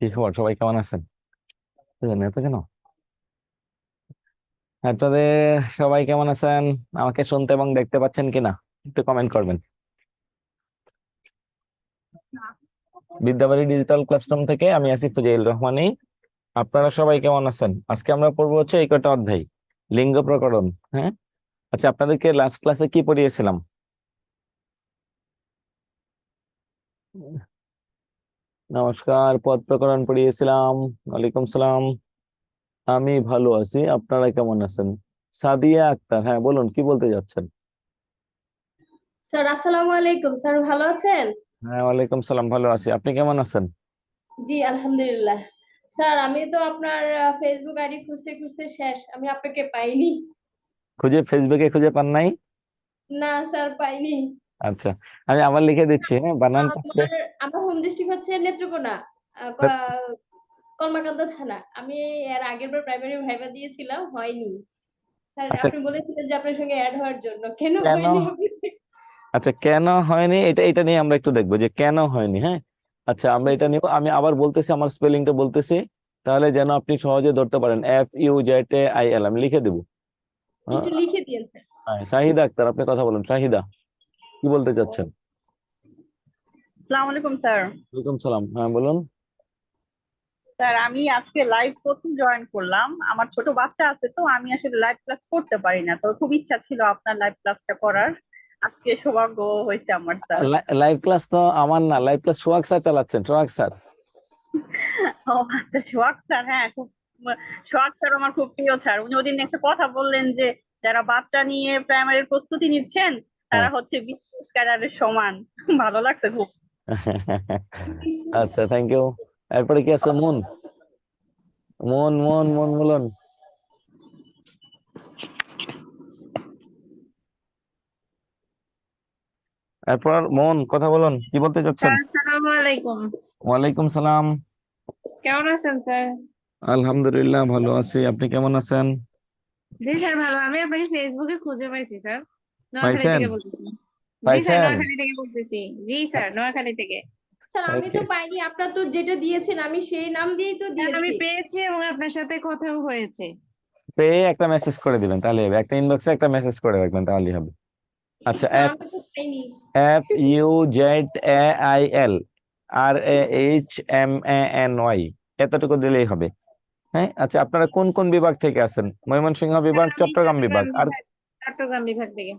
কি খবর? সবাই কেমন আছেন? এত কেন? আপনাদের সবাই কেমন আছেন? আমাকে শুনতে এবং দেখতে পাচ্ছেন কিনা একটু কমেন্ট করবেন। বিদ্যাবাড়ি ডিজিটাল ক্লাসরুম থেকে আমি আসি ফুজাইল রহমানী। আপনারা সবাই কেমন আছেন? আজকে আমরা পড়বো হচ্ছে এই কয়টা অধ্যায়। লিঙ্গ প্রকরণ। হ্যাঁ, আচ্ছা, আপনাদেরকে লাস্ট ক্লাসে কি পড়িয়েছিলাম? নমস্কার, পদ প্রকরণ পড়িয়েছিলাম। ওয়ালাইকুম সালাম। আমি ভালো আছি, আপনারা কেমন আছেন? সাদিয়া আক্তার, হ্যাঁ বলুন, কি বলতে যাচ্ছেন? স্যার আসসালামু আলাইকুম। স্যার ভালো আছেন? হ্যাঁ, ওয়ালাইকুম সালাম, ভালো আছি। আপনি কেমন আছেন? জি আলহামদুলিল্লাহ। স্যার আমি তো আপনার ফেসবুক আইডি খুঁজতে খুঁজতে শেষ, আমি আপনাকে পাইনি। ফেসবুকে খুঁজে পান নাই? না স্যার পাইনি। আচ্ছা, আমি আবার লিখে দিচ্ছি, হ্যাঁ, বানান আসবে। আমার আমার হোম ডিস্ট্রিক্ট হচ্ছে নেত্রকোনা, কলমাকান্দা থানা। আমি এর আগের বার প্রাইমারি ভাইবা দিয়েছিলাম, হয়নি। স্যার আচ্ছা, আপনি বলেছিলেন যে আপনার সঙ্গে অ্যাড হওয়ার জন্য, কেন কেন? হয়নি আপনি? আচ্ছা, কেন হয়নি এটা এটা নিয়ে আমরা একটু দেখবো যে কেন হয়নি। হ্যাঁ, আচ্ছা, আমরা এটা নিব। আমি আবার বলতেছি, আমার স্পেলিংটা বলতেছি, তাহলে যেন আপনি সহজে ধরতে পারেন। FUZAIL আমি লিখে দেবো। হ্যাঁ, একটু লিখে দিয়েন স্যার। হ্যাঁ, শাহিদা আক্তার, আপনি কথা বলুন। শাহিদা, কি বলতে চাচ্ছেন? আসসালামু আলাইকুম স্যার। ওয়ালাইকুম সালাম, হ্যাঁ বলুন। স্যার আমি আজকে লাইভ প্রথম জয়েন করলাম। আমার ছোট বাচ্চা আছে, তো আমি আসলে লাইভ ক্লাস করতে পারি না, তো খুব ইচ্ছা ছিল আপনার লাইভ ক্লাসটা করার। আজকে সৌভাগ্য হয়েছে আমার স্যার। লাইভ ক্লাস তো আমার না, লাইভ ক্লাস সোহাগ স্যার চালাচ্ছেন। সোহাগ স্যার। ও আচ্ছা, সোহাগ স্যার, হ্যাঁ খুব সোহাগ স্যার আমার খুব প্রিয় স্যার। উনি ওদিন একটা কথা বললেন যে যারা বাচ্চা নিয়ে প্রাইমারির প্রস্তুতি নিচ্ছেন হ্যাঁ। তারা হচ্ছে বিসিএস ক্যাডারের সমান। ভালো লাগছে খুব। আচ্ছা, থ্যাংক ইউ। এরপরে কি আছে? মুন, মন মন মন বলুন। এরপর মন, কথা বলুন, কি বলতে চাচ্ছেন? স্যার আসসালামু আলাইকুম। ওয়ালাইকুম সালাম। কেমন আছেন স্যার? আলহামদুলিল্লাহ, ভালো আছি। আপনি কেমন আছেন? জি স্যার ভালো। আমি আপনাকে ফেসবুকে খুঁজে পাইছি স্যার। নোয়াখালী পাইছেন? থেকে বলতেছি। জি স্যার পাইছেন? নোয়াখালী থেকে বলতেছি। জি স্যার নোয়াখালী থেকে। স্যার আমি ওকে। তো পাইনি, আপনার তো যেটা দিয়েছেন আমি সেই নাম দিয়েই তো স্যার আমি দিয়েছি। পেয়েছি এবং আপনার সাথে কথাও হয়েছে। পেয়ে একটা মেসেজ করে দিবেন, তাহলে হবে। একটা ইনবক্সে একটা মেসেজ করে রাখবেন, তাহলেই হবে। আচ্ছা, স্যার এফ আমি তো পাইনি। FUZAIL RAHMANY, এতটুকু দিলেই হবে। হ্যাঁ, আচ্ছা, আপনারা কোন কোন বিভাগ থেকে আছেন? ময়মনসিংহ স্যার বিভাগ, আমি চট্টগ্রাম বিভাগ, আর? চট্টগ্রাম বিভাগ থেকে।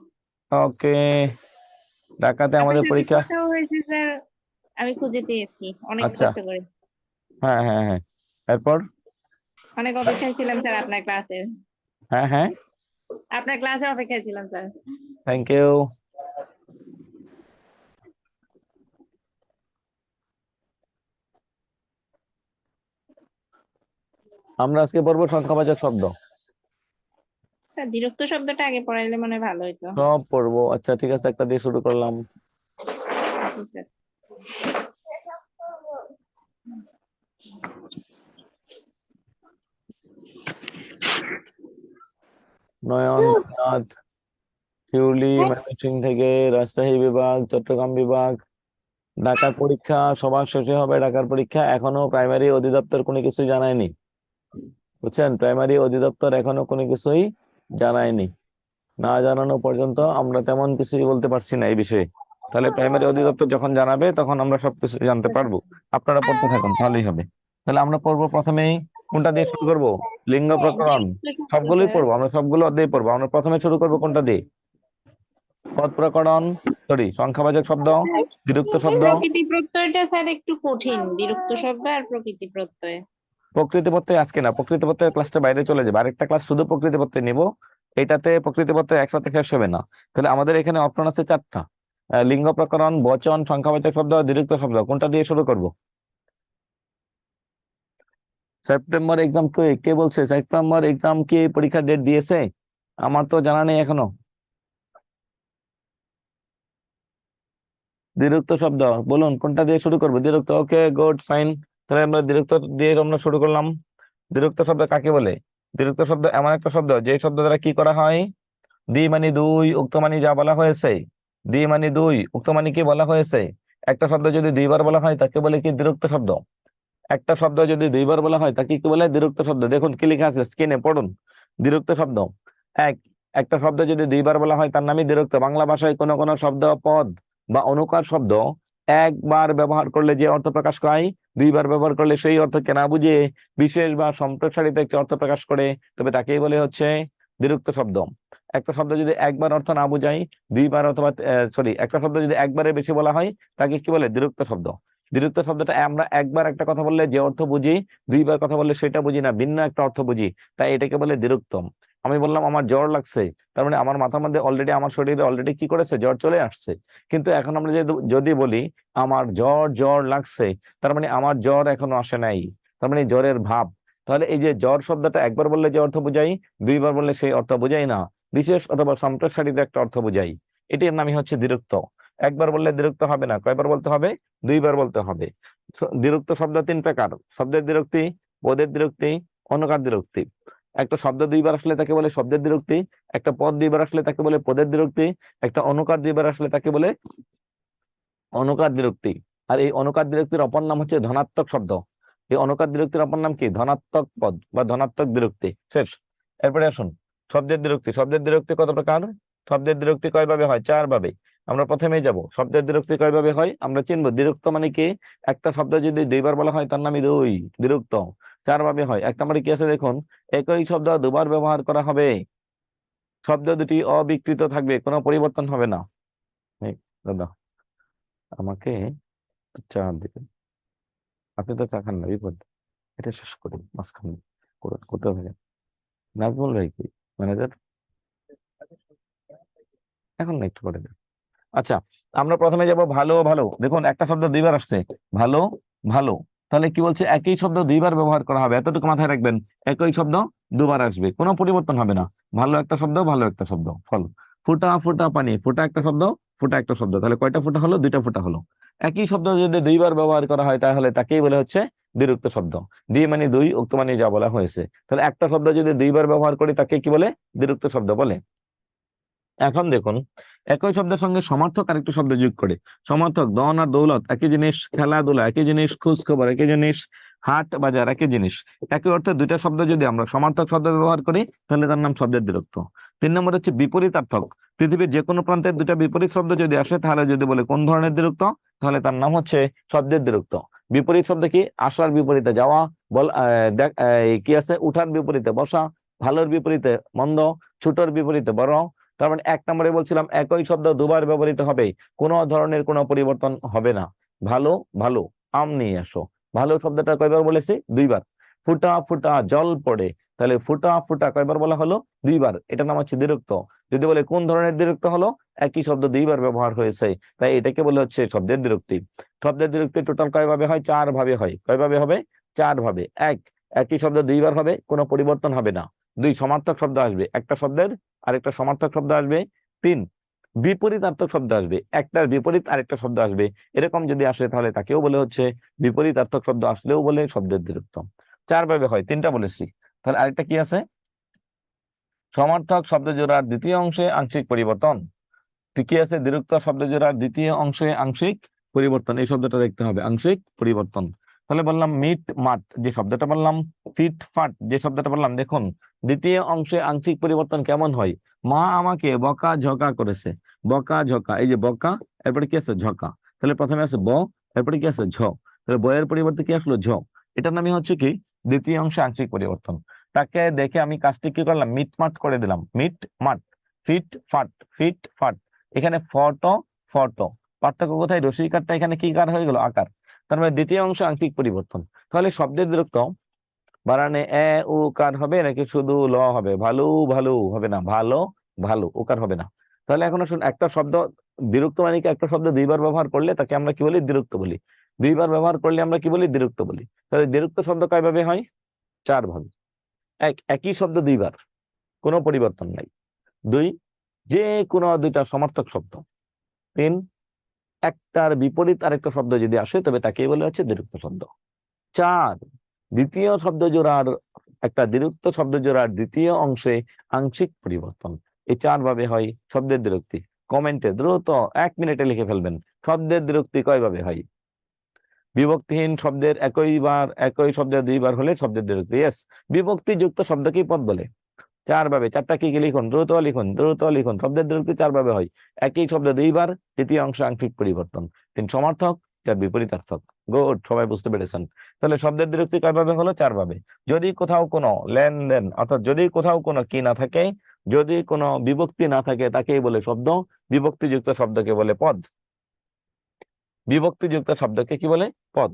ওকে। ঢাকাতে আপনার আমাদের সাথে পরীক্ষা। কথাও হয়েছে স্যার। আমি খুঁজে পেয়েছি অনেক আচ্ছা, কষ্ট করে। হ্যাঁ হ্যাঁ হ্যাঁ। এরপর? অনেক অপেক্ষায় ছিলাম স্যার আপনার ক্লাসে। হ্যাঁ হ্যাঁ। আপনার ক্লাসে অপেক্ষায় ছিলাম স্যার। Thank you. আমরা আজকে পড়বো সংখ্যাবাচক শব্দ। স্যার বিরক্ত শব্দটা আগে পড়াইলে মনে হয় ভালো হতো। সব পড়বো। আচ্ছা, ঠিক আছে, একটা দিয়ে শুরু করলাম। জি স্যার। নয়ন নাথ শিউলি, ময়মনসিংহ থেকে, রাজশাহী বিভাগ, চট্টগ্রাম বিভাগ। ঢাকার পরীক্ষা সবার শেষে হবে। ঢাকার পরীক্ষা এখনো প্রাইমারি অধিদপ্তর কোনো কিছু জানায়নি, বুঝছেন? প্রাইমারি অধিদপ্তর এখনো কোনো কিছুই জানায়নি। না জানানো পর্যন্ত আমরা তেমন কিছুই বলতে পারছি না এই বিষয়ে। তাহলে প্রাইমারি অধিদপ্তর যখন জানাবে তখন আমরা সবকিছু জানতে পারবো। আপনারা পড়তে থাকুন, তাহলেই হবে। তাহলে আমরা পড়বো প্রথমেই, কোনটা দিয়ে শুরু করবো? লিঙ্গ প্রকরণ। বিরক্ত শব্দ সবগুলোই স্যার। পড়বো, আমরা সবগুলো অধ্যায় পড়বো। আমরা প্রথমে শুরু করবো কোনটা দিয়ে? পদ প্রকরণ, সরি, সংখ্যাবাচক শব্দ, বিরুক্ত শব্দ। প্রকৃতি প্রত্যয়টা স্যার একটু কঠিন, বিরক্ত শব্দ আর প্রকৃতি প্রত্যয়। প্রকৃতি প্রত্যয় আজকে না, প্রকৃতি প্রত্যয়ের ক্লাসটা বাইরে চলে যাবে। আরেকটা ক্লাস শুধু প্রকৃতি প্রত্যয় নিব। এটাতে প্রকৃতি প্রত্যয় একসাথে শেষ হবে না। তাহলে আমাদের এখানে অপশন আছে চারটা: লিঙ্গ প্রকরণ, বচন, সংখ্যাবাচক শব্দ, বিরুক্ত শব্দ। কোনটা দিয়ে শুরু করব? সেপ্টেম্বর এক্সাম কে কে বলছে? সেপ্টেম্বর এক্সাম কি পরীক্ষার ডেট দিয়েছে? আমার তো জানা নেই এখনো। বিরুক্ত শব্দ, বলুন কোনটা দিয়ে শুরু করবো? বিরুক্ত, ওকে, গুড, ফাইন। তাহলে আমরা বিরুক্ত দিয়ে আমরা শুরু করলাম। বিরুক্ত শব্দ কাকে বলে? বিরুক্ত শব্দ এমন একটা শব্দ যে শব্দ দ্বারা কি করা হয়? দ্বি মানে দুই, উক্ত মানে যা বলা হয়েছে। দ্বি মানে দুই, উক্ত মানে কি বলা হয়েছে। একটা শব্দ যদি দুইবার বলা হয় তাকে বলে কি? বিরুক্ত শব্দ। একটা শব্দ যদি দুইবার বলা হয় তাকে কি বলে? দ্বিরুক্ত শব্দ। দেখুন কি লেখা আছে স্ক্রিনে, পড়ুন। দ্বিরুক্ত শব্দ এক, একটা শব্দ যদি দুইবার বলা হয় তার নামই দ্বিরুক্ত। বাংলা ভাষায় কোনো কোনো শব্দ, পদ বা অনুকার শব্দ একবার ব্যবহার করলে যে অর্থ প্রকাশ পায়, দুইবার ব্যবহার করলে সেই অর্থকে না বুঝে বিশেষ বা সম্প্রসারিত একটি অর্থ প্রকাশ করে, তবে তাকেই বলে হচ্ছে দ্বিরুক্ত শব্দ। একটা শব্দ যদি একবার অর্থ না বুঝাই, দুইবার অথবা একটা শব্দ যদি একবারে বেশি বলা হয় তাকে কি বলে? দ্বিরুক্ত শব্দ। দ্বিরুক্ত শব্দটা আমরা একবার একটা কথা বললে যে অর্থ বুঝি, দুইবার কথা বললে সেটা বুঝি না, ভিন্ন একটা অর্থ বুঝি, তাই এটাকে বলে দ্বিরুক্ত। আমি বললাম আমার জ্বর লাগছে, তার মানে আমার মাথার মধ্যে অলরেডি, আমার শরীরে অলরেডি কি করেছে? জ্বর চলে আসছে। কিন্তু এখন আমরা যদি বলি আমার জ্বর জ্বর লাগছে, তার মানে আমার জ্বর এখনো আসে নাই, তার মানে জ্বরের ভাব। তাহলে এই যে জ্বর শব্দটা একবার বললে যে অর্থ বুঝাই, দুইবার বললে সেই অর্থ বুঝাই না, বিশেষ অথবা সম্প্রসারিত একটা অর্থ বুঝাই, এটির নামই হচ্ছে দ্বিরুক্ত। একবার বললে দ্বিরুক্ত হবে না, কয়বার বলতে হবে? দুইবার বলতে হবে। দ্বিরুক্ত শব্দ তিন প্রকার: শব্দের দ্বিরুক্তি, পদের দ্বিরুক্তি, অনুকার দ্বিরুক্তি। একটা শব্দ দুইবার আসলে তাকে বলে শব্দের দ্বিরুক্তি, একটা পদ দুইবার আসলে তাকে বলে পদের দ্বিরুক্তি, একটা অনুকার দুইবার আসলে তাকে বলে অনুকার দ্বিরুক্তি। আর এই অনুকার দ্বিরুক্তির অপর নাম হচ্ছে ধনাত্মক শব্দ। এই অনুকার দ্বিরুক্তির অপর নাম কি? ধনাত্মক পদ বা ধনাত্মক দ্বিরুক্তি। শেষ। এরপরে আসুন শব্দের দ্বিরুক্তি। শব্দের দ্বিরুক্তি কত প্রকার? শব্দের দ্বিরুক্তি কয়ভাবে হয়? 4 ভাবে। আমরা প্রথমেই যাব, শব্দের দ্বিরুক্তি কয়ভাবে হয় আমরা চিনবো। দ্বিরুক্ত মানে কি? একটা শব্দ যদি দুইবার বলা হয় তার নামই দ্বিরুক্ত। 4 ভাবে হয়। এক নম্বরে কি আছে দেখুন, একই শব্দ দুবার ব্যবহার করা হবে, শব্দ দুটি অবিকৃত থাকবে, কোনো পরিবর্তন হবে না। এই, দাদা আমাকে চা দিবেন, আপনি তো চা খান না, বিপদ। এটা শেষ করি মাঝখানে, করতে হবে। নাজমুল ভাই কি ম্যানেজার? এখন না, একটু পরে দেন। আচ্ছা, আমরা প্রথমে যাব ভালো ভালো। দেখুন একটা শব্দ দুইবার আসছে, ভালো ভালো, তাহলে কি বলছে? একই শব্দ দুইবার ব্যবহার করা হবে, এতটুকু মাথায় রাখবেন। একই শব্দ দুবার আসবে, কোনো পরিবর্তন হবে না। ভালো একটা শব্দ, ভালো একটা শব্দ। ফল, ফুটা ফুটা পানি, ফুটা একটা শব্দ, ফুটা একটা শব্দ, তাহলে কয়টা ফুটা হলো? 2টা ফুটা হলো। একই শব্দ যদি দুইবার ব্যবহার করা হয় তাহলে তাকেই বলে হচ্ছে দ্বিরুক্ত শব্দ। দ্বি মানে দুই, উক্ত মানে যা বলা হয়েছে। তাহলে একটা শব্দ যদি দুইবার ব্যবহার করি তাকে কি বলে? দ্বিরুক্ত শব্দ বলে। এখন দেখুন, একই শব্দের সঙ্গে সমার্থক আরেকটি শব্দ যোগ করে। সমার্থক, ধন আর দৌলত একই জিনিস, খেলাধুলা একই জিনিস, খোঁজ খবর একই জিনিস, হাট বাজার একই জিনিস। একই অর্থে 2টা শব্দ যদি আমরা সমার্থক শব্দ ব্যবহার করি তাহলে তার নাম শব্দের দ্বিরুক্ত। 3 নম্বর হচ্ছে বিপরীতার্থক। পৃথিবীর যে কোনো প্রান্তের 2টা বিপরীত শব্দ যদি আসে তাহলে যদি বলে কোন ধরনের দ্বিরুক্ত, তাহলে তার নাম হচ্ছে শব্দের দ্বিরুক্ত। বিপরীত শব্দ কি? আসার বিপরীতে যাওয়া, কি আছে? উঠার বিপরীতে বসা, ভালোর বিপরীতে মন্দ, ছোটর বিপরীতে বড়। তার মানে 1 নম্বরে বলছিলাম একই শব্দ দুবার ব্যবহৃত হবে, কোনো ধরনের কোনো পরিবর্তন হবে না। ভালো ভালো, আম নিয়ে আসো, ভালো শব্দটা কয়বার বলেছি? দুইবার। ফুটা ফুটা জল পড়ে, তাহলে ফুটা ফুটা কয়বার বলা হলো? দুইবার। এটার নাম হচ্ছে দ্বিরুক্ত। যদি বলে কোন ধরনের দ্বিরুক্ত হলো, একই শব্দ দুইবার ব্যবহার হয়েছে, তাই এটাকে বলে হচ্ছে শব্দের দ্বিরুক্তি। শব্দের দ্বিরুক্তি টোটাল কয়ভাবে হয়? 4 ভাবে হয়। কয়ভাবে হবে? 4 ভাবে। এক, একই শব্দ দুইবার হবে, কোনো পরিবর্তন হবে না। 2, সমার্থক শব্দ আসবে, একটা শব্দের আরেকটা সমার্থক শব্দ আসবে। 3, বিপরীতার্থক শব্দ আসবে, একটার বিপরীত আরেকটা শব্দ আসবে। এরকম যদি আসে তাহলে তাকেও বলে হচ্ছে বিপরীতার্থক শব্দ, আসলেও বলে শব্দের দ্বিরুক্ত। 4 ভাবে হয়, 3টা বলেছি। তাহলে আরেকটা কি আছে? সমার্থক শব্দ জোড়ার দ্বিতীয় অংশে আংশিক পরিবর্তন। কি আছে? দ্বিরুক্ত শব্দ জোড়ার দ্বিতীয় অংশে আংশিক পরিবর্তন, এই শব্দটা দেখতে হবে, আংশিক পরিবর্তন। তাহলে বললাম মিট মাট যে শব্দটা বললাম, ফিট ফাট যে শব্দটা বললাম, দেখুন দ্বিতীয় অংশে আংশিক পরিবর্তন কেমন হয়? মা আমাকে বকা ঝকা করেছে, বকা ঝকা, এই যে বকা, এরপরে কি আছে? ঝকা। তাহলে প্রথমে আছে ব, এরপরে কি আছে? ঝ। তাহলে বয়ের পরিবর্তে কি আসলো? ঝ। এটার নামই হচ্ছে কি? দ্বিতীয় অংশে আংশিক পরিবর্তন। তাকে দেখে আমি কাজটি কি করলাম? মিটমাট করে দিলাম, মিট মাট, ফিট ফাট, ফিট ফাট। এখানে ফটো ফটো, পার্থক্য কোথায়? রসিকারটা এখানে কি কার হয়ে গেল? আকার। তার মানে দ্বিতীয় অংশ আংশিক পরিবর্তন। তাহলে শব্দের দ্বিরুক্ত বানানে উ কার হবে নাকি শুধু ল হবে? ভালো ভালো হবে না, ভালো ভালো উকার হবে না। তাহলে এখন শুন, একটা শব্দ দ্বিরুক্ত মানে কি? একটা শব্দ দুইবার ব্যবহার করলে তাকে আমরা কি বলি? দ্বিরুক্ত বলি। দুইবার ব্যবহার করলে আমরা কি বলি? দ্বিরুক্ত বলি। তাহলে দ্বিরুক্ত শব্দ কয়ভাবে হয়? 4 ভাবে। একই শব্দ দুইবার, কোনো পরিবর্তন নাই। 2, যে কোনো 2টা সমার্থক শব্দ। 3, একটার বিপরীত আরেকটা শব্দ যদি আসে তবে তাকেই বলে হচ্ছে দ্বিরুক্ত শব্দ। 4, দ্বিতীয় শব্দ জোড়ার একটা দ্বিরুক্ত শব্দ জোড়ার দ্বিতীয় অংশে আংশিক পরিবর্তন। এই 4 ভাবে হয় শব্দের দ্বিরুক্তি। কমেন্টে দ্রুত 1 মিনিটে লিখে ফেলবেন শব্দের দ্বিরুক্তি কয়ভাবে হয়। বিভক্তিহীন শব্দের একই শব্দের দুইবার হলে শব্দের বিভক্তি। ইয়েস, বিভক্তিযুক্ত শব্দকেই পদ বলে। চার ভাবে, চারটা কি কি লিখুন, দ্রুত লিখুন। শব্দের বিভক্তি চার ভাবে হয়। একই শব্দ দুইবার, তৃতীয় অংশ আংশিক পরিবর্তন, তিন সমার্থক, চার বিপরীতার্থক। গুড, সবাই বুঝতে পেরেছেন। তাহলে শব্দের বিভক্তি কয় ভাবে হলো? চার ভাবে। যদি কোথাও কোনো লেনদেন, অর্থাৎ যদি কোথাও কোনো কি না থাকে, যদি কোনো বিভক্তি না থাকে, তাকেই বলে শব্দ। বিভক্তিযুক্ত শব্দকে বলে পদ। বিভক্তিযুক্ত শব্দকে কি বলে? পদ।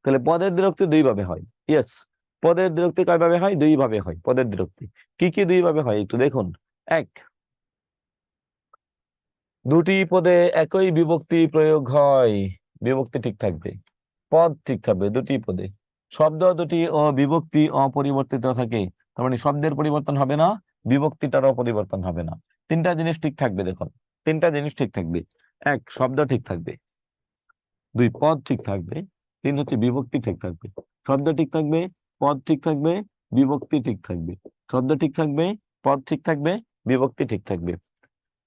তাহলে পদের বিভক্তি দুই ভাবে হয়। ইয়েস, পদের বিভক্তি কয় ভাবে হয়? দুই ভাবে হয় পদের বিভক্তি। কি কি দুই ভাবে হয় একটু দেখুন। এক, দুটি পদে একই বিভক্তি প্রয়োগ হয়, বিভক্তি ঠিক থাকবে, পদ ঠিক থাকবে দুটি পদে। শব্দ দুটি ও বিভক্তি অপরিবর্তিত থাকে, তার মানে শব্দের পরিবর্তন হবে না, বিভক্তিটারও পরিবর্তন হবে না। তিনটা জিনিস ঠিক থাকবে, দেখুন তিনটা জিনিস ঠিক থাকবে। এক, শব্দ ঠিক থাকবে। দুই, পদ ঠিক থাকবে। তিন হচ্ছে বিভক্তি ঠিক থাকবে। শব্দ ঠিক থাকবে, পদ ঠিক থাকবে, বিভক্তি ঠিক থাকবে। শব্দ ঠিক থাকবে, পদ ঠিক থাকবে, বিভক্তি ঠিক থাকবে।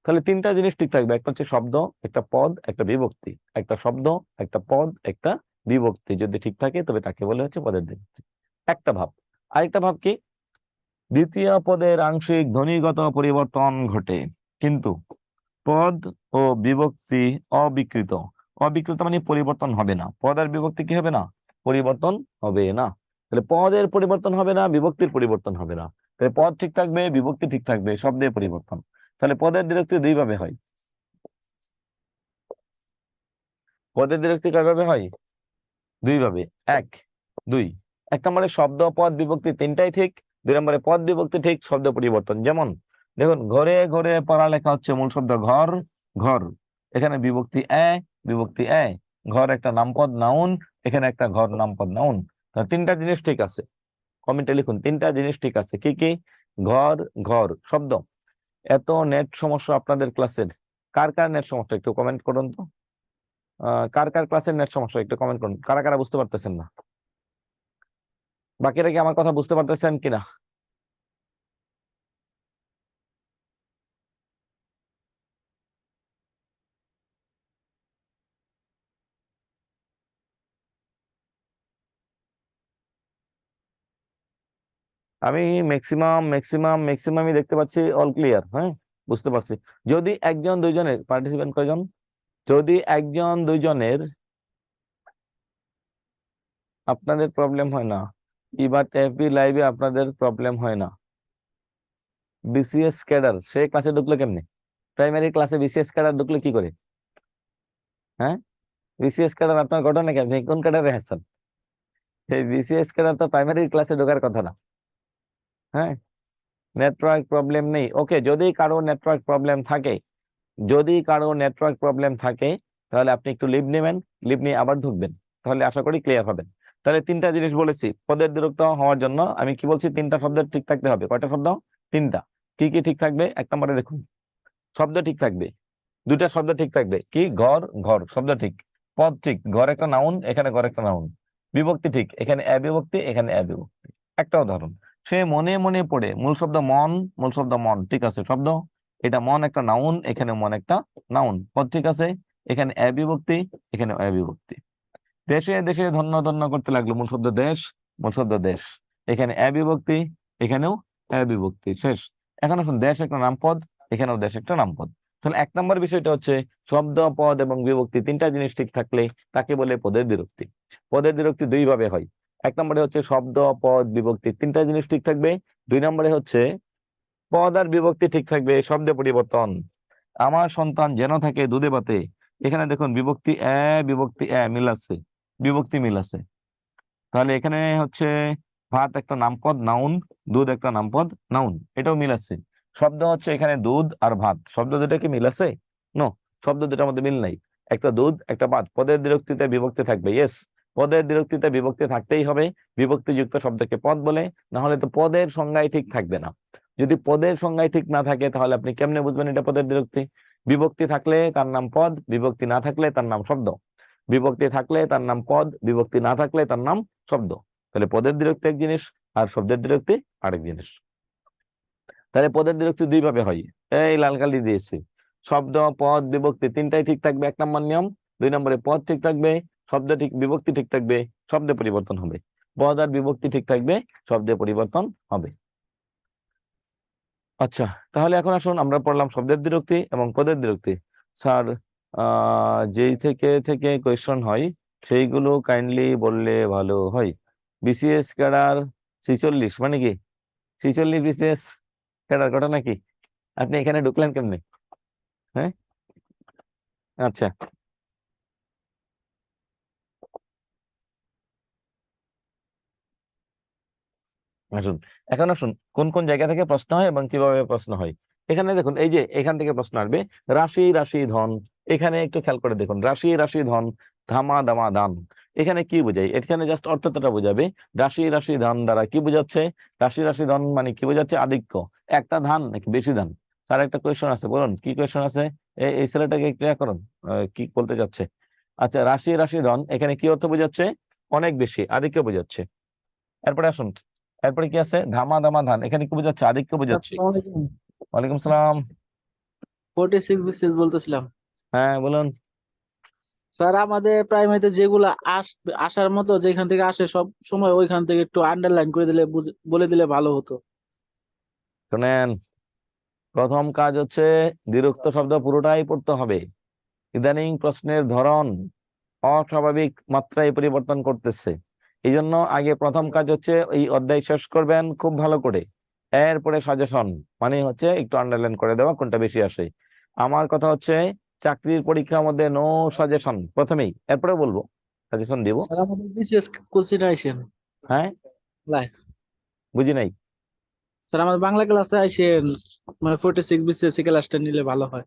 তাহলে তিনটা জিনিস ঠিক থাকবে, একটা হচ্ছে শব্দ, একটা পদ, একটা বিভক্তি। একটা শব্দ, একটা পদ, একটা বিভক্তি যদি ঠিক থাকে, তবে তাকে বলে হচ্ছে পদের বিভক্তি। একটা ভাব। আরেকটা ভাব কি? দ্বিতীয় পদের আংশিক ধ্বনিগত পরিবর্তন ঘটে, কিন্তু পদ ও বিভক্তি অবিকৃত। অবিকৃত মানে পরিবর্তন হবে না, পদ আর বিভক্তি কি হবে না? পরিবর্তন হবে না। তাহলে পদের পরিবর্তন হবে না, বিভক্তির পরিবর্তন হবে না। তাহলে পদ ঠিক থাকবে, বিভক্তি ঠিক থাকবে, শব্দের পরিবর্তন। তাহলে পদের বিভক্তি দুই ভাবে হয়। পদের বিভক্তি কয় ভাবে হয়? দুই ভাবে। এক, দুই। এক নম্বরে শব্দ, পদ, বিভক্তি তিনটাই ঠিক। দুই নম্বরে পদ বিভক্তি ঠিক, শব্দ পরিবর্তন। যেমন দেখুন, ঘরে ঘরে পড়ালেখা হচ্ছে মূল শব্দ ঘর, ঘর। এখানে বিভক্তি বিভক্তি ঘর একটা নামপদ নাউন, এখানে একটা ঘর নামপদ নাউন। তিনটা জিনিস ঠিক আছে। কমেন্টে লিখুন তিনটা জিনিস ঠিক আছে। কি কি? ঘর, ঘর শব্দ। এত নেট সমস্যা আপনাদের ক্লাসের, কার কার নেট সমস্যা একটু কমেন্ট করুন তো। কার কার ক্লাসের নেট সমস্যা একটু কমেন্ট করুন, কারা কারা বুঝতে পারতেছেন না। বাকিরা কি আমার কথা বুঝতে পারতেছেন কিনা? আমি ম্যাক্সিমামই দেখতে পাচ্ছি অল ক্লিয়ার। হ্যাঁ, বুঝতে পারছি। যদি একজন দুইজনের পার্টিসিপেন্ট কয়জন? যদি একজন দুইজনের আপনাদের প্রবলেম হয় না, এবার এফবি লাইভে আপনাদের প্রবলেম হয় না, বিসিএস ক্যাডার সে ক্লাসে ঢুকলো কেমনে? প্রাইমারি ক্লাসে বিসিএস ক্যাডার ঢুকলে কি করে? হ্যাঁ, বিসিএস ক্যাডার আপনার ঘটনা কি? আপনি কোন ক্যাডারে আছেন? এই বিসিএস ক্যাডার তো প্রাইমারি ক্লাসে ঢোকার কথা না। হ্যাঁ, নেটওয়ার্ক প্রবলেম নেই। ওকে, যদি কারো নেটওয়ার্ক প্রবলেম থাকে, যদি কারো নেটওয়ার্ক প্রবলেম থাকে, তাহলে আপনি একটু লিভ নেবেন, লিভ নিয়ে আবার ঢুকবেন, তাহলে আশা করি ক্লিয়ার হবেন। তাহলে তিনটা জিনিস বলেছি পদের বিভক্ত হওয়ার জন্য। আমি কি বলছি? তিনটা শব্দ ঠিক থাকতে হবে। কয়টা শব্দ? তিনটা। কি কি ঠিক থাকবে? এক নম্বরে দেখুন, শব্দ ঠিক থাকবে, দুইটা শব্দ ঠিক থাকবে। কি? ঘর, ঘর শব্দ ঠিক, পদ ঠিক, ঘর একটা নাউন, এখানে ঘর একটা নাউন। বিভক্তি ঠিক, এখানে বিভক্তি, এখানে বিভক্তি। একটা উদাহরণ, সে মনে মনে পড়ে, মূল শব্দ মন, মূল শব্দ মন ঠিক আছে, শব্দ। এটা মন একটা নাউন, এখানে মন একটা নাউন। পদ ঠিক আছে, এখানে বিভক্তি, এখানে বিভক্তি। দেশে দেশে ধন্য ধন্য করতে লাগলো, মূল শব্দ দেশ, মূল শব্দ দেশ, এখানে বিভক্তি, এখানেও বিভক্তি। শেষ। এখন আসুন, দেশ একটা নামপদ, এখানেও দেশ একটা নামপদ। তাহলে এক নম্বর বিষয়টা হচ্ছে শব্দ, পদ এবং বিভক্তি তিনটা জিনিস ঠিক থাকলে তাকে বলে পদের বিভক্তি। পদের বিভক্তি দুই ভাবে হয়। এক নম্বরে হচ্ছে শব্দ, পদ, বিভক্তি তিনটা জিনিস ঠিক থাকবে। দুই নম্বরে হচ্ছে পদ আর বিভক্তি ঠিক থাকবে, শব্দে পরিবর্তন। আমার সন্তান যেন থাকে দুধে ভাতে, এখানে দেখুন বিভক্তি বিভক্তি মিল আছে, বিভক্তি মিল আছে। তাহলে এখানে হচ্ছে ভাত একটা নামপদ নাউন, দুধ একটা নামপদ নাউন, এটাও মিল আছে। শব্দ হচ্ছে এখানে দুধ আর ভাত, শব্দ দুটা কি মিল আছে? নো, শব্দ দুটার মধ্যে মিল নাই। একটা দুধ, একটা ভাত। পদের বিভক্তিতে বিভক্তি থাকবে, ইয়েস, পদের বিভক্তিতে বিভক্তি থাকতেই হবে। বিভক্তিযুক্ত শব্দকে পদ বলে, না হলে তো পদের সংজ্ঞায় ঠিক থাকবে না। যদি পদের সংজ্ঞায় ঠিক না থাকে, তাহলে আপনি কেমনে বুঝবেন এটা পদের বিভক্তি? বিভক্তি থাকলে তার নাম পদ, বিভক্তি না থাকলে তার নাম শব্দ। বিভক্তি থাকলে তার নাম পদ, বিভক্তি না থাকলে তার নাম শব্দ। তাহলে পদের বিভক্তি এক জিনিস, আর শব্দের বিভক্তি আরেক জিনিস। তাহলে পদের বিভক্তি দুই ভাবে হয়। এই লাল কালি দিয়েছি। শব্দ, পদ, বিভক্তি তিনটাই ঠিক থাকবে, এক নম্বর নিয়ম। দুই নম্বরে পদ ঠিক থাকবে, শব্দে ঠিক বিভক্তি ঠিক থাকবে, শব্দে পরিবর্তন হবে। পদ আর বিভক্তি ঠিক থাকবে, শব্দে পরিবর্তন হবে। আচ্ছা, তাহলে এখন আসুন আমরা পড়লাম শব্দের দ্বিরুক্তি এবং পদের দ্বিরুক্তি। স্যার, যেই থেকে থেকে কোয়েশ্চন হয় সেইগুলো কাইন্ডলি বললে ভালো হয়। বিসিএস ক্যাডার 46 মানে কি? 46 বিসিএস ক্যাডার ঘটনা কি? আপনি এখানে ঢুকলেন কেমনে? হ্যাঁ, আচ্ছা, আসুন এখন আসুন কোন কোন জায়গা থেকে প্রশ্ন হয় এবং কিভাবে প্রশ্ন হয়। এখানে দেখুন, এই যে এখান থেকে প্রশ্ন আসবে রাশি রাশি ধন। এখানে একটু খেয়াল করে দেখুন, রাশি রাশি ধন, ধামা দামা দান। এখানে কি বোঝায়? এখানে জাস্ট অর্থটা বোঝাবে। রাশি রাশি ধন দ্বারা কি বোঝাচ্ছে? রাশি রাশি ধন মানে কি বোঝাচ্ছে? আধিক্য। একটা ধান নাকি বেশি ধান? তার একটা কোয়েশ্চন আছে, বলুন কি কোয়েশ্চন আছে? এই ছেলেটাকে ক্লিয়ার করুন, কি বলতে যাচ্ছে। আচ্ছা, রাশি রাশি ধন এখানে কি অর্থ বোঝাচ্ছে? অনেক বেশি, আধিক্য বোঝাচ্ছে। এরপরে আসুন, এরপরে কি আছে? ধামা দামা ধান, এখানে কি বোঝাচ্ছে? আধিক্য বোঝাচ্ছে। আসসালামু আলাইকুম। ওয়ালাইকুম সালাম। 46 বিসিএস বলতেছিলাম। হ্যাঁ বলুন। স্যার, আমাদের প্রাইমারিতে যেগুলো আসার মতো, যেখান থেকে আসে সব সময় ওইখান থেকে একটু আন্ডারলাইন করে দিলে বলে দিলে ভালো হতো। শোনেন, প্রথম কাজ হচ্ছে দ্বিরুক্ত শব্দ পুরোটাই পড়তে হবে। ইদানিং প্রশ্নের ধরন অস্বাভাবিক মাত্রায় পরিবর্তন করতেছে। এই জন্য আগে প্রথম কাজ হচ্ছে এই অধ্যায় শেষ করবেন খুব ভালো করে। এরপরে সাজেশন, মানে হচ্ছে একটু আন্ডারলাইন করে দেওয়া কোনটা বেশি আসে। আমার কথা হচ্ছে চাকরির পরীক্ষার মধ্যে নো সাজেশন প্রথমেই, এরপরে বলবো সাজেশন দিব। স্যার, আমাদের বিসিএস কোশ্চেন আইসেন হ্যাঁ, লাইভ। বুঝি নাই। স্যার, আমাদের বাংলা ক্লাসে আইসেন, মানে 46 বিসিএস ক্লাসটা নিলে ভালো হয়।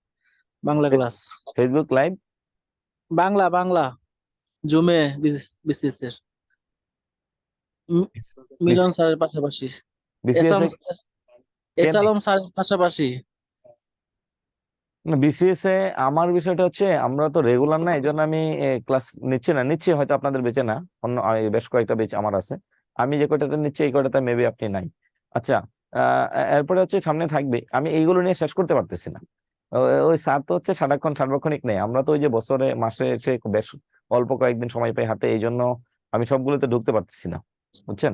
Bangla class, Facebook live Bangla Bangla জুমে বিসিএস এর মিলন স্যারের পাশাপাশি, বিসিএস এসালম স্যারের পাশাপাশি। বিসিএস এ আমার বিষয়টা হচ্ছে আমরা তো রেগুলার না, এই জন্য আমি ক্লাস নিচ্ছি না। নিচ্ছি হয়তো আপনাদের বেঁচে না, অন্য বেশ কয়েকটা বেচ আমার আছে। আমি যে কয়টাতে নিচ্ছি এই কয়টাতে মেবি আপনি নাই। আচ্ছা, এরপরে হচ্ছে সামনে থাকবে, আমি এইগুলো নিয়ে শেষ করতে পারতেছি না। ওই স্যার তো হচ্ছে সারাক্ষণ সার্বক্ষণিক নেই, আমরা তো ওই যে বছরে মাসে এসে বেশ অল্প কয়েকদিন সময় পাই হাতে, এই জন্য আমি সবগুলোতে ঢুকতে পারতেছি না, বুঝছেন।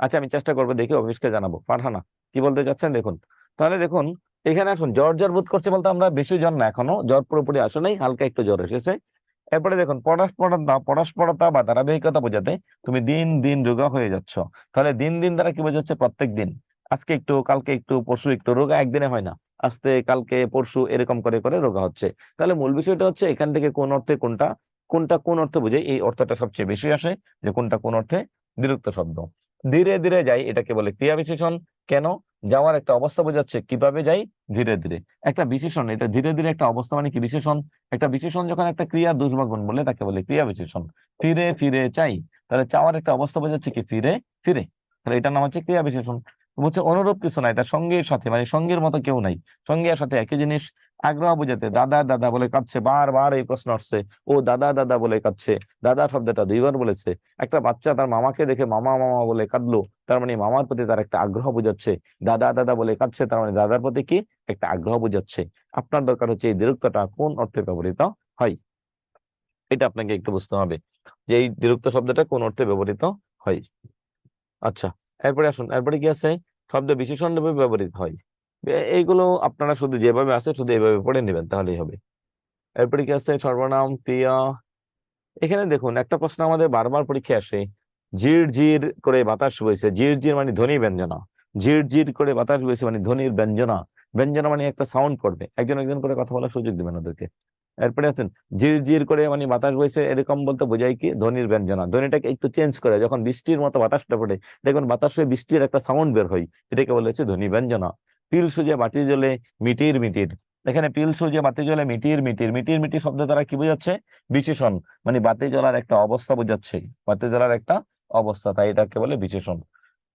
আচ্ছা, আমি চেষ্টা করবো, দেখি অফিসকে জানাবো। পাঠানা কি বলতে চাচ্ছেন দেখুন। তাহলে দেখুন, এখানে এখন জ্বর জ্বর বোধ করছে বলতে আমরা বেশি জ্বর না, এখনো জ্বর পুরোপুরি আসে নাই, হালকা একটু জ্বর এসেছে। এরপরে দেখুন, পরস্পরতা বা ধারাবাহিকতা বোঝাতে তুমি দিন দিন রোগা হয়ে যাচ্ছ। তাহলে দিন দিন দ্বারা কি বোঝাচ্ছে? প্রত্যেক দিন। আজকে একটু, কালকে একটু, পরশু একটু। রোগা একদিনে হয় না, আজকে কালকে পরশু এরকম করে করে রোগা হচ্ছে। তাহলে মূল বিষয়টা হচ্ছে এখান থেকে কোন অর্থে কোনটা, কোনটা কোন অর্থে বোঝে, এই অর্থটা সবচেয়ে বেশি আসে, যে কোনটা কোন অর্থে বিরক্ত শব্দ। ধীরে ধীরে যাই, এটাকে বলে ক্রিয়া বিশেষণ। কেন? যাওয়ার একটা অবস্থা বোঝাচ্ছে, কিভাবে যাই, ধীরে ধীরে। একটা বিশেষণ, এটা ধীরে ধীরে একটা অবস্থা মানে কি বিশেষণ। একটা বিশেষণ যখন একটা ক্রিয়ার দুর্বা গুণ বলে তাকে বলে ক্রিয়া বিশেষণ। ফিরে ফিরে চাই, তাহলে চাওয়ার একটা অবস্থা বোঝাচ্ছে কি ফিরে ফিরে, তাহলে এটার নাম হচ্ছে ক্রিয়া বিশেষণ। বলছে অনুরূপ কিছু নাই, তার সঙ্গীর সাথে, মানে সঙ্গীর মতো কেউ নাই, সঙ্গী আর সাথে একই জিনিস। আগ্রহ বোঝাতে দাদা দাদা বলে কাঁদছে, বারবার এই প্রশ্ন আসছে, ও দাদা দাদা বলে কাঁদছে। দাদা শব্দটা 2বার বলেছে। একটা বাচ্চা তার মামাকে দেখে মামা মামা বলে কাঁদলো, তার মানে মামার প্রতি তার একটা আগ্রহ বোঝাচ্ছে। দাদা দাদা বলে কাঁদছে, তার মানে দাদার প্রতি কি একটা আগ্রহ বোঝাচ্ছে। আপনার দরকার হচ্ছে এই দ্বিরুক্তটা কোন অর্থে ব্যবহৃত হয়, এটা আপনাকে একটু বুঝতে হবে, যে এই দ্বিরুক্ত শব্দটা কোন অর্থে ব্যবহৃত হয়। আচ্ছা, এরপরে আসুন, এরপরে কি আছে? শব্দ বিশেষণ রূপে ব্যবহৃত হয়। এইগুলো আপনারা শুধু যেভাবে আছে শুধু এইভাবে পড়ে নেবেন তাহলেই হবে। এরপরে কি আছে? সর্বনাম, ক্রিয়া। এখানে দেখুন, একটা প্রশ্ন আমাদের বারবার পরীক্ষায় আসে, ঝির ঝির করে বাতাস বইছে। ঝির ঝির মানে ধ্বনি ব্যঞ্জনা, ঝির ঝির করে বাতাস বইছে মানে ধ্বনির ব্যঞ্জনা। ব্যঞ্জনা মানে একটা সাউন্ড করবে, একজন একজন করে কথা বলার সুযোগ দিবেন ওদেরকে। এরপরে আছেন ঝির ঝির করে মানে বাতাস বইছে, এরকম বলতে বোঝায় কি ধ্বনির ব্যঞ্জনা। ধ্বনিটাকে একটু চেঞ্জ করে, যখন বৃষ্টির মতো বাতাসটা পড়ে দেখবেন বাতাসে বৃষ্টির একটা সাউন্ড বের হয়, এটাকে বলা হচ্ছে ধ্বনি ব্যঞ্জনা। পিল সুজে বাটি জ্বলে মিটির মিটির। এখানে পিল সুজে বাতি জ্বলে মিটির মিটির, মিটির মিটির শব্দ দ্বারা কি বোঝাচ্ছে? বিশেষণ, মানে বাতি জ্বলার একটা অবস্থা বোঝাচ্ছে, বাতি জ্বলার একটা অবস্থা, তাই এটাকে বলে বিশেষণ।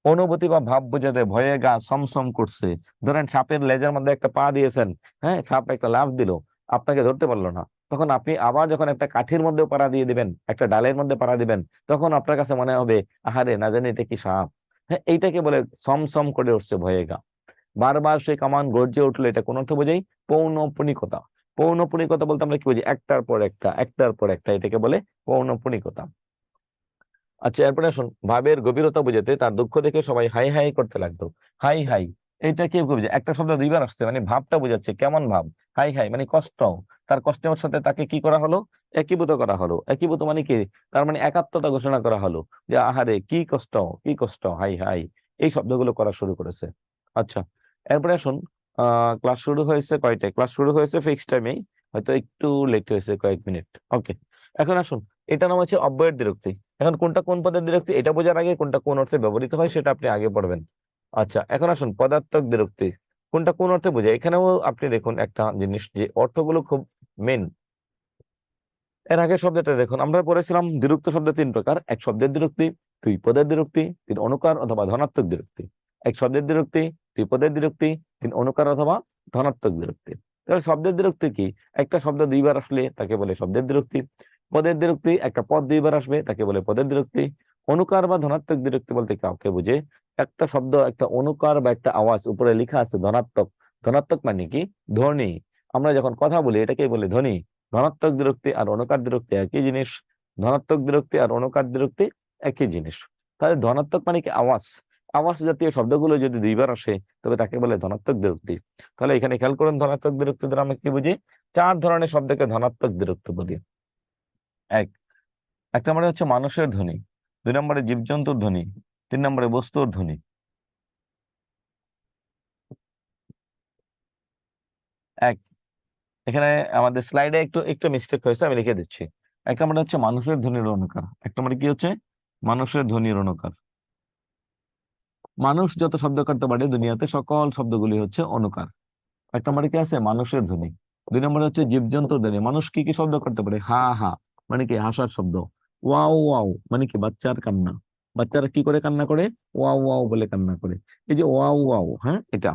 অনুভূতি বা ভাব বোঝাতে ভয়ে গা সমসম করছে। ধরেন সাপের লেজের মধ্যে একটা পা দিয়েছেন, হ্যাঁ, সাপ একটা লাফ দিল, আপনাকে ধরতে পারলো না, তখন আপনি আবার যখন একটা কাঠির মধ্যে পাড়া দিয়ে দিবেন, একটা ডালের মধ্যে পাড়া দিবেন, তখন আপনার কাছে মনে হবে আহারে না জানি এটা কি সাপ। হ্যাঁ, এইটাকে বলে সমসম করে উঠছে ভয়ে গা। বারবার সে কামান গর্জে উঠলো, এটা কোন অর্থ বোঝাই? পৌনঃপুনিকতা। পৌনঃপুনিকতা বলতে আমরা কি বুঝি? একটার পর একটা, একটার পর একটা, এটাকে বলে পৌনঃপুনিকতা। আচ্ছা, এরপরে আসুন, ভাবের গভীরতা বুঝাতে তার দুঃখ দেখে সবাই হাই হাই করতে লাগলো। হাই হাই, এটা কি বুঝে? একটা শব্দ দুইবার আসছে, মানে ভাবটা বোঝাচ্ছে, কেমন ভাব? হাই হাই মানে কষ্ট, তার কষ্টের সাথে তাকে কি করা হলো? একীভূত করা হলো। একীভূত মানে কি? তার মানে একাত্মতা ঘোষণা করা হলো, যে আহারে কি কষ্ট, কি কষ্ট, হাই হাই, এই শব্দগুলো করা শুরু করেছে। আচ্ছা, এরপরে আসুন, ক্লাস শুরু হয়েছে কয়টায়? ক্লাস শুরু হয়েছে ফিক্সড টাইমেই, হয়তো একটু লেট হয়েছে কয়েক মিনিট। ওকে, এখন আসুন, এটা নাম হচ্ছে অব্যয়ের দ্বিরুক্তি। এখন কোনটা কোন পদের দ্বিরুক্তি এটা বোঝার আগে কোনটা কোন অর্থে ব্যবহৃত হয় সেটা আপনি আগে পড়বেন। আচ্ছা, এখন আসুন, পদার্থক দ্বিরুক্তি কোনটা কোন অর্থে বোঝায়? এখানেও আপনি দেখুন একটা জিনিস, যে অর্থগুলো খুব মেন। এর আগে শব্দটা দেখুন, আমরা পড়েছিলাম দ্বিরুক্ত শব্দ তিন প্রকার: এক শব্দের দ্বিরুক্তি, দুই পদের দ্বিরুক্তি, তিন অনুকার অথবা ধনাত্মক দ্বিরুক্তি। এক শব্দের দ্বিরুক্তি, দুই পদের দ্বিরুক্তি, তিন অনুকার অথবা ধনাত্মক দ্বিরুক্তি। তাহলে শব্দের দ্বিরুক্তি কি? একটা শব্দ দুইবার আসলে তাকে বলে শব্দের দ্বিরুক্তি। পদের দ্বিরুক্তি, একটা পদ দুইবার আসবে তাকে বলে পদের দ্বিরুক্তি। অনুকার বা ধনাত্মক দ্বিরুক্তি বলতে কাউকে বুঝে একটা শব্দ, একটা অনুকার বা একটা আওয়াজ উপরে লেখা আছে ধনাত্মক। ধনাত্মক মানে কি? ধ্বনি। আমরা যখন কথা বলি এটাকে বলে ধ্বনি। ধনাত্মক দ্বিরুক্তি আর অনুকার দ্বিরুক্তি একই জিনিস। ধনাত্মক দ্বিরুক্তি আর অনুকার দ্বিরুক্তি একই জিনিস। তাহলে ধনাত্মক মানে কি? আওয়াজ। আওয়াজ জাতীয় শব্দগুলো যদি দুইবার আসে তবে তাকে বলে ধনাত্মক দ্বিরুক্তি। তাহলে এখানে খেয়াল করুন, ধনাত্মক দ্বিরুক্তি দ্বারা আমরা কি বুঝি? চার ধরনের শব্দকে ধনাত্মক দ্বিরুক্তি বলি। এক এক নম্বরে হচ্ছে মানুষের ধ্বনি, দুই নম্বরে জীবজন্তুর ধ্বনি, তিন নম্বরে বস্তুর ধ্বনি। এক এখানে আমাদের স্লাইডে একটু একটু মিস্টেক হয়েছে, আমি লিখে দিচ্ছি। এক নম্বরে হচ্ছে মানুষের ধ্বনির অনুকার, এক নম্বরে কি হচ্ছে? মানুষের ধ্বনির অনুকার। মানুষ যত শব্দ করতে পারে দুনিয়াতে সকল শব্দগুলি হচ্ছে অনুকার। এক নম্বরে কি আছে? মানুষের ধ্বনি। দুই নম্বরে হচ্ছে জীবজন্তুর ধ্বনি। মানুষ কি কি শব্দ করতে পারে? হা হা মানে কি? হাসার শব্দ। ওয়াও ওয়াও মানে কি? বাচ্চার কান্না। বাচ্চারা কি করে কান্না করে? ওয়াও ওয়াও বলে কান্না করে। এই যে ওয়াও ওয়াও, হ্যাঁ, এটা।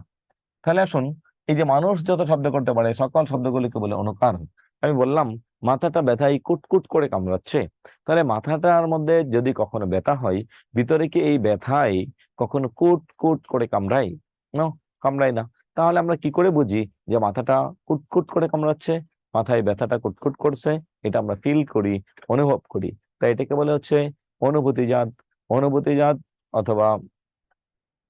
তাহলে আসুন, এই যে মানুষ যত শব্দ করতে পারে সকল শব্দগুলিকে বলে অনুকার। আমি বললাম মাথাটা ব্যথায় কুটকুট করে কামড়াচ্ছে। তাহলে মাথাটার মধ্যে যদি কখনো ব্যথা হয়, ভিতরে কি এই ব্যথায় কখনো কুট কুট করে কামড়ায়? না, কামড়ায় না। তাহলে আমরা কি করে বুঝি যে মাথাটা কুটকুট করে কামড়াচ্ছে, মাথায় ব্যথাটা কুটকুট করছে? এটা আমরা ফিল করি, অনুভব করি। তাই এটাকে বলে হচ্ছে অনুভূতিজাত। অনুভূতিজাত অথবা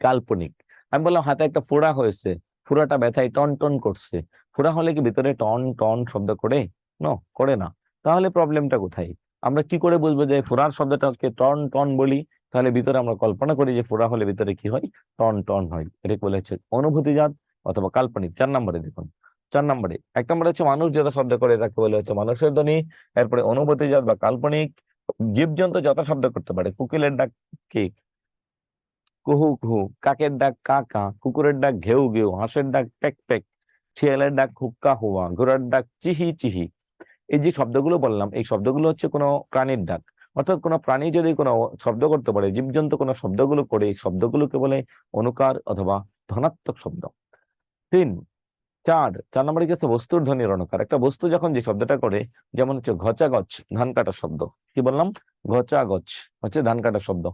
কাল্পনিক। আমি বললাম হাতে একটা ফোড়া হয়েছে, ফোড়াটা ব্যথায় টন টন করছে। ফোড়া হলে কি ভিতরে টন টন শব্দ করে? নো, করে না। তাহলে প্রবলেমটা কোথায়? আমরা কি করে বুঝবো যে ফোড়ার শব্দটাকে টন টন বলি? তাহলে ভিতরে আমরা কল্পনা করি যে ফোড়া হলে ভিতরে কি হয়? টন টন হয়। এটাকে বলে হচ্ছে অনুভূতিজাত অথবা কাল্পনিক। 4 নম্বরে দেখুন, 4 নম্বরে 1 নম্বরে হচ্ছে মানুষ যত শব্দ করে তাকে বলে হচ্ছে মানুষের ধ্বনি। এরপরে অনুভূতিজাত বা কাল্পনিক। জীবজন্তু যত শব্দ করতে পারে, কোকিলের ডাক কি? কুহু কুহু, কাকের ডাক কা কা, কুকুরের ডাক ঘেউ ঘেউ, হাঁসের ডাক প্যাক প্যাক, শিয়ালের ডাক হুক্কা হুয়া, ঘোড়ার ডাক চিহি চিহি। এই যে শব্দগুলো বললাম, এই শব্দগুলো হচ্ছে কোনো প্রাণীর ডাক। অর্থাৎ কোনো প্রাণী যদি কোনো শব্দ করতে পারে, জীবজন্তু কোনো শব্দগুলো করে, এই শব্দগুলোকে বলে অনুকার অথবা ধনাত্মক শব্দ। 4 নম্বরে কি আছে? বস্তুর ধ্বনির অনুকার। একটা বস্তু যখন যে শব্দটা করে, যেমন হচ্ছে ঘচা গছ, ধান কাটার শব্দ। কি বললাম? ঘচা গছ হচ্ছে ধান কাটার শব্দ।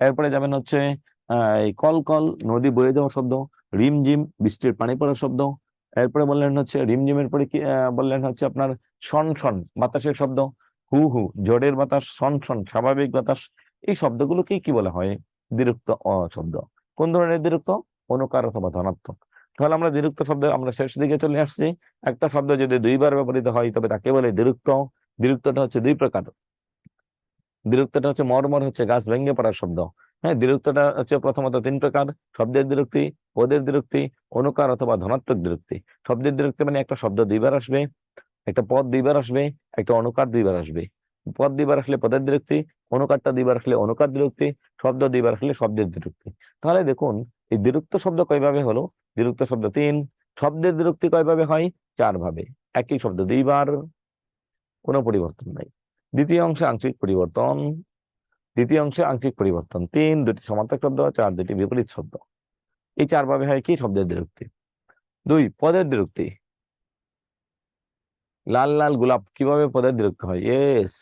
এরপরে যেমন হচ্ছে এই কল কল, নদী বয়ে যাওয়ার শব্দ। রিমঝিম, বৃষ্টির পানি পড়ার শব্দ। এরপরে বললেন হচ্ছে রিমঝিমের পরে কি বললেন হচ্ছে আপনার শন শন, বাতাসের শব্দ। হু হু, ঝড়ের বাতাস। শন শন, স্বাভাবিক বাতাস। এই শব্দগুলোকেই কি বলা হয়? দ্বিরুক্ত শব্দ। কোন ধরনের দ্বিরুক্ত? অনুকার অথবা ধনাত্মক। তাহলে আমরা দ্বিরুক্ত শব্দ আমরা শেষ দিকে চলে আসছি। একটা শব্দ যদি দুইবার ব্যবহৃত হয় তবে তাকে বলে দ্বিরুক্ত। দ্বিরুক্তটা হচ্ছে দুই প্রকার। দ্বিরুক্তটা হচ্ছে মর্মর, হচ্ছে গাছ ভেঙে পড়ার শব্দ। হ্যাঁ, দ্বিরুক্তটা হচ্ছে প্রথমত 3 প্রকার: শব্দের দ্বিরুক্তি, পদের দ্বিরুক্তি, অনুকার অথবা ধনাত্মক দ্বিরুক্তি। শব্দের দ্বিরুক্তি মানে একটা শব্দ দুইবার আসবে, একটা পদ দুইবার আসবে, একটা অনুকার দুইবার আসবে। পদ দুইবার আসলে পদের দ্বিরুক্তি, অনুকারটা দুইবার আসলে অনুকার দ্বিরুক্তি, শব্দ দুইবার আসলে শব্দের দ্বিরুক্তি। তাহলে দেখুন এই দ্বিরুক্ত শব্দ কয়ভাবে হলো? দ্বিরুক্ত শব্দ 3। শব্দের দ্বিরুক্তি কয়ভাবে হয়? 4 ভাবে। একই শব্দ দুইবার, কোনো পরিবর্তন নাই। দ্বিতীয় অংশে আংশিক পরিবর্তন, দ্বিতীয় অংশে আংশিক পরিবর্তন। 3 দুটি সমার্থক শব্দ, 4 দুটি বিপরীত শব্দ। এই 4 ভাবে হয় কি? শব্দের দ্বিরুক্তি। 2 পদের দ্বিরুক্তি। লাল লাল গোলাপ কিভাবে পদের দ্বিরুক্তি হয়? ইয়েস,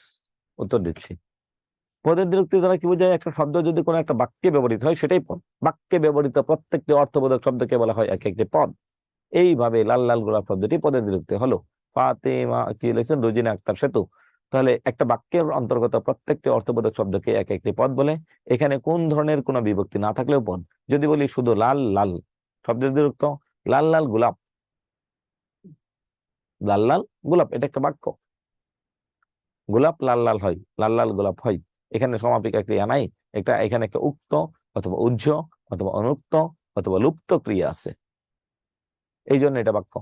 উত্তর দিচ্ছি। পদের দ্বিরুক্তি দ্বারা কি বোঝায়? একটা শব্দ যদি কোনো একটা বাক্যে ব্যবহৃত হয় সেটাই পদ। বাক্যে ব্যবহৃত প্রত্যেকটি অর্থবোধক শব্দকে বলা হয় এক একটি পদ। এইভাবে লাল লাল গোলাপ শব্দটি পদের দ্বিরুক্তি হলো। ফাতেমা কি লিখছেন রোজিনা আক্তার সেতু। তাহলে একটা বাক্যের অন্তর্গত প্রত্যেকটি অর্থবোধক শব্দকে এক একটি পদ বলে। এখানে কোন ধরনের কোনো বিভক্তি না থাকলেও পদ। যদি বলি শুধু লাল লাল, শব্দের বিভক্ত, লাল লাল গোলাপ, লাল লাল গোলাপ, এটা একটা বাক্য। গোলাপ লাল লাল হয়, লাল লাল গোলাপ হয়, এখানে সমাপিকা ক্রিয়া নাই। এখানে একটা উক্ত অথবা উজ্জ অথবা অনুক্ত অথবা লুপ্ত ক্রিয়া আছে, এই জন্য এটা বাক্য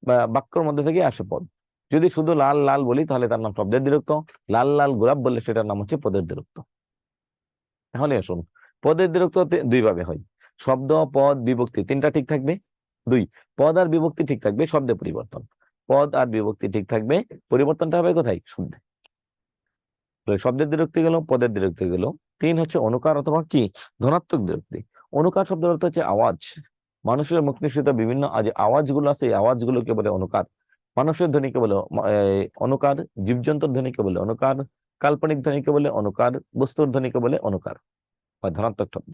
বা বাক্যর মধ্যে থেকে আসে পদ। যদি শুধু লাল লাল বলি তাহলে তার নাম শব্দের বিভক্ত, লাল লাল গোলাপ বললে সেটার নাম হচ্ছে পদের বিভক্ত। তাহলে আসুন, পদের বিভক্ত দুই ভাবে হয়, শব্দ পদ বিভক্তি তিনটা ঠিক থাকবে। দুই, পদ আর বিভক্তি ঠিক থাকবে, শব্দে পরিবর্তন। পদ আর বিভক্তি ঠিক থাকবে, পরিবর্তনটা হবে কোথায়? শব্দে। শব্দের বিভক্তি গেল, পদের বিভক্তি গেল। তিন হচ্ছে অনুকার অথবা কি ধনাত্মক বিভক্তি। অনুকার শব্দের অর্থ হচ্ছে আওয়াজ। মানুষের মুখ নিঃসৃত বিভিন্ন আওয়াজগুলো আছে, এই আওয়াজগুলোকে বলে অনুকার। মানুষের ধ্বনিকে বলে অনুকার, জীবজন্তুর ধ্বনিকে বলে অনুকার, কাল্পনিক ধ্বনিকে বলে অনুকার, বস্তুর ধ্বনিকে বলে অনুকার বা ধনাত্মক শব্দ।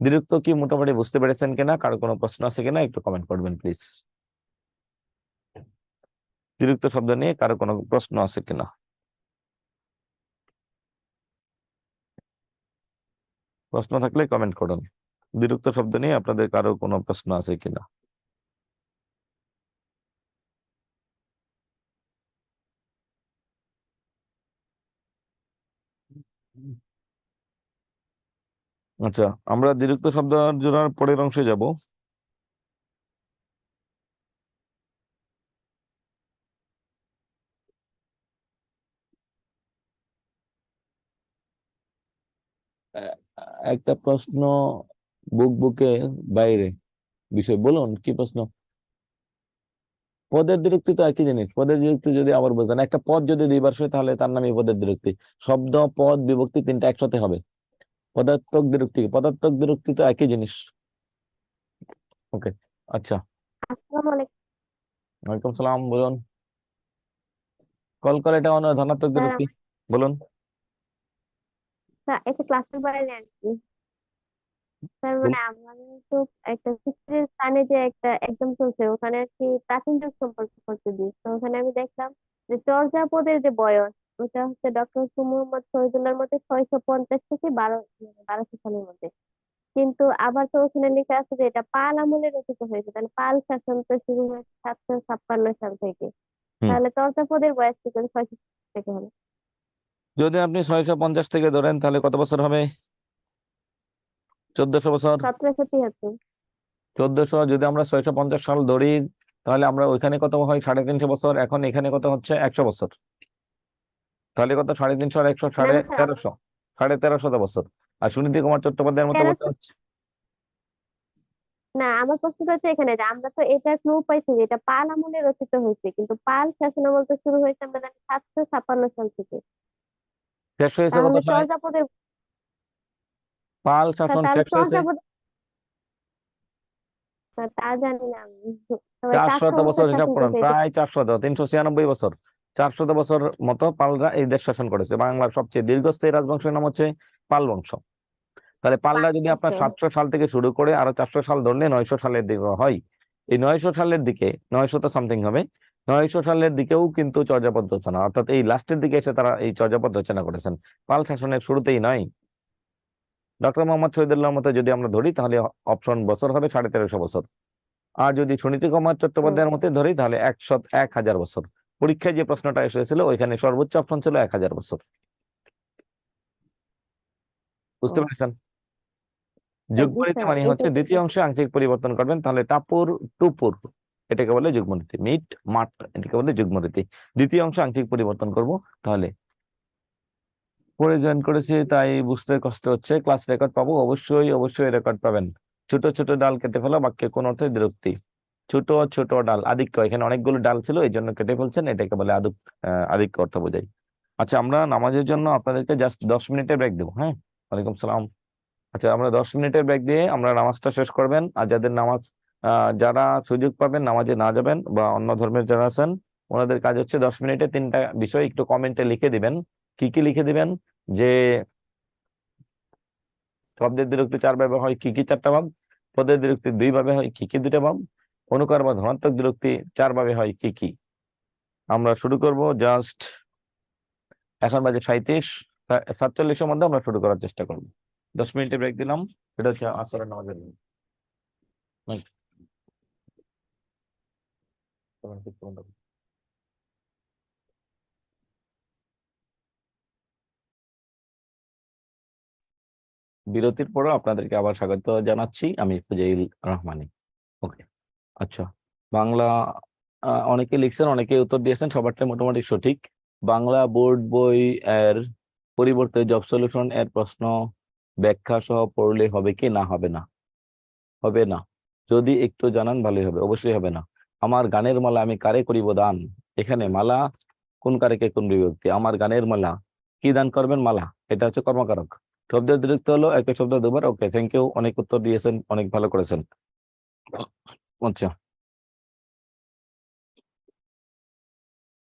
বিরক্ত কি মোটামুটি বুঝতে পেরেছেন কিনা? কারো কোনো প্রশ্ন আছে কিনা একটু কমেন্ট করবেন প্লিজ। বিরক্ত শব্দ নিয়ে কারো কোনো প্রশ্ন আছে কিনা? প্রশ্ন থাকলে কমেন্ট করুন। বিরক্ত শব্দ নিয়ে আপনাদের কারো কোনো প্রশ্ন আছে কিনা? আচ্ছা, আমরা বিরক্ত শব্দ জোড়ার পরের অংশে যাব। একটা প্রশ্ন বুকে বাইরে বিষয় বলুন, কি প্রশ্ন? পদের বিরক্তি তো একই জিনিস। পদের বিরক্তি যদি আবার বোঝেন, একটা পদ যদি দুইবার হয় তাহলে তার নামই পদের বিরক্তি। শব্দ পদ বিভক্তি তিনটা একসাথে হবে। পদার্থক বিরক্তি তো একই জিনিস। ওকে, আচ্ছা, আসসালামু আলাইকুম ওয়ালাইকুম সালাম, বলুন। কল করে এটা ধনাত্মক স্যার। বিরক্তি, বলুন। স্যার একটা ক্লাসের বাইরে আর কি। স্যার মানে আমাদের তো একটা হিস্ট্রির স্থানে যে একটা এক্সাম চলছে, ওখানে আর কি প্রাচীন যুগ সম্পর্কে পড়তে দিই, তো ওখানে আমি দেখলাম যে চর্যাপদের যে বয়স, ওটা হচ্ছে ডক্টর মোহাম্মদ শহীদুল্লাহর মধ্যে 650 থেকে 1200 সালের মধ্যে। কিন্তু আবার তো ওখানে লেখা আছে যে এটা পাল আমলে রচিত হয়েছে, তাহলে পাল শাসন তো শুরু হয়েছে 756 সাল থেকে। হুম, তাহলে চর্যাপদের বয়স কি করে 600 থেকে হলো? যদি আপনি 650 থেকে ধরেন তাহলে কত বছর হবে? 1400 বছর। 1773। 1400 যদি আমরা 650 সাল ধরি, তাহলে আমরা ওইখানে কত হয়? 350 বছর। এখন এখানে কত হচ্ছে? 100 বছর। তাহলে কত? 350 আর 100, না না স্যার, 1350, 1350 বছর। আর সুনীতি কুমার চট্টোপাধ্যায়ের মতো বলতে 1300 হচ্ছে। না, আমার প্রশ্নটা হচ্ছে এখানে যে আমরা তো এটা ক্লু পাইছি যে এটা পাল আমলে রচিত হয়েছে, কিন্তু পাল শাসনামল তো শুরু হয়েছে আমরা জানি 756 সাল থেকে। শেষ হয়েছে কত তাহলে সালে? চর্যাপদের, পাল শাসন তাহলে শেষ হয়েছে চর্যাপদ, তা জানি না আমি। তবে 400 400 বছর বছর হিসাব শাসন করুন, করছে এটা। প্রায় 400, 396 বছর। 400 বছর মতো পালরা এই দেশ শাসন করেছে। বাংলার সবচেয়ে দীর্ঘস্থায়ী রাজবংশের নাম হচ্ছে পাল বংশ। তাহলে পালরা যদি আপনার 700 সাল থেকে শুরু করে আরো 400 সাল ধরলে 900 সালের দিকে হয়। এই 900 সালের দিকে, 900 তো সামথিং হবে, 900 সালের দিকেও কিন্তু চর্যাপদ রচনা, অর্থাৎ এই লাস্টের দিকে এসে তারা এই চর্যাপদ রচনা করেছেন, পাল শাসনের শুরুতেই নয়। ডক্টর মোহাম্মদ শহীদুল্লাহর মতো যদি আমরা ধরি তাহলে অপশন বছর হবে 1350 বছর। আর যদি সুনীতি কুমার হুম, চট্টোপাধ্যায়ের মতে ধরি তাহলে 1000 বছর। পরীক্ষায় যে প্রশ্নটা এসেছিল ওইখানে সর্বোচ্চ অপশন ছিল 1000 বছর। বুঝতে হুম। পেরেছেন? জি যুগ্মনীতি স্যার, মানে হচ্ছে এটাই তো দ্বিতীয় অংশে আংশিক পরিবর্তন করবেন, তাহলে টাপুর টুপুর এটাকে বলে যুগ্মনীতি। মিট মাট এটাকে বলে যুগ্মনীতি। দ্বিতীয় অংশে আংশিক পরিবর্তন করব। তাহলে পরে জয়েন করেছি তাই বুঝতে কষ্ট হচ্ছে। ক্লাস রেকর্ড পাবো? অবশ্যই অবশ্যই রেকর্ড পাবেন। ছোট ছোট ডাল কেটে ফেলা বাক্যে কোন অর্থে বিরক্তি? ছোট ছোট ডাল আধিক্য, এখানে অনেকগুলো ডাল ছিল এই জন্য কেটে ফেলছেন, এটাকে বলে আধিক্য অর্থ বোঝাই। আচ্ছা, আমরা নামাজের জন্য আপনাদেরকে জাস্ট 10 মিনিটের ব্রেক দেবো। হ্যাঁ, ওয়ালাইকুম সালাম। আচ্ছা, আমরা 10 মিনিটের ব্রেক দিয়ে আমরা নামাজটা শেষ করবেন। আর যাদের নামাজ, যারা সুযোগ পাবেন নামাজে না যাবেন বা অন্য ধর্মের যারা আছেন, ওনাদের কাজ হচ্ছে 10 মিনিটে 3টা বিষয় একটু কমেন্টে লিখে দিবেন। কি কি লিখে দিবেন? যে শব্দের বিরক্তি 4 ভাবে হয়, কি কি 4টা ভাব? পদের বিরক্তি 2 ভাবে হয়, কি কি 2টা ভাব? অনুকার বা ধনাত্মক বিরক্তি 4 ভাবে হয়, কি কি? আমরা শুরু করব জাস্ট এখন বাজে 37 মধ্যে আমরা শুরু করার চেষ্টা করব। 10 মিনিটের ব্রেক দিলাম, এটা হচ্ছে আসরের নামাজের জন্য। Right. বিরতির পরও আপনাদেরকে আবার স্বাগত জানাচ্ছি, আমি ফুজাইল রহমানী। ওকে, আচ্ছা, বাংলা অনেকে লিখছেন, অনেকে উত্তর দিয়েছেন, সবারটা মোটামুটি সঠিক। বাংলা বোর্ড বই এর পরিবর্তে জব সলিউশন এর প্রশ্ন ব্যাখ্যা সহ পড়লে হবে কি না হবে না? হবে না, যদি একটু জানান ভালোই হবে। অবশ্যই হবে না। আমার গানের মালা আমি কারে করিব দান, এখানে মালা কোন কারেকে কোন বিভক্তি? আমার গানের মালা, কি দান করবেন? মালা, এটা হচ্ছে কর্মকারক। শব্দের দীর্ঘ হলো একটা শব্দ দুবার। ওকে, থ্যাংক ইউ, অনেক উত্তর দিয়েছেন, অনেক ভালো করেছেন। আচ্ছা,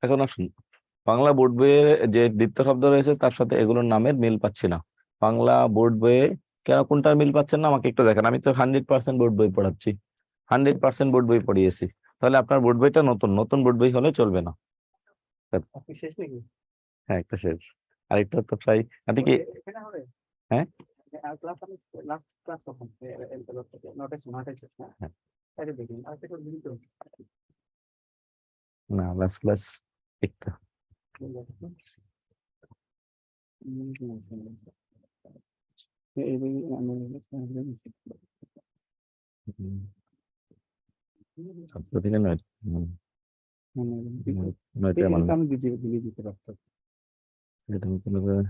এখন আসুন, বাংলা বোর্ড বইয়ে যে দ্বিত্ব শব্দ রয়েছে তার সাথে এগুলোর নামের মিল পাচ্ছি না। বাংলা বোর্ড বইয়ে কেন কোনটার মিল পাচ্ছেন না আমাকে একটু দেখেন। আমি তো 100% বোর্ড বই পড়াচ্ছি, 100% বোর্ড বই পড়িয়েছি। তাহলে আপনার বোর্ড বইটা নতুন, নতুন বোর্ড বই হলে চলবে না। শেষ নাকি? হ্যাঁ, একটা শেষ, আরেকটা তো ট্রাই। আপনি কি হ্যাঁ না লাস্ট ক্লাস একটা ছাত্র থেকে নয়, নয়টা মানে এটা আমি কোনোভাবে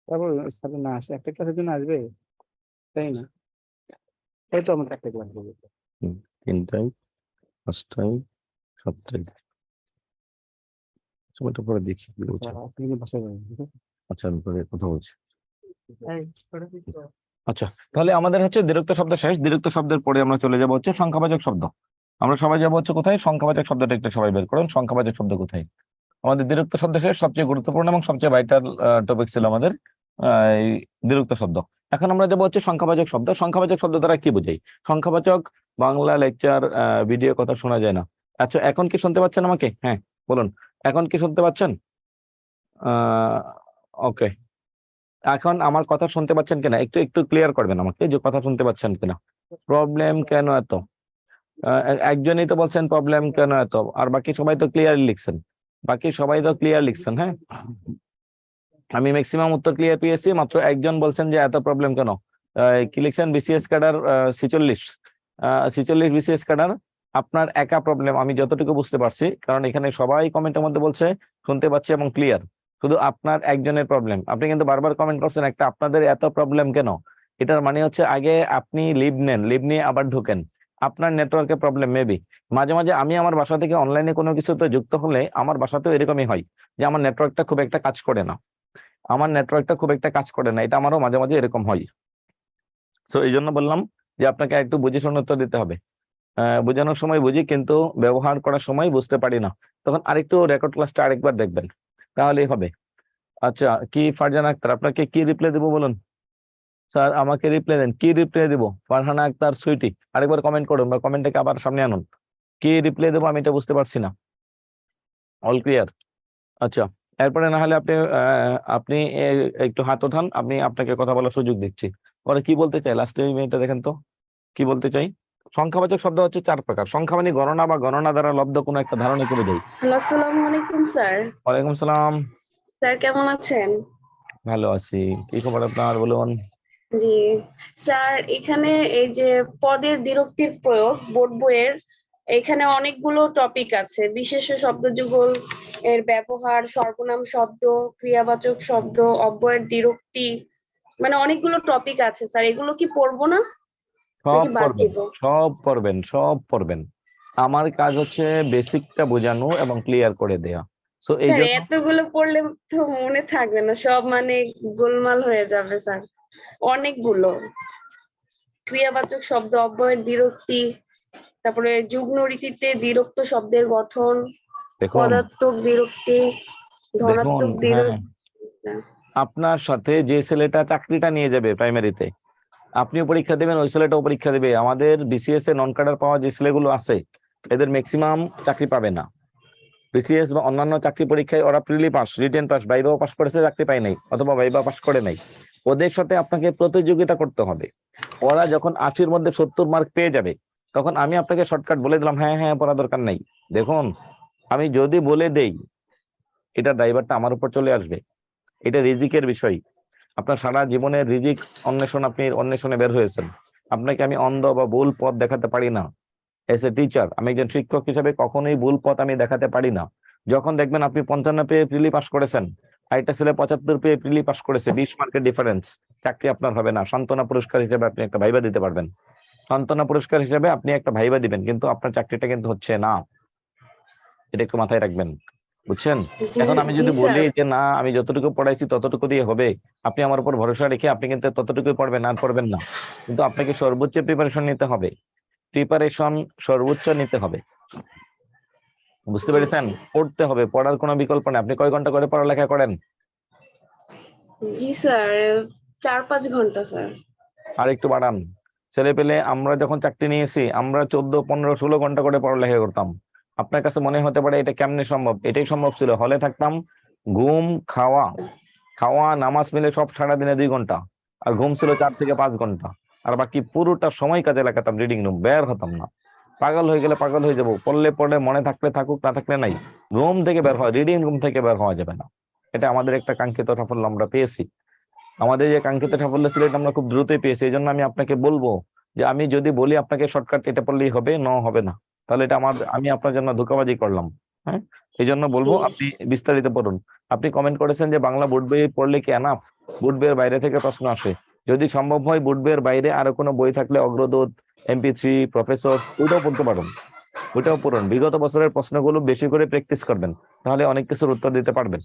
তারপর স্যার না আসে, একটা ক্লাসের জন্য আসবে, তাই না? এই তো আমাদের একটা ক্লাস হবে। 3টায়, 5টায়, 7টায়। সময়টা পরে দেখি কি বলছে। আজকে কিন্তু বাসায় যাবেন, ঠিক আছে? আচ্ছা, আমি পরে কথা বলছি। এই, করে দিচ্ছি তো। আচ্ছা, তাহলে আমাদের হচ্ছে দ্বিরুক্ত শব্দ শেষ। দ্বিরুক্ত শব্দের পরে আমরা চলে যাবো হচ্ছে সংখ্যাবাচক শব্দ। আমরা সবাই যাবো হচ্ছে কোথায়? সংখ্যাবাচক শব্দটা একটু সবাই বের করুন। সংখ্যাবাচক শব্দ কোথায়? আমাদের দ্বিরুক্ত শব্দ শেষ, সবচেয়ে গুরুত্বপূর্ণ এবং সবচেয়ে ভাইটাল টপিক ছিল আমাদের এই দ্বিরুক্ত শব্দ। এখন আমরা যাবো হচ্ছে সংখ্যাবাচক শব্দ। সংখ্যাবাচক শব্দ দ্বারা কি বোঝাই? সংখ্যাবাচক বাংলা লেকচার ভিডিও কথা শোনা যায় না। আচ্ছা, এখন কি শুনতে পাচ্ছেন আমাকে? হ্যাঁ বলুন, এখন কি শুনতে পাচ্ছেন? ওকে, এখন আমার কথা শুনতে পাচ্ছেন কিনা একটু একটু ক্লিয়ার করবেন আমাকে, যে কথা শুনতে পাচ্ছেন কিনা। প্রবলেম কেন এত? একজনই তো বলছেন প্রবলেম কেন এত, আর বাকি সবাই তো ক্লিয়ার লিখছেন, বাকি সবাই তো ক্লিয়ার লিখছেন। হ্যাঁ, আমি ম্যাক্সিমাম উত্তর ক্লিয়ার পেয়েছি, মাত্র একজন বলছেন যে এত প্রবলেম কেন। কি লিখছেন? BCS cadre 46 BCS cadre. আপনার একা প্রবলেম আমি যতটুকু বুঝতে পারছি, কারণ এখানে সবাই কমেন্টের মধ্যে বলছে শুনতে পাচ্ছি এবং ক্লিয়ার, শুধু আপনার একজনের প্রবলেম। আপনি কিন্তু বারবার কমেন্ট করছেন একটা, আপনাদের এত প্রবলেম কেন। এটার মানে হচ্ছে আগে আপনি লিভ নেন, লিভ নিয়ে আবার ঢোকেন। আপনার নেটওয়ার্কের প্রবলেম মেবি। মাঝে মাঝে আমি আমার বাসা থেকে অনলাইনে কোনো কিছুতে যুক্ত হলে আমার বাসাতেও এরকমই হয় যে আমার নেটওয়ার্কটা খুব একটা কাজ করে না, এটা আমারও মাঝে মাঝে এরকম হয়। সো এই জন্য বললাম যে আপনাকে একটু বুঝে শুনে উত্তর দিতে হবে। বোঝানোর সময় বুঝি, কিন্তু ব্যবহার করার সময় বুঝতে পারি না, তখন আরেকটু রেকর্ড ক্লাসটা আরেকবার দেখবেন, তাহলেই হবে। আচ্ছা, কি ফারজানা আক্তার, আপনাকে কি রিপ্লাই দেবো বলুন? স্যার আমাকে রিপ্লাই দেন, কি রিপ্লাই দেবো? ফারহানা আক্তার সুইটি, আরেকবার কমেন্ট করুন বা কমেন্টটাকে আবার সামনে আনুন। কি রিপ্লাই দেবো আমি এটা বুঝতে পারছি না। All clear? আচ্ছা, এরপরে না হলে আপনি একটু হাত ওঠান, আপনাকে কথা বলার সুযোগ দিচ্ছি। পরে কি বলতে চাই লাস্টে মেয়েটা দেখেন তো কি বলতে চাই। সংখ্যাবাচক শব্দ হচ্ছে 4 প্রকার। সংখ্যা মানে গণনা বা গণনা দ্বারা লব্ধ কোনো একটা ধারণাকে বোঝাই। হ্যালো, আসসালামু আলাইকুম স্যার। ওয়ালাইকুম সালাম। স্যার কেমন আছেন? ভালো আছি, কি খবর আপনার বলুন? জি স্যার, এখানে এই যে পদের দ্বিরুক্তির প্রয়োগ বোর্ড বইয়ের, এখানে অনেকগুলো টপিক আছে। বিশেষ্য শব্দযুগল এর ব্যবহার, সর্বনাম শব্দ, ক্রিয়াবাচক শব্দ, অব্যয়ের দ্বিরুক্তি, মানে অনেকগুলো টপিক আছে স্যার। এগুলো কি পড়বো না সব নাকি বাদ পড়বেন, দিব? সব পড়বেন। আমার কাজ হচ্ছে বেসিকটা বোঝানো এবং ক্লিয়ার করে দেয়া। সো এই স্যার জন্য এতগুলো পড়লে তো মনে থাকবে না, সব মানে গোলমাল হয়ে যাবে স্যার। অনেকগুলো ক্রিয়াবাচক শব্দ, অব্যয়ের দ্বিরুক্তি, তারপরে যুগ্ম রীতিতে দ্বিরুক্ত শব্দের গঠন, দেখুন, পদার্থক দ্বিরুক্তি, ধনাত্মক হ্যাঁ, দ্বিরুক্তি। আপনার সাথে যে ছেলেটা চাকরিটা নিয়ে যাবে প্রাইমারিতে, আপনিও পরীক্ষা দেবেন, ওই ছেলেটাও পরীক্ষা দেবে। আমাদের বিসিএস এ নন ক্যাডার পাওয়া যে ছেলেগুলো আছে, এদের ম্যাক্সিমাম চাকরি পাবে না। বিসিএস বা অন্যান্য চাকরি পরীক্ষায় ওরা প্রিলি পাস, রিটেন পাস, ভাইভাও পাস করেছে, চাকরি পায় নাই, অথবা ভাইভা পাস করে নাই। ওদের সাথে আপনাকে প্রতিযোগিতা করতে হবে। ওরা যখন 80-র মধ্যে 70 মার্ক পেয়ে যাবে, তখন আমি আপনাকে শর্টকাট বলে দিলাম, হ্যাঁ হ্যাঁ পড়া দরকার নাই। দেখুন, আমি যদি বলে দেই, এটা ড্রাইভারটা আমার উপর চলে আসবে। এটা রিজিকের বিষয়। আপনার সারা জীবনের রিজিক আপনি অন্বেষণে বের হয়েছেন। আপনাকে আমি অন্ধ বা ভুল পথ দেখাতে পারি না। এস এ টিচার, আমি একজন শিক্ষক হিসেবে কখনোই ভুল পথ আমি দেখাতে পারি না। যখন দেখবেন আপনি 55 পেয়ে প্রিলি পাস করেছেন, আরেকটা ছেলে 75 পেয়ে প্রিলি পাস করেছে, 20 মার্কের ডিফারেন্স, চাকরি আপনার হবে না। সান্ত্বনা পুরস্কার হিসেবে আপনি একটা ভাইবা দিতে পারবেন, সান্ত্বনা পুরস্কার হিসেবে আপনি একটা ভাইবা দিবেন, কিন্তু আপনার চাকরিটা কিন্তু হচ্ছে না। এটা একটু মাথায় রাখবেন, বুঝছেন? জি এখন আমি জি যদি স্যার। বলি যে না, আমি যতটুকু পড়াইছি ততটুকু দিয়ে হবে, আপনি আমার উপর ভরসা রেখে আপনি কিন্তু ততটুকুই পড়বেন, আর পড়বেন না। কিন্তু আপনাকে সর্বোচ্চ প্রিপারেশন নিতে হবে, প্রিপারেশন সর্বোচ্চ নিতে হবে, বুঝতে জি পেরেছেন? স্যার। পড়তে হবে, পড়ার কোনো বিকল্প নেই। আপনি কয় ঘন্টা করে পড়ালেখা করেন? জি স্যার, 4-5 ঘন্টা স্যার। আর একটু বাড়ান। ছেলে পেলে আমরা যখন চাকরি নিয়েছি, আমরা 14, 15, 16 ঘন্টা করে পড়ালেখা করতাম। আপনার কাছে মনে হতে পারে এটা কেমনে সম্ভব? এটাই সম্ভব ছিল। হলে থাকতাম, ঘুম, খাওয়া, নামাজ মিলে সব সারাদিনে 2 ঘন্টা, আর ঘুম ছিল 4 থেকে 5 ঘন্টা, আর বাকি পুরোটা সময় কাজে লাগাতাম। রিডিং রুম বের হতাম না। পাগল হয়ে গেলে পাগল হয়ে যাবো, পড়লে পড়ে, মনে থাকলে থাকুক, না থাকলে নাই। রুম থেকে বের হয়, রিডিং রুম থেকে বের হওয়া যাবে না। এটা আমাদের একটা কাঙ্ক্ষিত সাফল্য আমরা পেয়েছি। আমাদের যে কাঙ্ক্ষিত সাফল্য ছিল, এটা আমরা খুব দ্রুতই পেয়েছি। এই জন্য আমি আপনাকে বলবো যে আমি যদি বলি আপনাকে শর্টকাট এটা পড়লেই হবে, হবে না, তাহলে এটা আমি আপনার জন্য ধোঁকাবাজি করলাম। হ্যাঁ, এই জন্য বলবো আপনি বিস্তারিত পড়ুন। আপনি কমেন্ট করেছেন যে বাংলা বোর্ড বই পড়লে কি এনাফ? বোর্ড বইয়ের বাইরে থেকে প্রশ্ন আসে, যদি সম্ভব হয় বোর্ড বইয়ের বাইরে আরো কোনো বই থাকলে, অগ্রদূত, MP3, প্রফেসর, ওইটাও পড়তে পারুন, ওইটাও পড়ুন। বিগত বছরের প্রশ্নগুলো বেশি করে প্র্যাকটিস করবেন, তাহলে অনেক কিছুর উত্তর দিতে পারবেন।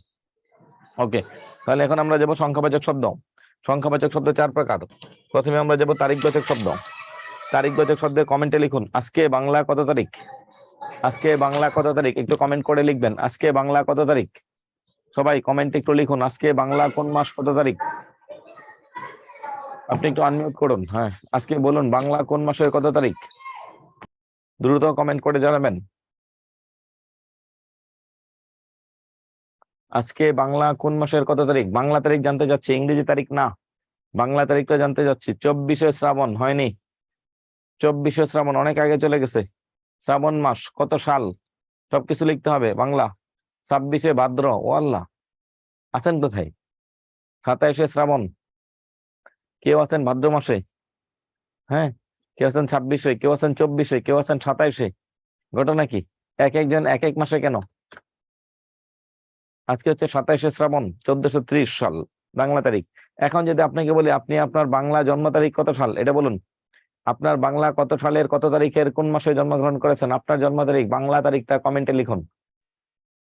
ওকে, তাহলে এখন আমরা যাব সংখ্যাবাচক শব্দ। সংখ্যাবাচক শব্দ 4 প্রকার। প্রথমে আমরা যাব তারিখবাচক শব্দ। তারিখবাচক শব্দের কমেন্টে লিখুন, আজকে বাংলা কত তারিখ? আজকে বাংলা কত তারিখ? একটু কমেন্ট করে লিখবেন, আজকে বাংলা কত তারিখ। সবাই কমেন্টে একটু লিখুন, আজকে বাংলা কোন মাস কত তারিখ। আপনি একটু আনমিউট করুন। হ্যাঁ, আজকে বলুন বাংলা কোন মাসের কত তারিখ, দ্রুত কমেন্ট করে জানাবেন। আজকে বাংলা কোন মাসের কত তারিখ? বাংলা তারিখ জানতে যাচ্ছি, ইংরেজি তারিখ না, বাংলা তারিখটা জানতে যাচ্ছি। 24শে শ্রাবণ হয়নি, 24শে শ্রাবণ অনেক আগে চলে গেছে। শ্রাবণ মাস কত সাল, সবকিছু লিখতে হবে বাংলা। 26শে ভাদ্র, ও আল্লাহ, আছেন কোথায়? 27শে শ্রাবণ, কেউ আছেন ভাদ্র মাসে? হ্যাঁ, কেউ আছেন 26শে, কেউ আছেন 24শে, কেউ আছেন 27শে। ঘটনা কি? এক একজন এক এক মাসে কেন? আজকে হচ্ছে 27শে শ্রাবণ, 1430 সাল বাংলা তারিখ। এখন যদি আপনাকে বলি আপনি আপনার বাংলা জন্ম তারিখ কত সাল, এটা বলুন। আপনার বাংলা কত সালের কত তারিখের কোন মাসে জন্মগ্রহণ করেছেন, আপনার জন্ম তারিখ, বাংলা তারিখটা কমেন্টে লিখুন।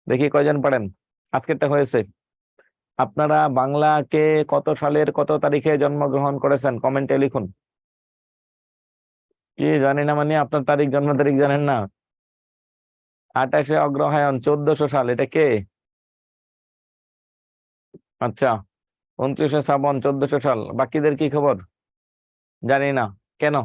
দেখি কয়জন পারেন। আজকেরটা হয়েছে। আপনারা বাংলাকে কত সালের কত তারিখে জন্মগ্রহণ করেছেন, কমেন্টে লিখুন। কি জানি না মানে আপনার তারিখ, জন্ম তারিখ জানেন না? 28শে অগ্রহায়ণ 1400 সাল, এটা কে? আচ্ছা, 29শে শ্রাবণ 1400 সাল। বাকিদের কি খবর? জানি না। কেন?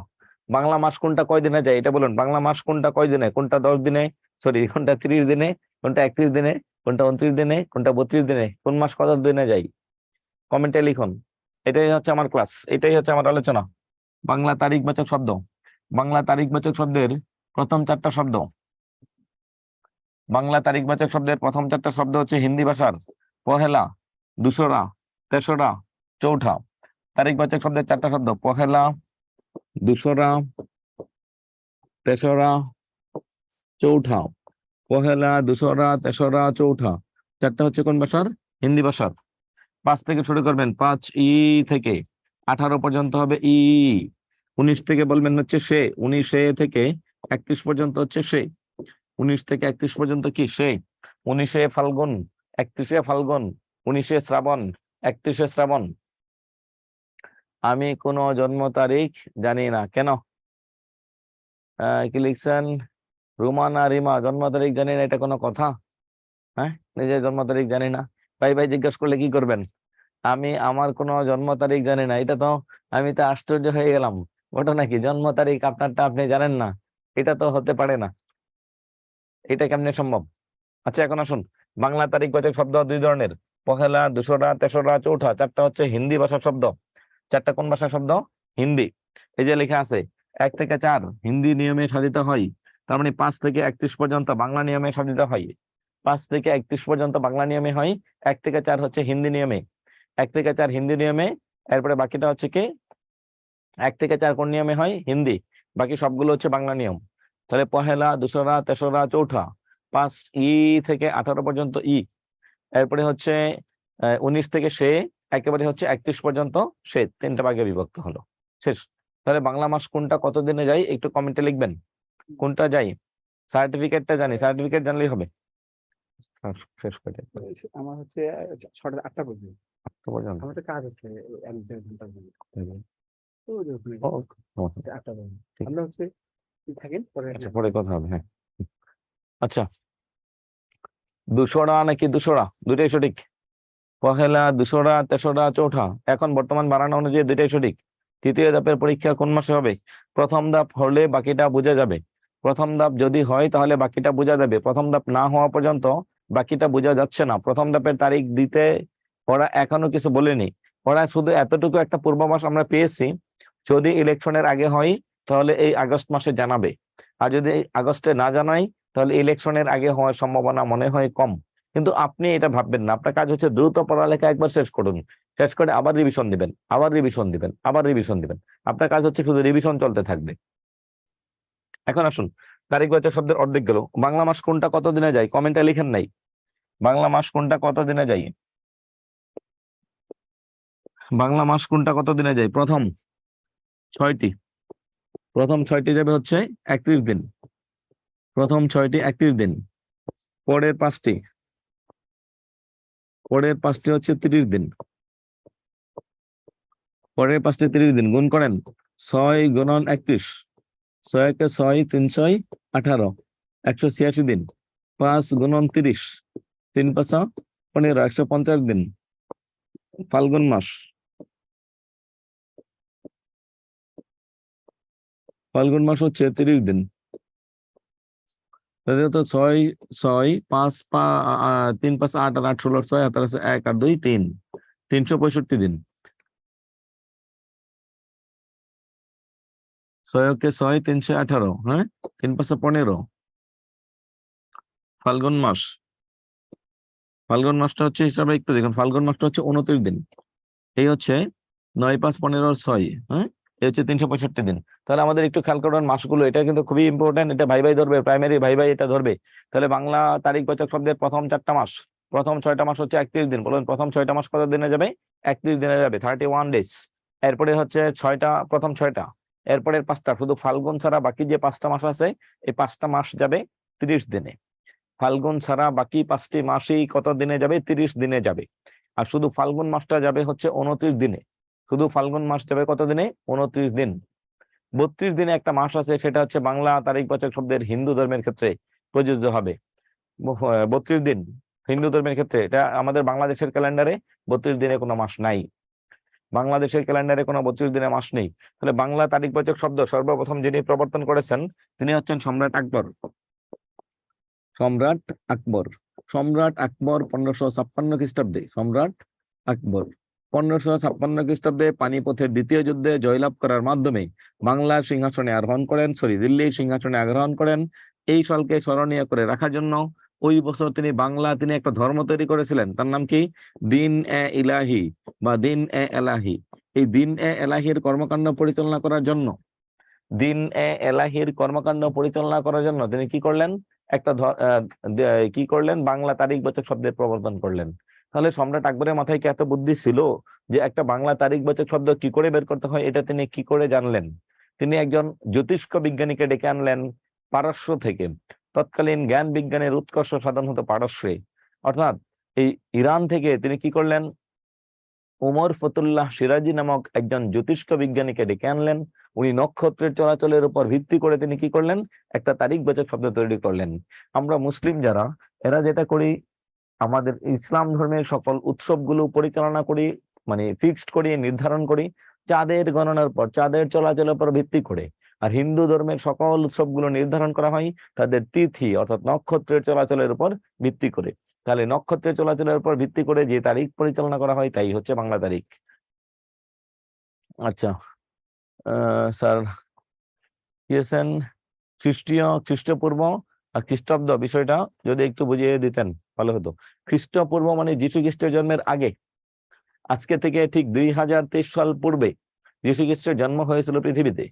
বাংলা মাস কোনটা কয় দিনে যায়, এটা বলুন। বাংলা মাস কোনটা কয় দিনে, কোনটা 10 দিনে, সরি কোনটা 30 দিনে, কোনটা 31 দিনে, কোনটা 29 দিনে, কোনটা 32 দিনে, কোন মাস কত দিনে যায়, কমেন্টে লিখুন। এটাই হচ্ছে আমার ক্লাস, এটাই হচ্ছে আমার আলোচনা। বাংলা তারিখবাচক শব্দ। বাংলা তারিখবাচক শব্দের প্রথম 4টা শব্দ। বাংলা তারিখবাচক শব্দের প্রথম 4টা শব্দ হচ্ছে হিন্দি ভাষার পহেলা, দুসরা, তেসরা, চৌঠা। তারিখবাচক শব্দের 4টা শব্দ, পহেলা, দুসরা, তেসরা, চৌঠা। পহেলা, দুসরা, তেসরা, চৌঠা, 4টা হচ্ছে কোন ভাষার? হিন্দি ভাষার। 5 থেকে শুরু করবেন, 5 ই থেকে 18 পর্যন্ত হবে ই। 19 থেকে বলবেন হচ্ছে সে, 19 থেকে 31 পর্যন্ত হচ্ছে সে। 19 থেকে 31 পর্যন্ত কি? সে। 19শে ফাল্গুন, 31শে ফাল্গুন, 19শে শ্রাবণ, 31শে শ্রাবণ। আমি কোনো জন্ম তারিখ জানি না, কেন? কি লিখছেন? রুমানা রিমা, জন্ম তারিখ জানি না, এটা কোনো কথা? হ্যাঁ, নিজের জন্ম তারিখ জানি না। ভাই ভাই জিজ্ঞেস করলে কি করবেন? আমি আমার কোনো জন্ম তারিখ জানি না, এটা তো, আমি তো আশ্চর্য হয়ে গেলাম। ঘটনা কি? জন্ম তারিখ আপনারটা আপনি জানেন না, এটা তো হতে পারে না। এটা কেমনে সম্ভব? আচ্ছা, এখন আসুন, বাংলা তারিখবাচক শব্দ দুই ধরনের, পহেলা, দুসরা, তেসরা, চৌঠা। চারটা হচ্ছে হিন্দি ভাষার শব্দ। চারটা কোন ভাষার শব্দ? হিন্দি। এই যে লেখা আছে 1 থেকে 4 হিন্দি নিয়মে সাধিত হয়, তার মানে 5 থেকে 31 পর্যন্ত বাংলা নিয়মে সাধিত হয়। 5 থেকে 31 পর্যন্ত বাংলা নিয়মে হয়, 1 থেকে 4 হচ্ছে হিন্দি নিয়মে। 1 থেকে 4 হিন্দি নিয়মে, এরপরে বাকিটা হচ্ছে কি 1 থেকে 4 কোন নিয়মে হয়? হিন্দি। বাকি সবগুলো হচ্ছে বাংলা নিয়ম। তাহলে পহেলা, দুসরা, তেসরা, চৌঠা, 5 ই থেকে 18 পর্যন্ত ই, এরপরে হচ্ছে 19 থেকে সে, একেবারে হচ্ছে 31 পর্যন্ত সে, 3টা ভাগে বিভক্ত হলো, শেষ। তাহলে বাংলা মাস কোনটা কত দিনে যায় একটু কমেন্টে লিখবেন, কোনটা যায়। সার্টিফিকেটটা জানি, সার্টিফিকেট জানলেই হবে। শেষ করে দেন। আমার হচ্ছে 6টা 8টা পর্যন্ত। তো পর্যন্ত। আমার তো কাজ আছে 1-1.5 ঘন্টার জন্য। তো ওই যে ওখানে ও, 8টা পর্যন্ত। ঠিক। আমরা হচ্ছে থাকেন পরে আচ্ছা, পরে কথা হবে, হ্যাঁ। আচ্ছা, দুশোরা নাকি দুশোরা, দুটাই সঠিক। পহেলা, দুসরা, তেসরা, চৌঠা, এখন বর্তমান বানানো অনুযায়ী দুটাই সঠিক। তৃতীয় ধাপের পরীক্ষা কোন মাসে হবে? প্রথম ধাপ হলে বাকিটা বোঝা যাবে। প্রথম ধাপ যদি হয় তাহলে বাকিটা বোঝা যাবে, প্রথম ধাপ না হওয়া পর্যন্ত বাকিটা বোঝা যাচ্ছে না। প্রথম ধাপের তারিখ দিতে ওরা এখনো কিছু বলেনি, ওরা শুধু এতটুকু একটা পূর্বাভাস আমরা পেয়েছি, যদি ইলেকশনের আগে হয় তাহলে এই আগস্ট মাসে জানাবে, আর যদি এই আগস্টে না জানাই তাহলে ইলেকশনের আগে হওয়ার সম্ভাবনা মনে হয় কম। কিন্তু আপনি এটা ভাববেন না, আপনার কাজ হচ্ছে দ্রুত পড়ালেখা একবার শেষ করুন, শেষ করে আবার রিভিশন দিবেন, আবার রিভিশন দিবেন, আবার রিভিশন দিবেন। আপনার কাজ হচ্ছে শুধু রিভিশন চলতে থাকবে। এখন আসুন, তারিখবাচক শব্দের অর্ধেক গেল। বাংলা মাস কোনটা কত দিনে যায়? কমেন্টে লিখেন নাই, বাংলা মাস কোনটা কত দিনে যায়? বাংলা মাস কোনটা কত দিনে যায়? প্রথম 6টি, প্রথম 6টি যাবে হচ্ছে 31 দিন, প্রথম 6টি 31 দিন। পরের 5টি, পরের 5টি হচ্ছে 30 দিন, পরের 5টি 30 দিন। গুণ করেন, 6 গুণন 31, 6 একে 6, 3 6 18, 186 দিন। 5 গুণন 30, 3 5 15, 150 দিন। ফাল্গুন মাস, ফাল্গুন মাস হচ্ছে 30 দিন। তো 6 6 5 3 5 8 আর 8 16 6 হাতে আছে 1 আর 2 3, 365 দিন। 6 কে 6, 318, হ্যাঁ, 3 5 15। ফাল্গুন মাস, ফাল্গুন মাসটা হচ্ছে হিসাবে একটু দেখুন, ফাল্গুন মাসটা হচ্ছে 29 দিন। এই হচ্ছে 9 5 15 6, হ্যাঁ, এই হচ্ছে 365 দিন। তাহলে আমাদের একটু খেয়াল করবেন মাসগুলো, এটা কিন্তু খুবই ইম্পর্টেন্ট, এটা ভাই ভাই ধরবে, প্রাইমারি ভাই ভাই এটা ধরবে। তাহলে বাংলা তারিখবাচক শব্দের প্রথম 4টা মাস, প্রথম 6টা মাস হচ্ছে 31 দিন। বলুন প্রথম 6টা মাস কত দিনে যাবে? 31 দিনে যাবে, 31 ডেজ। এরপরে হচ্ছে 6টা, প্রথম 6টা, এরপরের 5টা, শুধু ফাল্গুন ছাড়া বাকি যে 5টা মাস আছে এই 5টা মাস যাবে 30 দিনে। ফাল্গুন ছাড়া বাকি 5টি মাসই কত দিনে যাবে? 30 দিনে যাবে। আর শুধু ফাল্গুন মাসটা যাবে হচ্ছে 29 দিনে। শুধু ফাল্গুন মাস যাবে কত দিনে? 29 দিন। 32 দিনে একটা মাস আছে, সেটা হচ্ছে বাংলা তারিখবাচক শব্দের হিন্দু ধর্মের ক্ষেত্রে প্রযোজ্য হবে। 32 দিন হিন্দু ধর্মের ক্ষেত্রে, এটা আমাদের বাংলাদেশের ক্যালেন্ডারে 32 দিনে কোনো মাস নাই, বাংলাদেশের ক্যালেন্ডারে কোনো 32 দিনে মাস নেই। তাহলে বাংলা তারিখবাচক শব্দ সর্বপ্রথম যিনি প্রবর্তন করেছেন তিনি হচ্ছেন সম্রাট আকবর। সম্রাট আকবর, সম্রাট আকবর 1556 খ্রিস্টাব্দে, সম্রাট আকবর 1556 খ্রিস্টাব্দে পানিপথের দ্বিতীয় যুদ্ধে জয়লাভ করার মাধ্যমে বাংলার সিংহাসনে আরোহণ করেন, দিল্লির সিংহাসনে আরোহণ করেন। এই সালকে স্মরণীয় করে রাখার জন্য ওই বছর তিনি তিনি একটা ধর্ম তৈরি করেছিলেন, তার নাম কি? দিন এ ইলাহি বা দিন এ এলাহি। এই দিন এ এলাহির কর্মকাণ্ড পরিচালনা করার জন্য, দিন এ এলাহির কর্মকাণ্ড পরিচালনা করার জন্য তিনি কি করলেন? একটা কি করলেন? বাংলা তারিখবাচক শব্দের প্রবর্তন করলেন। তাহলে সম্রাট আকবরের মাথায় কি এত বুদ্ধি ছিল যে একটা বাংলা তারিখবাচক শব্দ কি করে বের করতে হয় এটা তিনি কি করে জানলেন? তিনি একজন জ্যোতিষ্ক বিজ্ঞানীকে ডেকে আনলেন পারস্য থেকে। তৎকালীন জ্ঞান বিজ্ঞানের উৎকর্ষ সাধন হতো পারস্যে, অর্থাৎ এই ইরান থেকে তিনি কি করলেন? ওমর ফতুল্লাহ সিরাজি নামক একজন জ্যোতিষ্ক বিজ্ঞানীকে ডেকে আনলেন। উনি নক্ষত্রের চলাচলের উপর ভিত্তি করে তিনি কি করলেন? একটা তারিখবাচক শব্দ তৈরি করলেন। আমরা মুসলিম যারা, এরা যেটা করি, আমাদের ইসলাম ধর্মের সকল উৎসবগুলো পরিচালনা করি, মানে ফিক্সড করি, নির্ধারণ করি চাঁদের গণনার পর, চাঁদের চলাচলের উপর ভিত্তি করে। আর হিন্দু ধর্মের সকল উৎসবগুলো নির্ধারণ করা হয় তাদের তিথি অর্থাৎ নক্ষত্রের চলাচলের উপর ভিত্তি করে। তাহলে নক্ষত্রের চলাচলের উপর ভিত্তি করে যে তারিখ পরিচালনা করা হয় তাই হচ্ছে বাংলা তারিখ। আচ্ছা, স্যার দিয়েছেন খ্রিস্টপূর্ব আর খ্রিস্টাব্দ বিষয়টা যদি একটু বুঝিয়ে দিতেন ভালো হতো। খ্রিস্টপূর্ব মানে যীশু খ্রিস্টের জন্মের আগে, আজকে থেকে ঠিক 2023 সাল পূর্বে যীশু খ্রিস্টের জন্ম হয়েছিল পৃথিবীতে।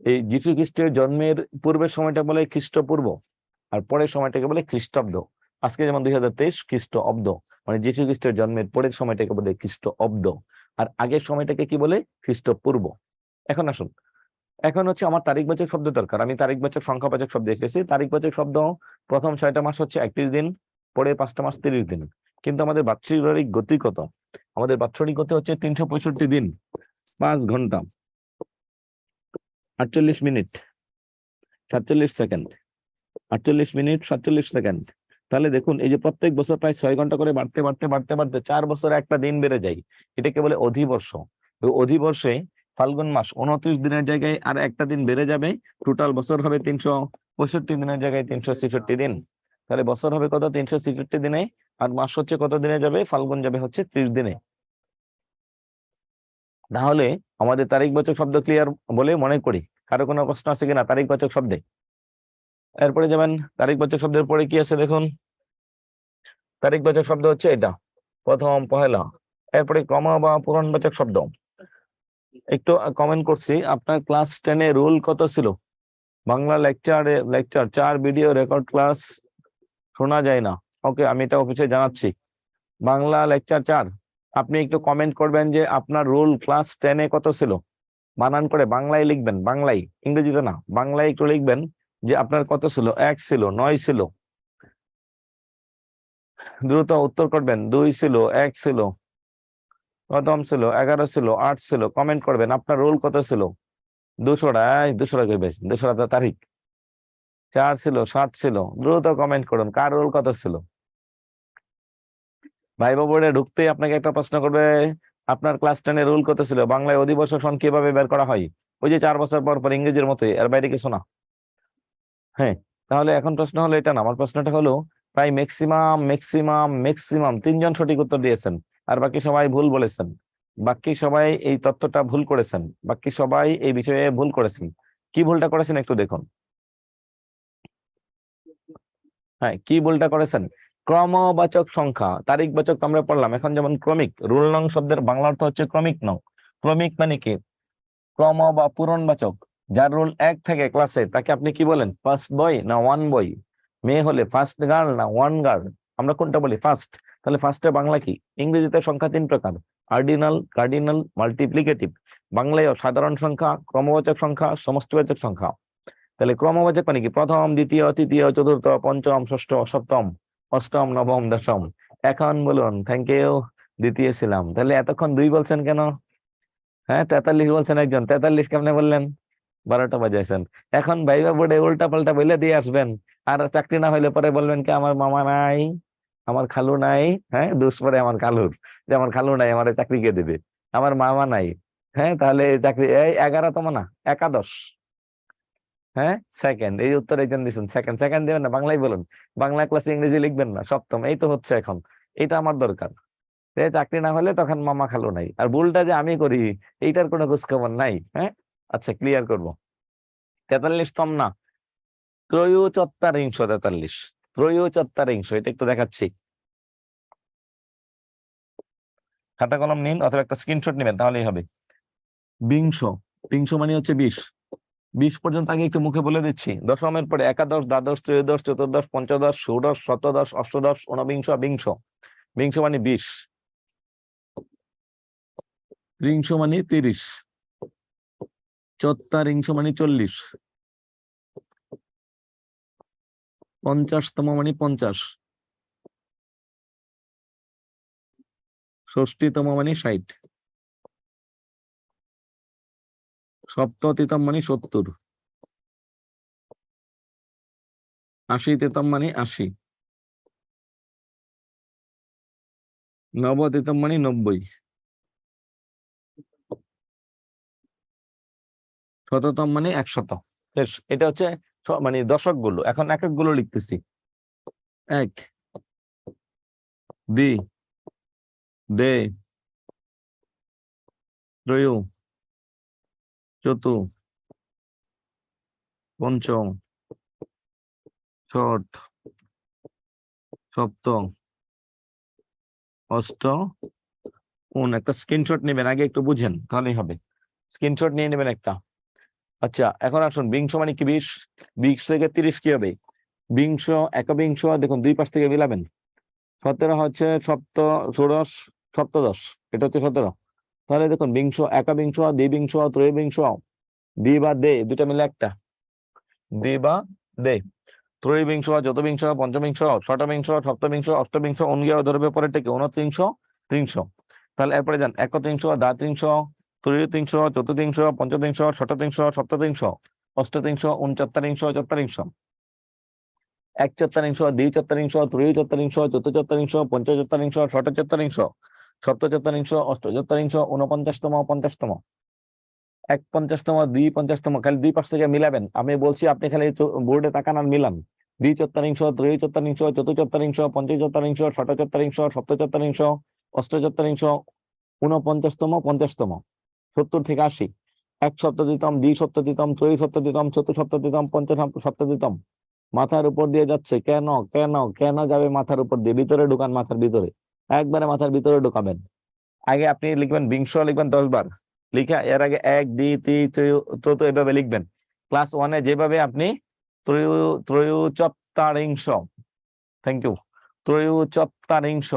এই যীশু খ্রিস্টের জন্মের পূর্বের সময়টা বলে খ্রিস্টপূর্ব, আর পরের সময়টাকে বলে খ্রিস্টাব্দ। আজকে যেমন 2023 খ্রিস্ট অব্দ, মানে যীশু খ্রিস্টের জন্মের পরের সময়টাকে বলে খ্রিস্ট অব্দ, আর আগের সময়টাকে কি বলে খ্রিস্টপূর্ব। এখন আসুন, এখন হচ্ছে আমার তারিখবাচক শব্দ দরকার। আমি তারিখবাচক সংখ্যাবাচক শব্দ এসেছি। তারিখবাচক শব্দ প্রথম 6টা মাস হচ্ছে 31 দিন, পরে 5টা মাস 30 দিন। কিন্তু আমাদের বাৎসরিক গতি কত? আমাদের বাৎসরিক গতি হচ্ছে 365 দিন 5 ঘন্টা 48 মিনিট 47 সেকেন্ড, 48 মিনিট 47 সেকেন্ড। তাহলে দেখুন, এই যে প্রত্যেক বছর প্রায় 6 ঘন্টা করে বাড়তে বাড়তে বাড়তে বাড়তে 4 বছরে একটা দিন বেড়ে যায়, এটাকে বলে অধিবর্ষ। অধিবর্ষে ফাল্গুন মাস 29 দিনের জায়গায় আর একটা দিন বেড়ে যাবে, টোটাল বছর হবে 365 দিনের জায়গায় 366 দিন। তাহলে বছর হবে কত? 366 দিনে। আর মাস হচ্ছে কত দিনে যাবে? ফাল্গুন যাবে হচ্ছে 30 দিনে। তাহলে আমাদের তারিখবাচক শব্দ ক্লিয়ার বলে মনে করি। কারো কোনো প্রশ্ন আছে কিনা তারিখবাচক শব্দে? এরপরে যাবেন, তারিখবাচক শব্দের পরে কি আছে দেখুন। তারিখবাচক শব্দ হচ্ছে এটা, প্রথম পহেলা। এরপরে ক্রম বা পূরণবাচক শব্দ। একটু কমেন্ট করছি, আপনার ক্লাস 10-এ রুল কত ছিল? Bangla lecture 4 video record class শোনা যায় না। ওকে, আমি এটা অফিসে জানাচ্ছি। বাংলা লেকচার 4, আপনি একটু কমেন্ট করবেন যে আপনার রুল ক্লাস 10-এ কত ছিল। বানান করে বাংলায় লিখবেন, বাংলায়, ইংরেজিতে না, বাংলায় একটু লিখবেন যে আপনার কত ছিল। 1 ছিল, 9 ছিল, দ্রুত উত্তর করবেন। 2 ছিল, 1 ছিল, প্রথম ছিল, 11 ছিল, 8 ছিল। কমেন্ট করবেন আপনার রোল কত ছিল। 200টা, 200টা কে বেশি, 200টা তারিখ। 4 ছিল, 7 ছিল। দ্রুত কমেন্ট করুন কার রোল কত ছিল। ভাইবা বোর্ডে ঢুকতেই আপনাকে একটা প্রশ্ন করবে, আপনার ক্লাস 10-এর রুল কত ছিল? বাংলায় অধিবর্ষ সন কিভাবে বের করা হয়? ওই যে 4 বছর পর পর, ইংরেজির মতোই, এর বাইরে কিছু না। হ্যাঁ, তাহলে এখন প্রশ্ন হলো এটা না, আমার প্রশ্নটা হলো প্রায় ম্যাক্সিমাম 3জন সঠিক উত্তর দিয়েছেন, আর বাকি সবাই ভুল বলেছেন। বাকি সবাই এই তথ্যটা ভুল করেছেন, বাকি সবাই এই বিষয়ে ভুল করেছেন। কি ভুলটা করেছেন একটু দেখুন। হ্যাঁ, কি ভুলটা করেছেন? ক্রমবাচক সংখ্যা, তারিখবাচক তো আমরা পড়লাম, এখন যেমন ক্রমিক, রুল নং শব্দের বাংলা অর্থ হচ্ছে ক্রমিক নং। ক্রমিক মানে কি? ক্রম বা পূরণবাচক। যার রোল 1 থাকে ক্লাসে, তাকে আপনি কি বলেন? ফার্স্ট বয় না ওয়ান বয়? মেয়ে হলে ফার্স্ট গার্ল না ওয়ান গার্ল? আমরা কোনটা বলি? ফার্স্ট। তাহলে ফার্স্টের বাংলা কি? ইংরেজিতে সংখ্যা 3 প্রকার, অর্ডিনাল, কার্ডিনাল, মাল্টিপ্লিকেটিভ। বাংলায় সাধারণ সংখ্যা, ক্রমবাচক সংখ্যা, সমষ্টিবাচক সংখ্যা। তাহলে ক্রমবাচক মানে কি? প্রথম, দ্বিতীয়, তৃতীয়, চতুর্থ, পঞ্চম, ষষ্ঠ, সপ্তম, অষ্টম, নবম, দশম। এখন বলুন। থ্যাংক ইউ, দ্বিতীয় ছিলাম। তাহলে এতক্ষণ 2 বলছেন কেন? হ্যাঁ, 43 বলছেন একজন, 43 কেমনে বললেন? 12টা বাজাইছেন। এখন ভাইবা বোর্ডে উল্টা পাল্টা বলে দিয়ে আসবেন, আর চাকরি না হইলে পরে বলবেন কি আমার মামা নাই, আমার খালু নাই। হ্যাঁ, দোষ পরে আমার খালুর, যে আমার খালু নাই, আমার চাকরি কে দেবে? আমার মামা নাই। হ্যাঁ, তাহলে চাকরি এই 11তম না, একাদশ। হ্যাঁ, সেকেন্ড। এই উত্তর একজন দিচ্ছেন, সেকেন্ড। সেকেন্ড দেবেন না, বাংলায় বলুন। বাংলা ক্লাসে ইংরেজি লিখবেন না, সপ্তম। এই তো হচ্ছে এখন, এটা আমার দরকার। চাকরি না হলে তখন মামা খালু নাই। আর ভুলটা যে আমি করি, এইটার কোনো খোঁজ খবর নাই। হ্যাঁ, আচ্ছা, ক্লিয়ার করবো। 43তম না, ত্রয়োচত্বারিংশ। 43, ত্রয়োচত্বারিংশ, এটা একটু দেখাচ্ছি। খাতা কলম নিন অথবা একটা স্ক্রিনশট নেবেন, তাহলেই হবে। বিংশ, বিংশ মানে হচ্ছে 20। 20 পর্যন্ত আগে একটু মুখে বলে দিচ্ছি। দশমের পরে একাদশ, দ্বাদশ, ত্রয়োদশ, চতুর্দশ, পঞ্চদশ, ষোড়শ, সপ্তদশ, অষ্টদশ, ঊনবিংশ, বিংশ। বিংশ মানে 20, ত্রিংশ মানে 30, চত্বারিংশ মানে 40, 50তম মানে 50, ষষ্ঠীতম মানে 60, সপ্ততিতম মানে 70, 80তম মানে 80, নবতিতম মানে 90, শততম মানে 100। বেশ, এটা হচ্ছে মানে দশক গুলো। এখন এক এক গুলো লিখতেছি। এক, দ্বি, দে, ত্রয়ো, চতু, পঞ্চম, ষট, সপ্ত, অষ্ট, একটা স্ক্রিনশট নেবেন, আগে একটু বুঝেন তাহলেই হবে। স্ক্রিনশট নিয়ে নেবেন একটা। আচ্ছা, এখন আসুন বিংশ মানে কি? 20, 20 থেকে 30 কি হবে? বিংশ, একবিংশ, দেখুন দুই পাশ থেকে মিলাবেন। 17 হচ্ছে ষোড়শ, সপ্তদশ, এটা হচ্ছে 17। তাহলে দেখুন বিংশ, একবিংশ, দ্বিবিংশ, ত্রয়োবিংশ, দ্বি বা দে দুটা মিলে একটা, দ্বি বা দে। ত্রয়োবিংশ, চতুর্বিংশ, পঞ্চবিংশ, ষটবিংশ, সপ্তবিংশ, অষ্টবিংশ, অনুজ্ঞা ধরবে পরে থেকে 29, 30। তাহলে এরপরে যান একত্রিংশ, দ্বাত্রিংশ, ত্রয়োত্রিংশ, চতুর্থিংশ, পঞ্চত্রিংশ, ষটত্রিংশ, সপ্তত্রিংশ, অষ্টত্রিংশ, ঊনচত্বরিংশ, চত্বরিংশ, একচত্বরিংশ, দ্বিচত্বরিংশ, ত্রয়োচত্বরিংশ, চতুর্চত্বরিংশ, পঞ্চচত্বরিংশ, ষটচত্বরিংশ, সপ্তচত্বরিংশ, অষ্টচত্বরিংশ, 49তম, 50তম, 51তম, 52তম। খালি দুই পাশ থেকে মিলাবেন। আমি বলছি, আপনি খালি বোর্ডে তাকান আর মিলান। দ্বিচত্বরিংশ, ত্রয়োচত্বরিংশ, চতুর্চত্বরিংশ, পঞ্চচত্বরিংশ, ষটচত্বরিংশ, সপ্তচত্বরিংশ, অষ্টচত্বরিংশ, 49তম, 50তম, 70 থেকে 80, এক সপ্ততিতম, দ্বি সপ্ততিতম, ত্রয়ী সপ্ততিতম, চতুঃসপ্ততিতম, পঞ্চসপ্ততিতম। মাথার উপর দিয়ে যাচ্ছে। কেন কেন কেন যাবে মাথার উপর দিয়ে? ভিতরে ঢুকান, মাথার ভিতরে, একবারে মাথার ভিতরে ঢুকাবেন। আগে আপনি লিখবেন বিংশ, লিখবেন 10 বার লিখা, এর আগে এক, দ্বি, তৃতীয়, এভাবে লিখবেন। ক্লাস 1-এ যেভাবে আপনি ত্রয়োচত্বরিংশ, থ্যাংক ইউ, ত্রয়োচত্বরিংশ,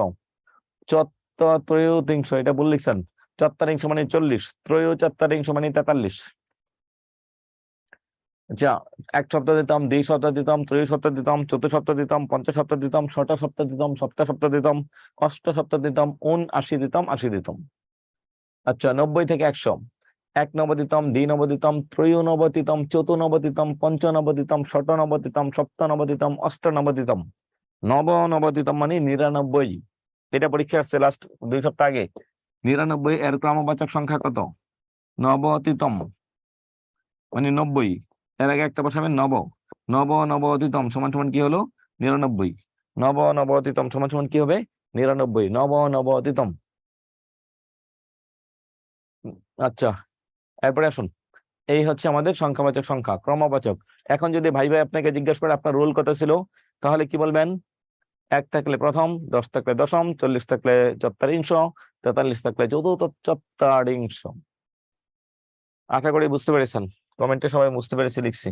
ত্রয়োত্রিংশ, এটা ভুল লিখছেন। চত্বরিংশ মানে 40, ত্রয়োচত্বরিংশ মানে 43। আচ্ছা, এক সপ্তাধিতম, দ্বি সপ্তাধিতম, ত্রয়ী সপ্তাধিতম, চতুঃসপ্তাধিতম, পঞ্চসপ্তাধিতম, ষটসপ্তাধিতম, সপ্তসপ্তাধিতম, অষ্টসপ্তাধিতম, 79তম, 80তম। আচ্ছা, 90 থেকে 100, এক নবতিতম, দ্বি নবতিতম, ত্রয়োনবতিতম, চতুর্নবতিতম, পঞ্চনবতিতম, ষটনবতিতম, সপ্তনবতিতম, অষ্টনবতিতম, নবনবতিতম মানে 99। এটা পরীক্ষা আসছে লাস্ট 2 সপ্তাহ আগে। 99 এর ক্রমবাচক সংখ্যা কত? নবতিতম মানে 90, এর আগে একটা বসাবেন নব। নবতিতম সমান সমান কি হলো? 99। নবতিতম সমান সমান কি হবে? 99, নবতিতম। আচ্ছা, এরপরে আসুন, এই হচ্ছে আমাদের সংখ্যাবাচক সংখ্যা, ক্রমবাচক। এখন যদি ভাই ভাই আপনাকে জিজ্ঞেস করে আপনার রোল কত ছিল, তাহলে কি বলবেন? 1 থাকলে প্রথম, 10 থাকলে দশম, 40 থাকলে চত্বরিংশ, 43 থাকলে চতুর্চত্বরিংশ। আশা করি বুঝতে পেরেছেন। কমেন্টে সবাই বুঝতে পেরেছি লিখছি।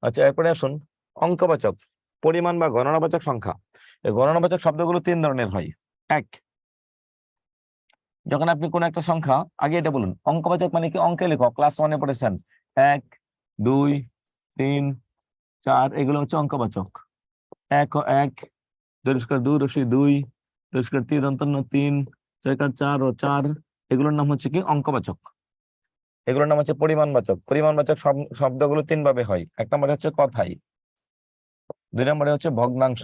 আচ্ছা, এরপরে আসুন অঙ্কবাচক, পরিমাণ বা গণনাবাচক সংখ্যা। এই গণনাবাচক শব্দগুলো 3 ধরনের হয়। এক, যখন আপনি কোন একটা সংখ্যা, আগে এটা বলুন, অঙ্কবাচক মানে কি? অঙ্কে লেখো, ক্লাস 1-এ পড়েছেন। 1, 2, 3, 4, এগুলো হচ্ছে অঙ্কবাচক। 1 ও 1, 2 রসি 2, 3 দন্তন্য 3, 4 ও 4, এগুলোর নাম হচ্ছে কি? অঙ্কবাচক। এগুলোর নাম হচ্ছে পরিমাণবাচক। পরিমাণবাচক শব্দগুলো 3 ভাবে হয়। 1 নম্বরে হচ্ছে কথাই, 2 নম্বরে হচ্ছে ভগ্নাংশ,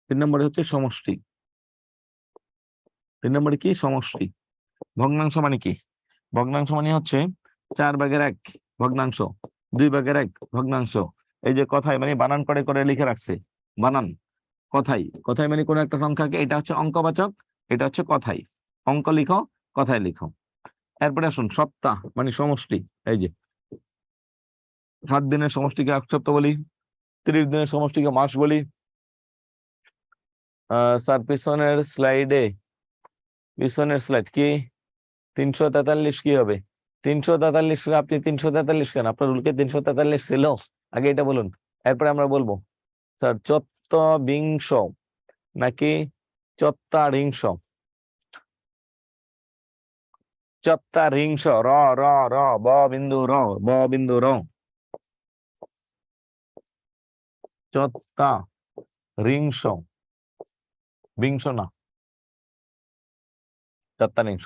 3 নম্বরে হচ্ছে সমষ্টি। 3 নম্বরে কি? সমষ্টি। ভগ্নাংশ মানে কি? ভগ্নাংশ মানে হচ্ছে 4/1 ভগ্নাংশ, 2/1 ভগ্নাংশ। এই যে কথাই মানে বানান করে করে লিখে রাখছে, বানান। কথাই, কথাই মানে কোন একটা সংখ্যাকে, এটা হচ্ছে অঙ্কবাচক, এটা হচ্ছে কথাই। অঙ্ক লিখো, কথাই লিখো। এরপরে আসুন সপ্তাহ মানে সমষ্টি। এই যে 7 দিনের সমষ্টিকে এক সপ্তাহ বলি, 30 দিনের সমষ্টিকে মাস বলি। স্যার পিছনের স্লাইড কি? 343 কি হবে? 343, আপনি 343 কেন? আপনার রুলকে 343 ছিল? আগে এটা বলুন, এরপরে আমরা বলবো। স্যার চত্ববিংশ নাকি চত্বরিংশ? চত্বরিংশ, র র র, ব বিন্দু র, ব বিন্দু র, চত্বরিংশ, বিংশ না, চত্বরিংশ।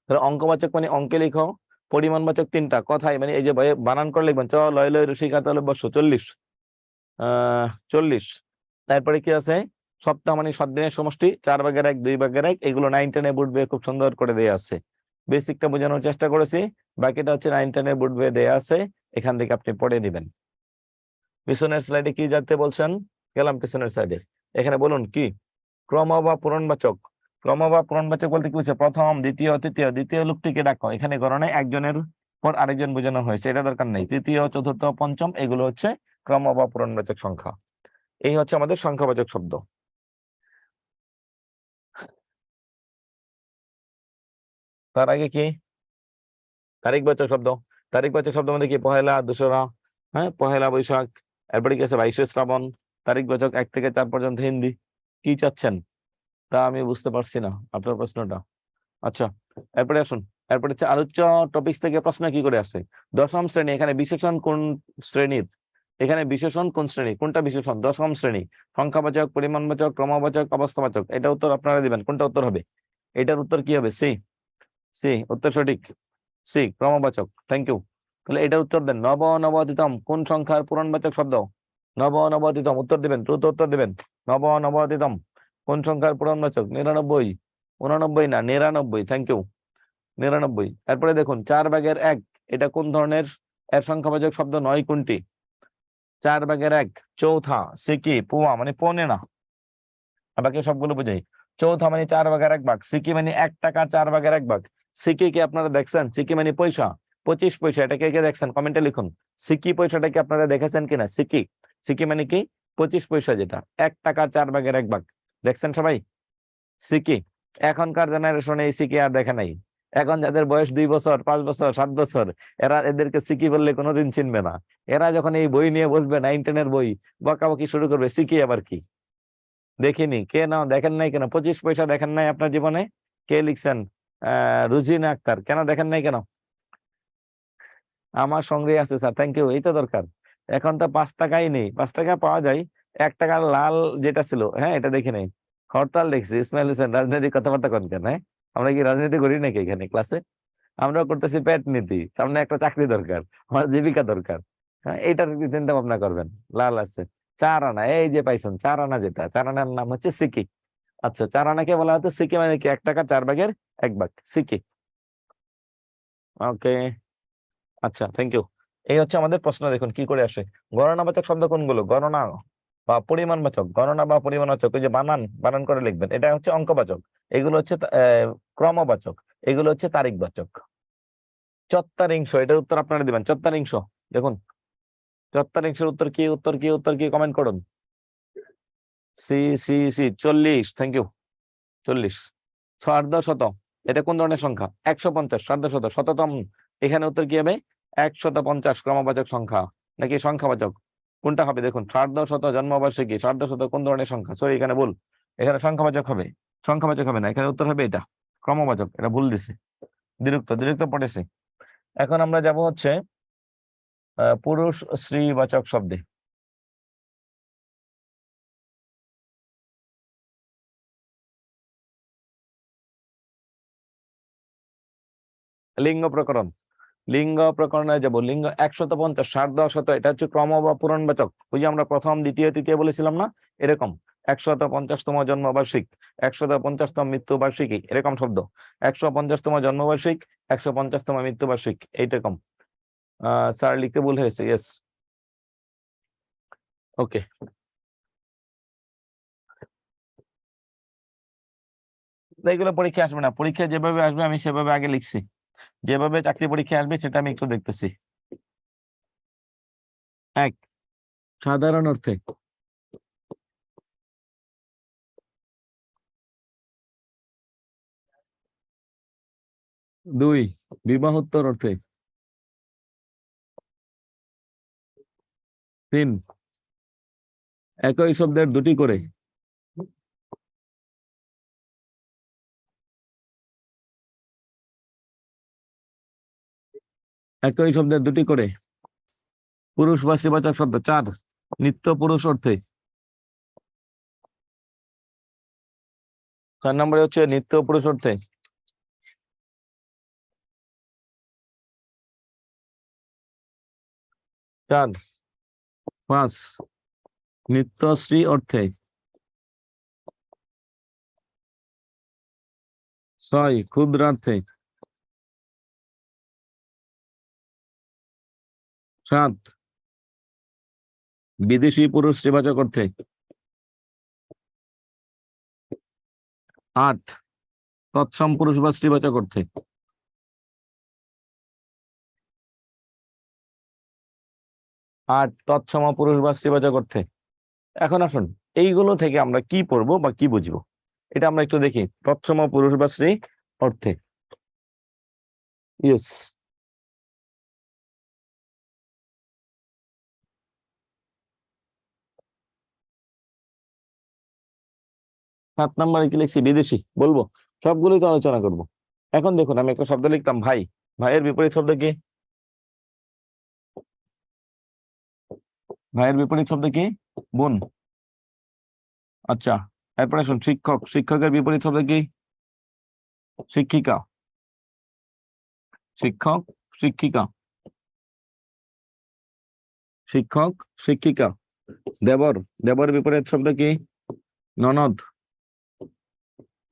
তাহলে অঙ্কবাচক মানে অঙ্কে লিখো, পরিমাণবাচক 3টা, কথাই মানে এই যে বানান করে লিখবেন। চ লয় লয় রসিকা তাহলে বর্ষ 40, 40। তারপরে কি আছে? সপ্তাহ মানে 7 দিনের সমষ্টি, 4/1, 2/1, এগুলো 9, 10-এ বুঝবে, খুব সুন্দর করে দেয়া আছে। বেসিকটা বোঝানোর চেষ্টা করেছি, বাকিটা হচ্ছে 9 10 এর বোর্ড বইয়ে দেয়া আছে, এখান থেকে আপনি পড়ে নেবেন। পিছনের স্লাইডে কি জানতে বলছেন? গেলাম পিছনের স্লাইডে, এখানে বলুন কি ক্রম বা পূরণবাচক। ক্রম বা পূরণবাচক বলতে কি হচ্ছে? প্রথম, দ্বিতীয়, তৃতীয়। দ্বিতীয় লোকটিকে ডাকো, এখানে গণনায় একজনের পর আরেকজন বোঝানো হয়েছে, এটা দরকার নেই। তৃতীয়, চতুর্থ, পঞ্চম এগুলো হচ্ছে ক্রম বা পূরণবাচক সংখ্যা। এই হচ্ছে আমাদের সংখ্যাবাচক শব্দ। তার আগে কি তারিখবাচক শব্দ। তারিখবাচক শব্দ মানে কি? পহেলা, দোসরা, হ্যাঁ, পহেলা বৈশাখ, এরপরে কি আছে 22শে শ্রাবণ। তারিখবাচক 1 থেকে 4 পর্যন্ত হিন্দি। কি চাচ্ছেন তা আমি বুঝতে পারছি না আপনার প্রশ্নটা। আচ্ছা, এরপরে আসুন। এরপরে হচ্ছে আলোচ্য টপিক থেকে প্রশ্ন কি করে আসে। দশম শ্রেণী, এখানে বিশেষণ কোন শ্রেণীর? এখানে বিশেষণ কোন শ্রেণী? কোনটা বিশেষণ? দশম শ্রেণী। সংখ্যাবাচক, পরিমাণবাচক, ক্রমবাচক, অবস্থাবাচক। এটা উত্তর আপনারা দিবেন, কোনটা উত্তর হবে? এটার উত্তর কি হবে? সি। সি উত্তর সঠিক, সি ক্রমবাচক। Thank you. তাহলে এটা উত্তর দেন। নব নবতিতম কোন সংখ্যার পূরণবাচক শব্দ? নব নবতিতম উত্তর দিবেন, দ্রুত উত্তর দিবেন। নব নবতিতম কোন সংখ্যার পূরণবাচক? 99, 89 না 99। Thank you, 99। এরপরে দেখুন 4/1, এটা কোন ধরনের এর সংখ্যাবাচক শব্দ নয়? কোনটি? 4/1 চৌথা। সিকি পুয়া মানে পৌনে না, বাকি সবগুলো বুঝাই। চৌথা মানে 4/1 ভাগ। সিকি মানে 1 টাকা 4/1 ভাগ। সিকি কি আপনারা দেখছেন? সিকি মানে পয়সা, 25 পয়সা। এটা কে কে দেখছেন কমেন্টে লিখুন। সিকি পয়সাটা কি আপনারা দেখেছেন কিনা? সিকি, সিকি মানে কি? 25 পয়সা, যেটা 1 টাকা 4/1 ভাগ। দেখছেন সবাই সিকি? এখনকার জেনারেশনে এই সিকি আর দেখে নাই। এখন যাদের বয়স 2 বছর, 5 বছর, 7 বছর, এরা এদেরকে সিকি বললে কোনোদিন চিনবে না। এরা যখন এই বই নিয়ে বসবে, 9 10 এর বই, বকাবকি শুরু করবে, সিকি আবার কি। দেখিনি কে? না দেখেন নাই কেন? 25 পয়সা দেখেন নাই আপনার জীবনে? কে লিখছেন? রুজিনা আক্তার। কেন দেখেন নাই কেন? আমার সঙ্গে আছে স্যার, থ্যাংক ইউ। এই তো দরকার। এখন তো 5 টাকাই নেই, 5 টাকা পাওয়া যায়। 1 টাকার লাল যেটা ছিল, হ্যাঁ এটা দেখে নেই। হরতাল দেখছি। ইসমাইল হোসেন রাজনৈতিক কথাবার্তা করেন কেন? হ্যাঁ, আমরা কি রাজনীতি করি নাকি এখানে ক্লাসে? আমরাও করতেছি পেট নীতি। সামনে একটা চাকরি দরকার, আমার জীবিকা দরকার। হ্যাঁ, এইটার চিন্তা ভাবনা করবেন। লাল আছে 4 আনা, এই যে পাইছেন 4 আনা, যেটা 4 আনার নাম হচ্ছে সিকি। আচ্ছা, 4 আনাকে বলা হতো সিকি, মানে কি 1 টাকা 4/1 ভাগ, সিকি। ওকে, আচ্ছা, থ্যাংক ইউ। এই হচ্ছে আমাদের প্রশ্ন। দেখুন কি করে আসে। গণনাবাচক শব্দ কোনগুলো? গণনা বা পরিমাণবাচক। গণনা বা পরিমাণবাচক, ওই যে বানান বানান করে লিখবেন, এটা হচ্ছে অঙ্কবাচক। এগুলো হচ্ছে ক্রমবাচক। এগুলো হচ্ছে তারিখবাচক। চত্বারিংশ, এটার উত্তর আপনারা দিবেন। চত্বারিংশ, দেখুন চত্বারিংশের উত্তর কি? উত্তর কি? উত্তর কি? কমেন্ট করুন। C C C 40। Thank you, 40। সার্ধশত, এটা কোন ধরনের সংখ্যা? 150। সার্ধশত শততম, এখানে উত্তর কি হবে? 150। ক্রমবাচক সংখ্যা নাকি সংখ্যাবাচক? কোনটা হবে? দেখুন সার্ধশত জন্মবার্ষিকী। সার্ধশত কোন ধরনের সংখ্যা? সরি, এখানে ভুল। এখানে সংখ্যাবাচক হবে, সংখ্যাবাচক হবে না। এখানে উত্তর হবে এটা ক্রমবাচক। এটা ভুল দিছে। দ্বিরুক্ত, দ্বিরুক্ত পড়েছি। এখন আমরা যাব হচ্ছে পুরুষ স্ত্রীবাচক শব্দে। লিঙ্গ প্রকরণ। লিঙ্গ প্রকরণে যাব। লিঙ্গ 150, সার্ধশত, এটা হচ্ছে ক্রম বা পূরণবাচক। ওই যে আমরা প্রথম, দ্বিতীয়, তৃতীয় বলেছিলাম না, এরকম 150তম জন্মবার্ষিক, 150তম মৃত্যুবার্ষিকী, এরকম শব্দ। 150তম জন্মবার্ষিক, 150তম মৃত্যুবার্ষিক, এইরকম। স্যার লিখতে ভুল হয়েছে, ইয়েস। ওকে, এইগুলো পরীক্ষা আসবে না। পরীক্ষা যেভাবে আসবে আমি সেভাবে আগে লিখছি। যেভাবে চাকরি পরীক্ষা আসবে সেটা আমি একটু দেখতেছি। 1, সাধারণ অর্থে। 2, বিবাহোত্তর অর্থে। 3, একই শব্দের দুটি করে। 1 শব্দের দুটি করে পুরুষবাচক শব্দ। 4, নিত্য পুরুষ অর্থে। 4 নম্বরে হচ্ছে নিত্য পুরুষ অর্থে। 4, 5, নিত্যশ্রী অর্থে। 6, ক্ষুদ্রার্থে। 7 বিদেশি পুরুষ স্ত্রীবাচক অর্থে। 8 তৎসম পুরুষ বা স্ত্রীবাচক অর্থে। 8 তৎসম পুরুষ বা স্ত্রীবাচক অর্থে। এখন আসুন এইগুলো থেকে আমরা কি পড়বো বা কি বুঝবো এটা আমরা একটু দেখি। তৎসম পুরুষ বা স্ত্রী অর্থে, ইয়েস, 7 নম্বরে কি লিখছি? বিদেশি বলবো, সবগুলোই তো আলোচনা করব। এখন দেখুন আমি একটা শব্দ লিখতাম ভাই, ভাইয়ের বিপরীত শব্দ কি? ভাইয়ের বিপরীত শব্দ কি? বোন। আচ্ছা, এরপরে শুন শিক্ষক, শিক্ষকের বিপরীত শব্দ কি? শিক্ষিকা। শিক্ষক, শিক্ষিকা, শিক্ষক, শিক্ষিকা। দেবর, দেবর বিপরীত শব্দ কি? ননদ।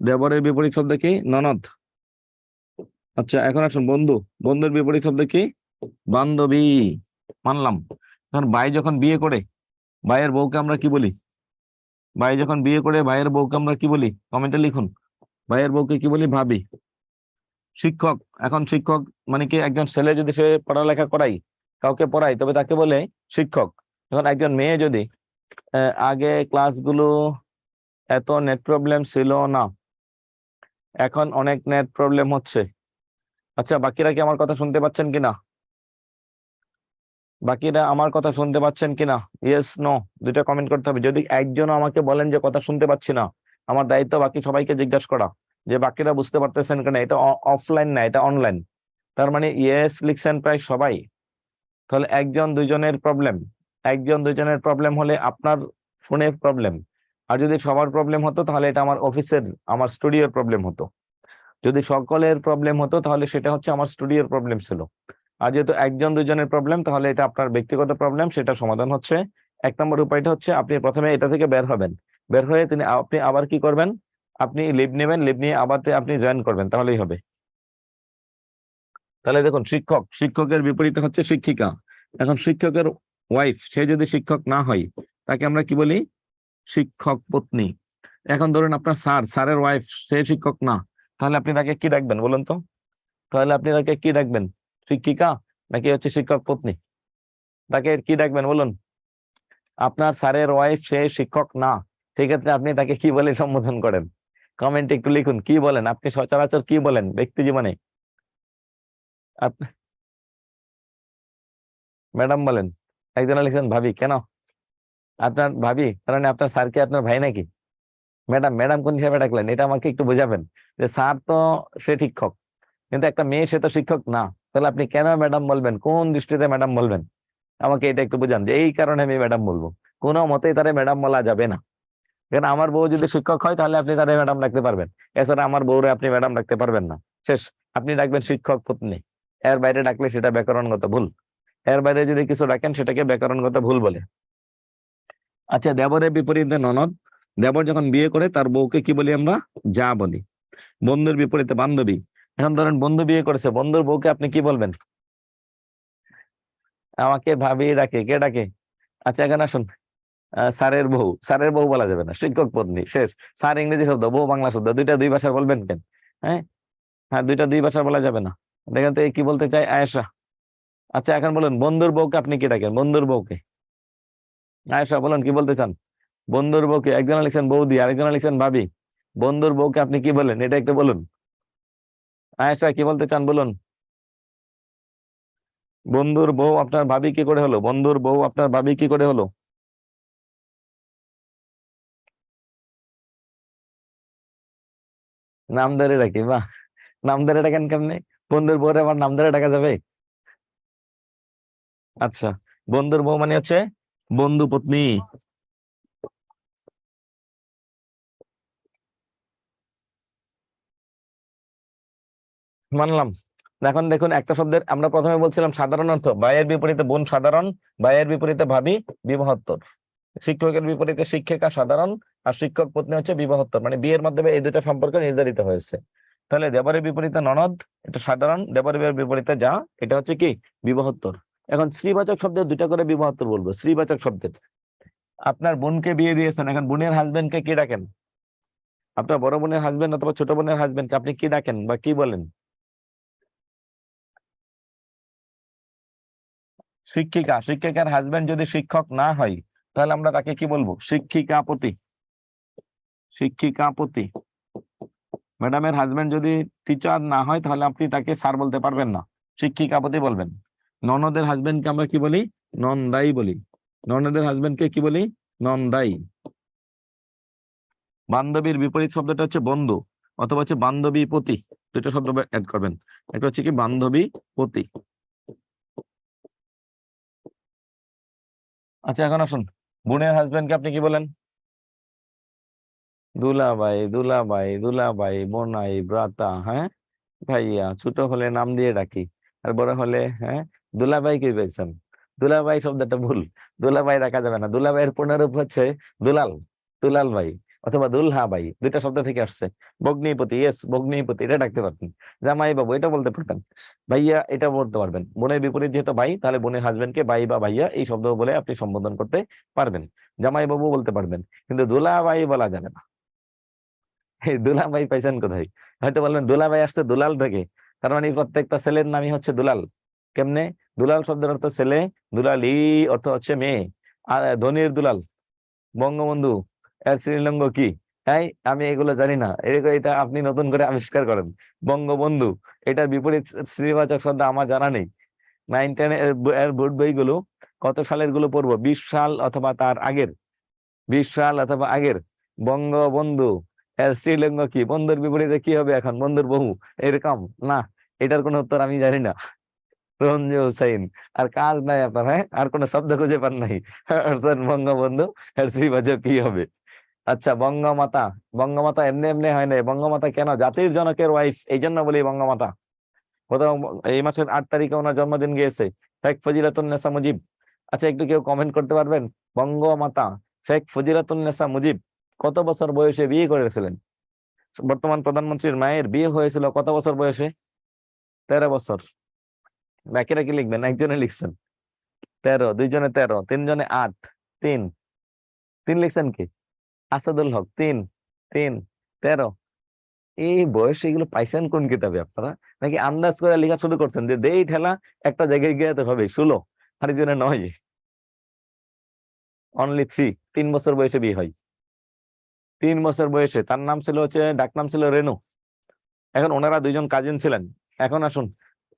দেবরের বিপরীত শব্দ কি? ননদ। আচ্ছা, এখন আসুন বন্ধু, বন্ধুর বিপরীত শব্দ কি? বান্ধবী। মানলাম। এখন ভাই যখন বিয়ে করে ভাইয়ের বউকে আমরা কি বলি? ভাই যখন বিয়ে করে ভাইয়ের বউকে আমরা কি বলি? কমেন্টে লিখুন। ভাইয়ের বউকে কি বলি? ভাবি। শিক্ষক, এখন শিক্ষক মানে কি? একজন ছেলে যদি সে পড়ালেখা করাই, কাউকে পড়াই, তবে তাকে বলে শিক্ষক। এখন একজন মেয়ে যদি আগে ক্লাসগুলো এত নেট প্রবলেম ছিল না, এখন অনেক নেট প্রবলেম হচ্ছে। আচ্ছা, বাকিরা কি আমার কথা শুনতে পাচ্ছেন কিনা? বাকিরা আমার কথা শুনতে পাচ্ছেন কিনা? ইয়েস নো দুইটা কমেন্ট করতে হবে। যদি একজন আমাকে বলেন যে কথা শুনতে পাচ্ছি না, আমার দায়িত্ব বাকি সবাইকে জিজ্ঞাসা করা যে বাকিরা বুঝতে পারতেছেন কিনা। এটা অফলাইন না, এটা অনলাইন। তার মানে ইয়েস লিখছেন প্রায় সবাই। তাহলে একজন দুইজনের প্রবলেম, একজন দুইজনের প্রবলেম হলে আপনার ফোনের প্রবলেম। আর যদি সবার প্রবলেম হতো তাহলে এটা আমার অফিসের, আমার স্টুডিওর প্রবলেম হতো। যদি সকলের প্রবলেম হতো তাহলে সেটা হচ্ছে আমার স্টুডিওর প্রবলেম ছিল। আর যেহেতু একজন দুইজনের প্রবলেম, তাহলে এটা আপনার ব্যক্তিগত প্রবলেম, সেটা সমাধান হচ্ছে। 1 নম্বর উপায়টা হচ্ছে আপনি প্রথমে এটা থেকে বের হবেন, বের হয়ে আপনি আবার কি করবেন? আপনি লিভ নেবেন, লিভ নিয়ে আবার আপনি জয়েন করবেন, তাহলেই হবে। তাহলে দেখুন শিক্ষক, শিক্ষকের বিপরীতে হচ্ছে শিক্ষিকা। এখন শিক্ষকের ওয়াইফ, সে যদি শিক্ষক না হয় তাকে আমরা কি বলি? শিক্ষক পত্নী। এখন ধরুন আপনার স্যার, স্যারের ওয়াইফ সে শিক্ষক না, তাহলে আপনি তাকে কি ডাকবেন বলুন তো? তাহলে আপনি তাকে কি ডাকবেন? শিক্ষিকা নাকি হচ্ছে শিক্ষক পত্নী? তাকে কি ডাকবেন বলুন? আপনার স্যারের ওয়াইফ সে শিক্ষক না, সেক্ষেত্রে আপনি তাকে কি বলে সম্বোধন করেন? কমেন্টে একটু লিখুন কি বলেন, আপনি সচরাচর কি বলেন ব্যক্তি জীবনে? ম্যাডাম বলেন। একজন লিখছেন ভাবি। কেন? আপনার ভাবি কারণ আপনার স্যার কি আপনার ভাই নাকি? ম্যাডাম, ম্যাডাম কোন হিসাবে ডাকলেন এটা আমাকে একটু বোঝাবেন। যে স্যার তো সে শিক্ষক, কিন্তু একটা মেয়ে সে তো শিক্ষক না, তাহলে আপনি কেন ম্যাডাম বলবেন? কোন দৃষ্টিতে ম্যাডাম বলবেন? আমাকে এটা একটু বুঝান যে এই কারণে আমি ম্যাডাম বলবো। কোনো মতেই তারে ম্যাডাম বলা যাবে না। কারণ আমার বউ যদি শিক্ষক হয় তাহলে আপনি তারে ম্যাডাম ডাকতে পারবেন, এছাড়া আমার বউরে আপনি ম্যাডাম ডাকতে পারবেন না। শেষ। আপনি ডাকবেন শিক্ষক পত্নী। এর বাইরে ডাকলে সেটা ব্যাকরণগত ভুল। এর বাইরে যদি কিছু ডাকেন সেটাকে ব্যাকরণগত ভুল বলে। আচ্ছা, দেবরের বিপরীতে ননদ। দেবর যখন বিয়ে করে তার বউকে কি বলি আমরা? যা বলি। বন্ধুর বিপরীতে বান্ধবী। এখন ধরেন বন্ধু বিয়ে করেছে, বন্ধুর বউকে আপনি কি বলবেন? আমাকে ভাবি ডাকে। কে ডাকে? আচ্ছা, এখানে আসুন স্যারের বউ, স্যারের বউ বলা যাবে না, শিক্ষক পত্নী। শেষ। স্যার ইংরেজি শব্দ, বউ বাংলা শব্দ, দুইটা দুই ভাষার বলবেন কেন? হ্যাঁ, হ্যাঁ, দুইটা দুই ভাষার বলা যাবে না। দেখেন তো কি বলতে চাই? আয়েশা। আচ্ছা, এখন বলুন বন্ধুর বউকে আপনি কি ডাকেন? বন্ধুর বউকে আয়েশা বলুন, কি বলতে চান? বন্ধুর বউকে, একজন লিখছেন বৌদি, আরেকজন লিখছেন ভাবি। বন্ধুর বউকে আপনি কি বলেন এটা একটু বলুন। আয়েশা কি বলতে চান বলুন? বন্ধুর বউ আপনার ভাবি কি করে হলো? বন্ধুর বউ আপনার ভাবি কি করে হলো? নাম ধরে ডাকি? বাহ, নাম ধরে ডাকেন কেমনে? বন্ধুর বউরে আমার নাম ধরে ডাকা যাবে? আচ্ছা, বন্ধুর বউ মানে হচ্ছে বন্ধু পত্নী। মানলাম। এখন দেখুন একটা শব্দের আমরা প্রথমে বলছিলাম সাধারণ অর্থ, ভাইয়ের বিপরীতে বোন সাধারণ, ভাইয়ের বিপরীতে ভাবি বিবাহোত্তর, শিক্ষকের বিপরীতে শিক্ষিকা সাধারণ, আর শিক্ষক পত্নী হচ্ছে বিবাহোত্তর। মানে বিয়ের মাধ্যমে এই দুটো সম্পর্ক নির্ধারিত হয়েছে। তাহলে দেবরের বিপরীতে ননদ, এটা সাধারণ। দেবরের বিপরীতে যা, এটা হচ্ছে কি? বিবাহোত্তর। এখন স্ত্রীবাচক শব্দের দুইটা করে বিবাহোত্তর বলবো। স্ত্রীবাচক শব্দের, আপনার বোনকে বিয়ে দিয়েছেন, এখন বোনের হাজবেন্ডকে কি ডাকেন? আপনার বড় বোনের হাজবেন্ড অথবা ছোট বোনের হাজবেন্ডকে আপনি কি ডাকেন বা কি বলেন? শিক্ষিকা। শিক্ষিকার হাজবেন্ড যদি শিক্ষক না হয় তাহলে আমরা তাকে কি বলবো? শিক্ষিকাপতি। শিক্ষিকাপতি। ম্যাডামের হাজবেন্ড যদি টিচার না হয় তাহলে আপনি তাকে স্যার বলতে পারবেন না, শিক্ষিকাপতি বলবেন। ননদের হাজবেন্ডকে আমরা কি বলি? নন্দাই বলি। ননদের হাজবেন্ডকে কি বলি? নন্দাই। বান্ধবীর বিপরীত শব্দটা হচ্ছে বন্ধু অথবা হচ্ছে বান্ধবী পতি, দুটো শব্দ অ্যাড করবেন। একটা হচ্ছে কি বান্ধবী পতি। আচ্ছা এখন আসুন, বোনের হাজবেন্ডকে আপনি কি বলেন? দুলাভাই, দুলাভাই, দুলাভাই, বোনাই, ব্রাতা, হ্যাঁ ভাইয়া। ছোট হলে নাম দিয়ে ডাকি, আর বড় হলে হ্যাঁ দুলাভাই কি পেয়েছেন? দুলাভাই শব্দটা ভুল, দুলাভাই রাখা যাবে না। দুলাভাইয়ের পুনরূপ হচ্ছে দুলাল, দুলাল ভাই অথবা দুলহা ভাই, দুইটা শব্দ থেকে আসছে। ভগ্নিপতি, ইয়েস ভগ্নিপতি, এটা ডাকতে পারতেন। জামাই বাবু এটা বলতে পারতেন। ভাইয়া এটা বলতে পারবেন। বোনের বিপরীত যেহেতু ভাই, তাহলে বোনের হাজবেন্ডকে ভাই বা ভাইয়া এই শব্দ বলে আপনি সম্বোধন করতে পারবেন। জামাই বাবু বলতে পারবেন, কিন্তু দুলাভাই বলা যাবে না। এই দুলাভাই পাইছেন কোথায়? হয়তো বলবেন দুলাভাই আসছে দুলাল থেকে, তার মানে প্রত্যেকটা ছেলের নামই হচ্ছে দুলাল। কেমনে? দুলাল শব্দের অর্থ ছেলে, দুলালি অর্থ হচ্ছে মেয়ে। আর ধনির দুলাল, বঙ্গবন্ধু এর শ্রীলিঙ্গ কি? তাই আমি এগুলো জানি না, এটা আপনি নতুন করে আবিষ্কার করেন। বঙ্গবন্ধু এটার বিপরীত স্ত্রীবাচক শব্দ আমার জানা নেই। 9-10 এর বোর্ড বইগুলো কত সালের গুলো পড়বো? 20 সাল অথবা তার আগের, 20 সাল অথবা আগের। বঙ্গবন্ধু এর স্ত্রীলিঙ্গ কি? বন্ধুর বিপরীতে কি হবে এখন? বন্ধুর বহু, এরকম না। এটার কোনো উত্তর আমি জানি না। রঞ্জু হুসাইন। আর কাজ নাই আপনার, হ্যাঁ আর কোনো শব্দ খুঁজে পান নাই। বঙ্গবন্ধু এর স্ত্রীবাচক কি হবে? আচ্ছা বঙ্গমাতা। বঙ্গমাতা এমনি এমনি হয় না, বঙ্গমাতা কেন? জাতির জনকের ওয়াইফ, এই জন্য বলি বঙ্গমাতা। কোথাও এই মাসের 8 তারিখে ওনার জন্মদিন গিয়েছে, শেখ ফজিলাতুন্নেসা মুজিব। আচ্ছা একটু কেউ কমেন্ট করতে পারবেন? বঙ্গমাতা শেখ ফজিলাতুন্নেসা মুজিব কত বছর বয়সে বিয়ে করেছিলেন? বর্তমান প্রধানমন্ত্রীর মায়ের বিয়ে হয়েছিল কত বছর বয়সে? 13 বছর। বাকিরা কি লিখবেন? একজনে লিখছেন 13, দুইজনে 13, তিনজনে 8, 3 লিখছেন কি? আসাদুল হক 3, 3, 13। এই বয়স এগুলো পাইছেন কোন কিতাবে আপনারা? নাকি আন্দাজ করে লেখা শুরু করছেন যে দেই ঠেলা একটা জায়গায় গিয়ে তো হবে 16, আর এই জন্য 9? অনলি 3 বছর বয়সে বিয়ে হয়। 3 বছর বয়সে। তার নাম ছিল হচ্ছে, ডাকনাম ছিল রেনু। এখন ওনারা দুইজন কাজিন ছিলেন। এখন আসুন,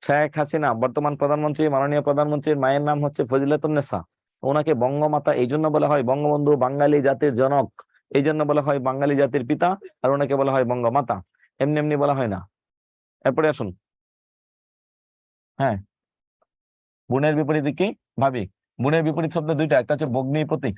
শেখ হাসিনা বর্তমান প্রধানমন্ত্রী, মাননীয় প্রধানমন্ত্রীর মায়ের নাম হচ্ছে ফজিলাতুন্নেসা। ওনাকে বঙ্গমাতা এই জন্য বলা হয়, বঙ্গবন্ধু বাঙালি জাতির জনক এই জন্য বলা হয়, বাঙালি জাতির পিতা, আর ওনাকে বলা হয় বঙ্গমাতা, এমনি এমনি বলা হয় না। এরপরে আসুন, হ্যাঁ বোনের বিপরীতে কি? ভাবি। বোনের বিপরীত শব্দ দুইটা, একটা হচ্ছে ভগ্নিপতি।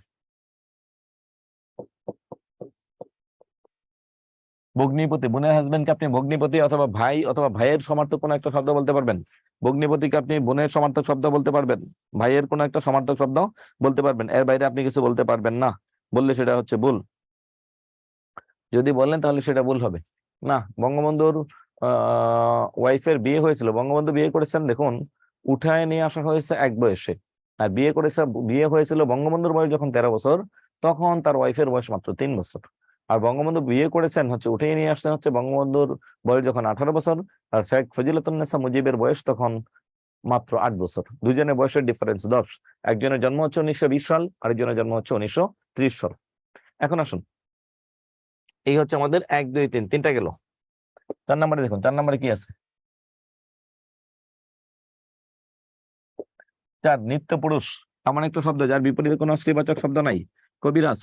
ভগ্নিপতি, বোনের হাজবেন্ডকে আপনি ভগ্নিপতি অথবা ভাই অথবা ভাইয়ের সমার্থক কোনো একটা শব্দ বলতে পারবেন। ভগ্নিপতিকে আপনি বোনের সমার্থক শব্দ বলতে পারবেন, ভাইয়ের কোনো একটা সমার্থক শব্দ বলতে পারবেন। এর বাইরে আপনি কিছু বলতে পারবেন না, বললে সেটা হচ্ছে ভুল। যদি বলেন তাহলে সেটা ভুল হবে না। বঙ্গবন্ধুর ওয়াইফের বিয়ে হয়েছিল, বঙ্গবন্ধু বিয়ে করেছেন দেখুন, উঠায় নিয়ে আসা হয়েছে 1 বয়সে। আর বিয়ে হয়েছিল বঙ্গবন্ধুর বয়স যখন 13 বছর, তখন তার ওয়াইফের বয়স মাত্র 3 বছর। আর বঙ্গবন্ধু বিয়ে করেছেন হচ্ছে, উঠিয়ে নিয়ে আসছেন হচ্ছে বঙ্গবন্ধুর বয়স যখন 18 বছর, আর শেখ ফজিলাতুন্নেসা মুজিবের বয়স তখন মাত্র 8 বছর। দুজনের বয়সের ডিফারেন্স 10। একজনের জন্ম হচ্ছে 1920 সাল, আরেকজনের জন্ম হচ্ছে 1930 সাল। এখন আসুন, এই হচ্ছে আমাদের 1, 2, 3, 3টা গেল। 4 নম্বরে দেখুন, 4 নম্বরে কি আছে? 4 নিত্য পুরুষ, এমন একটা শব্দ যার বিপরীতে কোনো স্ত্রীবাচক শব্দ নাই। কবিরাজ,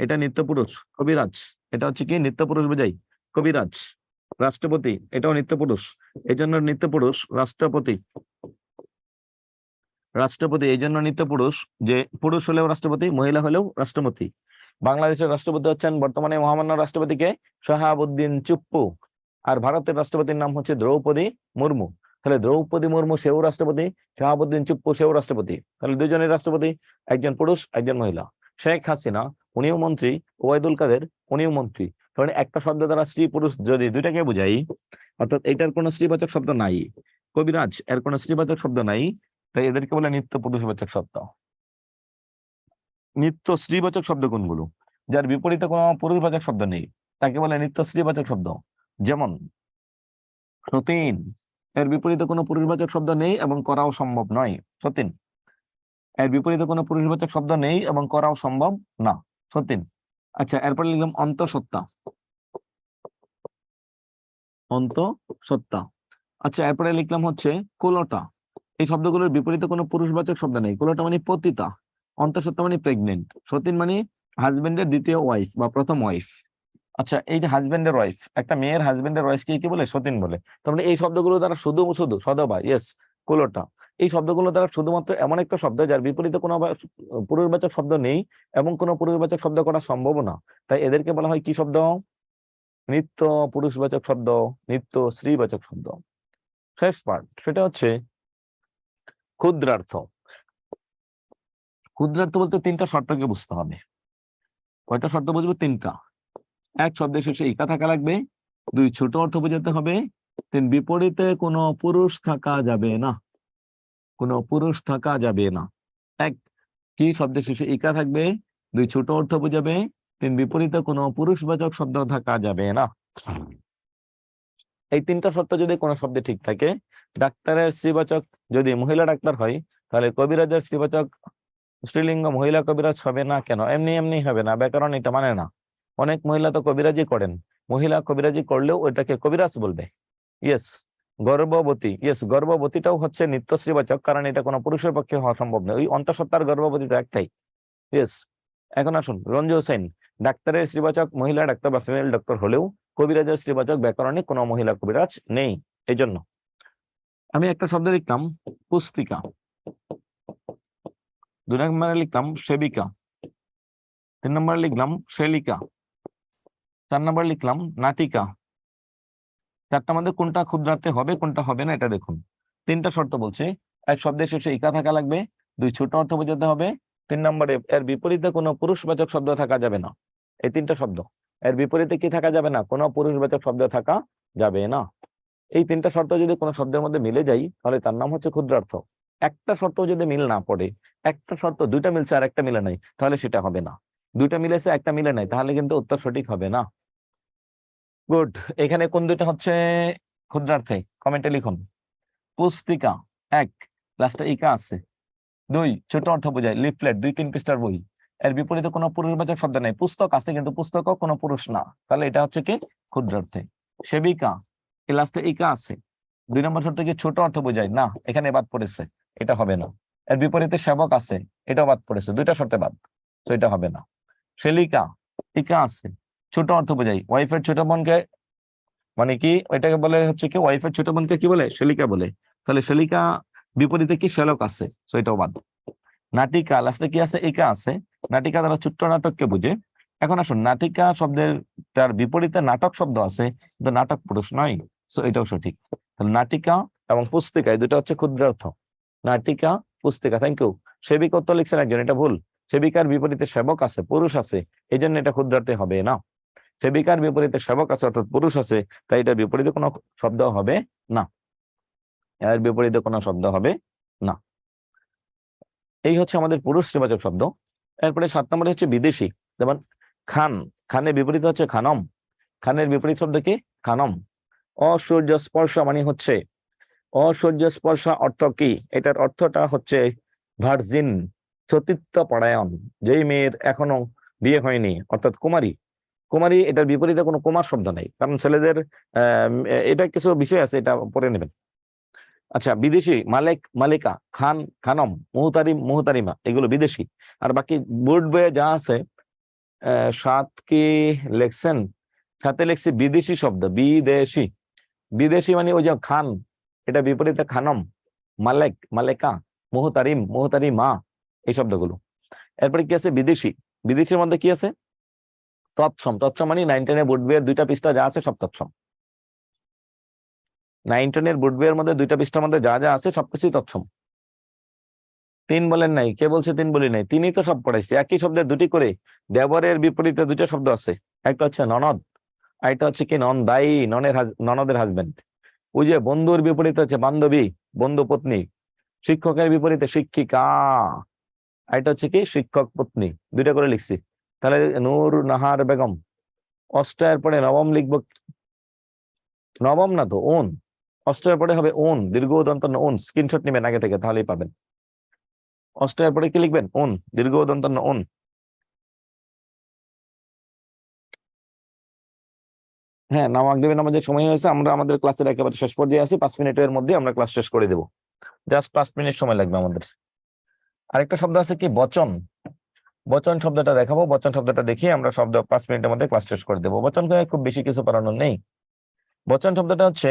এটা নিত্য পুরুষ। কবিরাজ এটা হচ্ছে কি? নিত্য পুরুষ বোঝাই, কবিরাজ। রাষ্ট্রপতি, এটাও নিত্য পুরুষ, এই জন্য নিত্য পুরুষ। রাষ্ট্রপতি, রাষ্ট্রপতি এই জন্য নিত্য পুরুষ যে পুরুষ হলেও রাষ্ট্রপতি, মহিলা হলেও রাষ্ট্রপতি। বাংলাদেশের রাষ্ট্রপতি হচ্ছেন বর্তমানে মহামান্য রাষ্ট্রপতিকে সোহাবুদ্দিন চুপ্পু, আর ভারতের রাষ্ট্রপতির নাম হচ্ছে দ্রৌপদী মুর্মু। তাহলে দ্রৌপদী মুর্মু সেও রাষ্ট্রপতি, সোহাবুদ্দিন চুপ্পু সেও রাষ্ট্রপতি। তাহলে দুজনের রাষ্ট্রপতি, একজন পুরুষ একজন মহিলা। শেখ হাসিনা উনিও মন্ত্রী, ওবায়দুল কাদের উনিও মন্ত্রী। তাহলে একটা শব্দ দ্বারা স্ত্রী পুরুষ যদি দুইটাকে বুঝাই, অর্থাৎ এটার কোনো স্ত্রীবাচক শব্দ নাই। কবিরাজ এর কোনো স্ত্রীবাচক শব্দ নাই। তাই এদেরকে বলে নিত্য পুরুষবাচক শব্দ। নিত্য স্ত্রীবাচক শব্দ কোনগুলো? যার বিপরীতে কোনো পুরুষবাচক শব্দ নেই তাকে বলে নিত্য স্ত্রীবাচক শব্দ। যেমন সতীন, এর বিপরীতে কোনো পুরুষবাচক শব্দ নেই এবং করাও সম্ভব নয়, সতীন। এর বিপরীতে কোনো পুরুষবাচক শব্দ নেই এবং করাও সম্ভব না, সতীন। আচ্ছা, এরপর লিখলাম অন্তঃসত্ত্বা, অন্তঃসত্ত্বা। আচ্ছা, এরপরে লিখলাম হচ্ছে কুলটা। এই শব্দগুলোর বিপরীতে কোনো পুরুষবাচক শব্দ নেই। কুলটা মানে পতিতা, অন্তঃসত্ত্বা মানে প্রেগনেন্ট, সতীন মানে হাজবেন্ডের দ্বিতীয় ওয়াইফ বা প্রথম ওয়াইফ। আচ্ছা, এই যে হাজবেন্ডের ওয়াইফ, একটা মেয়ের হাজবেন্ডের ওয়াইফকে কি বলে? সতীন বলে। তার মানে এই শব্দগুলো দ্বারা শুধু শুধু সদবা, ইয়েস, কুলটা, এই শব্দগুলো দ্বারা শুধুমাত্র এমন একটা শব্দ যার বিপরীতে কোনো পুরুষবাচক শব্দ নেই এবং কোনো পুরুষবাচক শব্দ করা সম্ভব না। তাই এদেরকে বলা হয় কি শব্দ? নিত্য পুরুষবাচক শব্দ, নিত্য স্ত্রীবাচক শব্দ। শেষ পার্ট, সেটা হচ্ছে ক্ষুদ্রার্থ। ক্ষুদ্রার্থ বলতে তিনটা শর্তকে বুঝতে হবে। কয়টা শর্ত বুঝবো? তিনটা। এক, শব্দের শেষে ইকা থাকা লাগবে। দুই, ছোট অর্থ বোঝাতে হবে। তিন, বিপরীতে কোনো পুরুষ থাকা যাবে না, কোনো পুরুষ থাকা যাবে না। এক, কি শব্দের শেষে ইকা থাকবে, দুই, ছোট অর্থ বোঝাবে, তিন, বিপরীতে কোনো পুরুষবাচক শব্দ থাকা যাবে না। এই তিনটা শর্ত যদি কোনো শব্দে ঠিক থাকে, ডাক্তারের স্ত্রীবাচক যদি মহিলা ডাক্তার হয়, তাহলে কবিরাজের স্ত্রীবাচক স্ত্রীলিঙ্গ মহিলা কবিরাজ হবে না। কেন? এমনি এমনি হবে না, ব্যাকরণ এটা মানে না। অনেক মহিলা তো কবিরাজি করেন, মহিলা কবিরাজি করলেও ওইটাকে কবিরাজ বলবে। ইয়েস, গর্ভবতী, ইয়েস, গর্ভবতীটাও হচ্ছে নিত্য স্ত্রীবাচক, কারণ এটা কোনো পুরুষের পক্ষে হওয়া সম্ভব নয়। ওই অন্তঃসত্ত্বার গর্ভবতী তো একটাই। ইয়েস। এখন আসুন, রঞ্জু হোসেন ডাক্তারের স্ত্রীবাচক মহিলা ডাক্তার বা ফিমেল ডক্টর হলেও কবিরাজের স্ত্রীবাচক ব্যাকরণে কোনো মহিলা কবিরাজ নেই। এই জন্য আমি একটা শব্দ লিখলাম পুস্তিকা, দুই নম্বরে লিখলাম সেবিকা, তিন নম্বরে লিখলাম সেলিকা, চার নম্বরে লিখলাম নাটিকা। চারটার মধ্যে কোনটা ক্ষুদ্রার্থে হবে, কোনটা হবে না, এটা দেখুন। তিনটা শর্ত বলছে। এক, শব্দের শেষে ইকা থাকা লাগবে। দুই, ছোট অর্থ বোঝাতে হবে। তিন নম্বরে এর বিপরীতে কোনো পুরুষবাচক শব্দ থাকা যাবে না। এই তিনটা শব্দ, এর বিপরীতে কি থাকা যাবে না? কোনো পুরুষবাচক শব্দ থাকা যাবে না। এই তিনটা শর্ত যদি কোনো শব্দের মধ্যে মিলে যায়, তাহলে তার নাম হচ্ছে ক্ষুদ্রার্থ। একটা শর্ত যদি মিল না পড়ে, একটা শর্ত দুইটা মিলছে আর একটা মিলে নাই, তাহলে সেটা হবে না। দুইটা মিলেছে একটা মিলে নাই, তাহলে কিন্তু উত্তর সঠিক হবে না। গুড। এখানে কোন দুইটা হচ্ছে ক্ষুদ্রার্থে? কমেন্টে লিখুন। পুস্তিকা, এক, লাস্টে ইকা আছে। দুই, ছোট অর্থ বোঝায়, লিফলেট, 2-3 পৃষ্ঠার বই। এর বিপরীতে কোনো পুরুষবাচক শব্দ নেই। পুস্তক আছে কিন্তু পুস্তকও কোনো পুরুষ না, তাহলে এটা হচ্ছে কি? ক্ষুদ্রার্থে। সেবিকা, এই লাস্টে ইকা আছে। 2 নম্বর শর্ত কি? ছোট অর্থ বোঝায়, না, এখানে বাদ পড়েছে, এটা হবে না। এর বিপরীতে সেবক আছে, এটাও বাদ পড়েছে, দুইটা শর্তে বাদ, তো এটা হবে না। সেলিকা, ইকা আছে, ছোট অর্থ বোঝায়, ওয়াইফের ছোট বোনকে, মানে কি ওইটাকে বলে হচ্ছে কি, ওয়াইফের ছোট বোনকে কি বলে? সেলিকা বলে। তাহলে সেলিকা বিপরীতে কি? শ্যালক আছে, তো এটাও বাদ। নাটিকা, লাস্টে কি আছে? একা আছে। নাটিকা দ্বারা চিত্রনাটককে বুঝে। এখন আসুন, নাটিকা শব্দের তার বিপরীতে নাটক শব্দ আছে, কিন্তু নাটক পুরুষ নয়, তো এটাও সঠিক। তাহলে নাটিকা এবং পুস্তিকা, এই দুটো হচ্ছে ক্ষুদ্রার্থ। নাটিকা, পুস্তিকা। Thank you. সেবিকা উত্তর লিখছেন একজন, এটা ভুল। সেবিকার বিপরীতে সেবক আছে, পুরুষ আছে, এই জন্য এটা ক্ষুদ্রার্থে হবে না। সেবিকার বিপরীতে সেবক আছে অর্থাৎ পুরুষ আছে, তাই এটার বিপরীতে কোনো শব্দ হবে না, এর বিপরীতে কোনো শব্দ হবে না। এই হচ্ছে আমাদের পুরুষ স্ত্রীবাচক শব্দ। এরপরে 7 নম্বরে হচ্ছে বিদেশি। যেমন খান, খানের বিপরীত হচ্ছে খানম। খানের বিপরীত শব্দ কি? খানম। অসূর্য স্পর্শ মানে হচ্ছে, অসূর্য স্পর্শ অর্থ কি? এটার অর্থটা হচ্ছে ভার্জিন, সতীত্ব পরায়ণ, যেই মেয়ের এখনো বিয়ে হয়নি, অর্থাৎ কুমারী। কুমারী, এটার বিপরীতে কোনো কুমার শব্দ নেই, কারণ ছেলেদের এটা কিছু বিষয় আছে, এটা পড়ে নেবেন। আচ্ছা, বিদেশি মালিক, মালিকা, খান, খানম, মুহতারিম, মুহতারিমা, এগুলো বিদেশি। আর বাকি বোর্ড বইয়ে যা আছে, 7 কি লেখছেন, সাথে লেখছি বিদেশি শব্দ, বিদেশি। বিদেশি মানে ওই যে খান, এটা বিপরীতে খানম, মালেক, মালেকা, মুহতারিম, মুহতারিমা, এই শব্দগুলো। এরপরে কি আছে? বিদেশি। বিদেশির মধ্যে কি আছে? তৎসম। তৎসম মানে 9, 10 বোর্ড বইয়ের 2টা পৃষ্ঠা যা আছে সব তৎসম। 9, 10 বোর্ড বইয়ের মধ্যে 2টা পৃষ্ঠার মধ্যে যা যা আছে সবকিছুই তৎসম। 3 বলেন নাই? কে বলছে 3 বলি নাই? তিনি তো সব পড়াইছে। একই শব্দের দুটি করে দেবরের বিপরীতে 2টা শব্দ আছে, একটা হচ্ছে ননদ, আর এটা হচ্ছে কি? নন্দাই, ননের ননদের হাজবেন্ড। ওই যে বন্ধুর বিপরীতে হচ্ছে বান্ধবী, বন্ধু পত্নী। শিক্ষকের বিপরীতে শিক্ষিকা, এটা হচ্ছে কি শিক্ষক পত্নী, দুইটা করে লিখছি। তাহলে নূর নাহার বেগম, অষ্টায়ের পরে নবম লিখবো, নবম না তো ওন, অষ্টায়ের পরে হবে ওন, দীর্ঘ দন্ত ওন, স্ক্রিনশট নেবেন আগে থেকে তাহলেই পাবেন। অষ্টায়ের পরে কি লিখবেন? ওন, দীর্ঘ দন্ত ওন। হ্যাঁ, মাগরিবের নামাজের সময় হয়েছে, আমরা আমাদের ক্লাসের একেবারে শেষ পর্যায়ে আছি, 5 মিনিটের মধ্যে আমরা ক্লাস শেষ করে দেবো, জাস্ট 5 মিনিট সময় লাগবে আমাদের। আরেকটা শব্দ আছে কি বচন, বচন শব্দটা দেখাবো, বচন শব্দটা দেখিয়ে আমরা শব্দ 5 মিনিটের মধ্যে ক্লাস শেষ করে দেবো। বচন খুব বেশি কিছু পড়ানোর নেই। বচন শব্দটা হচ্ছে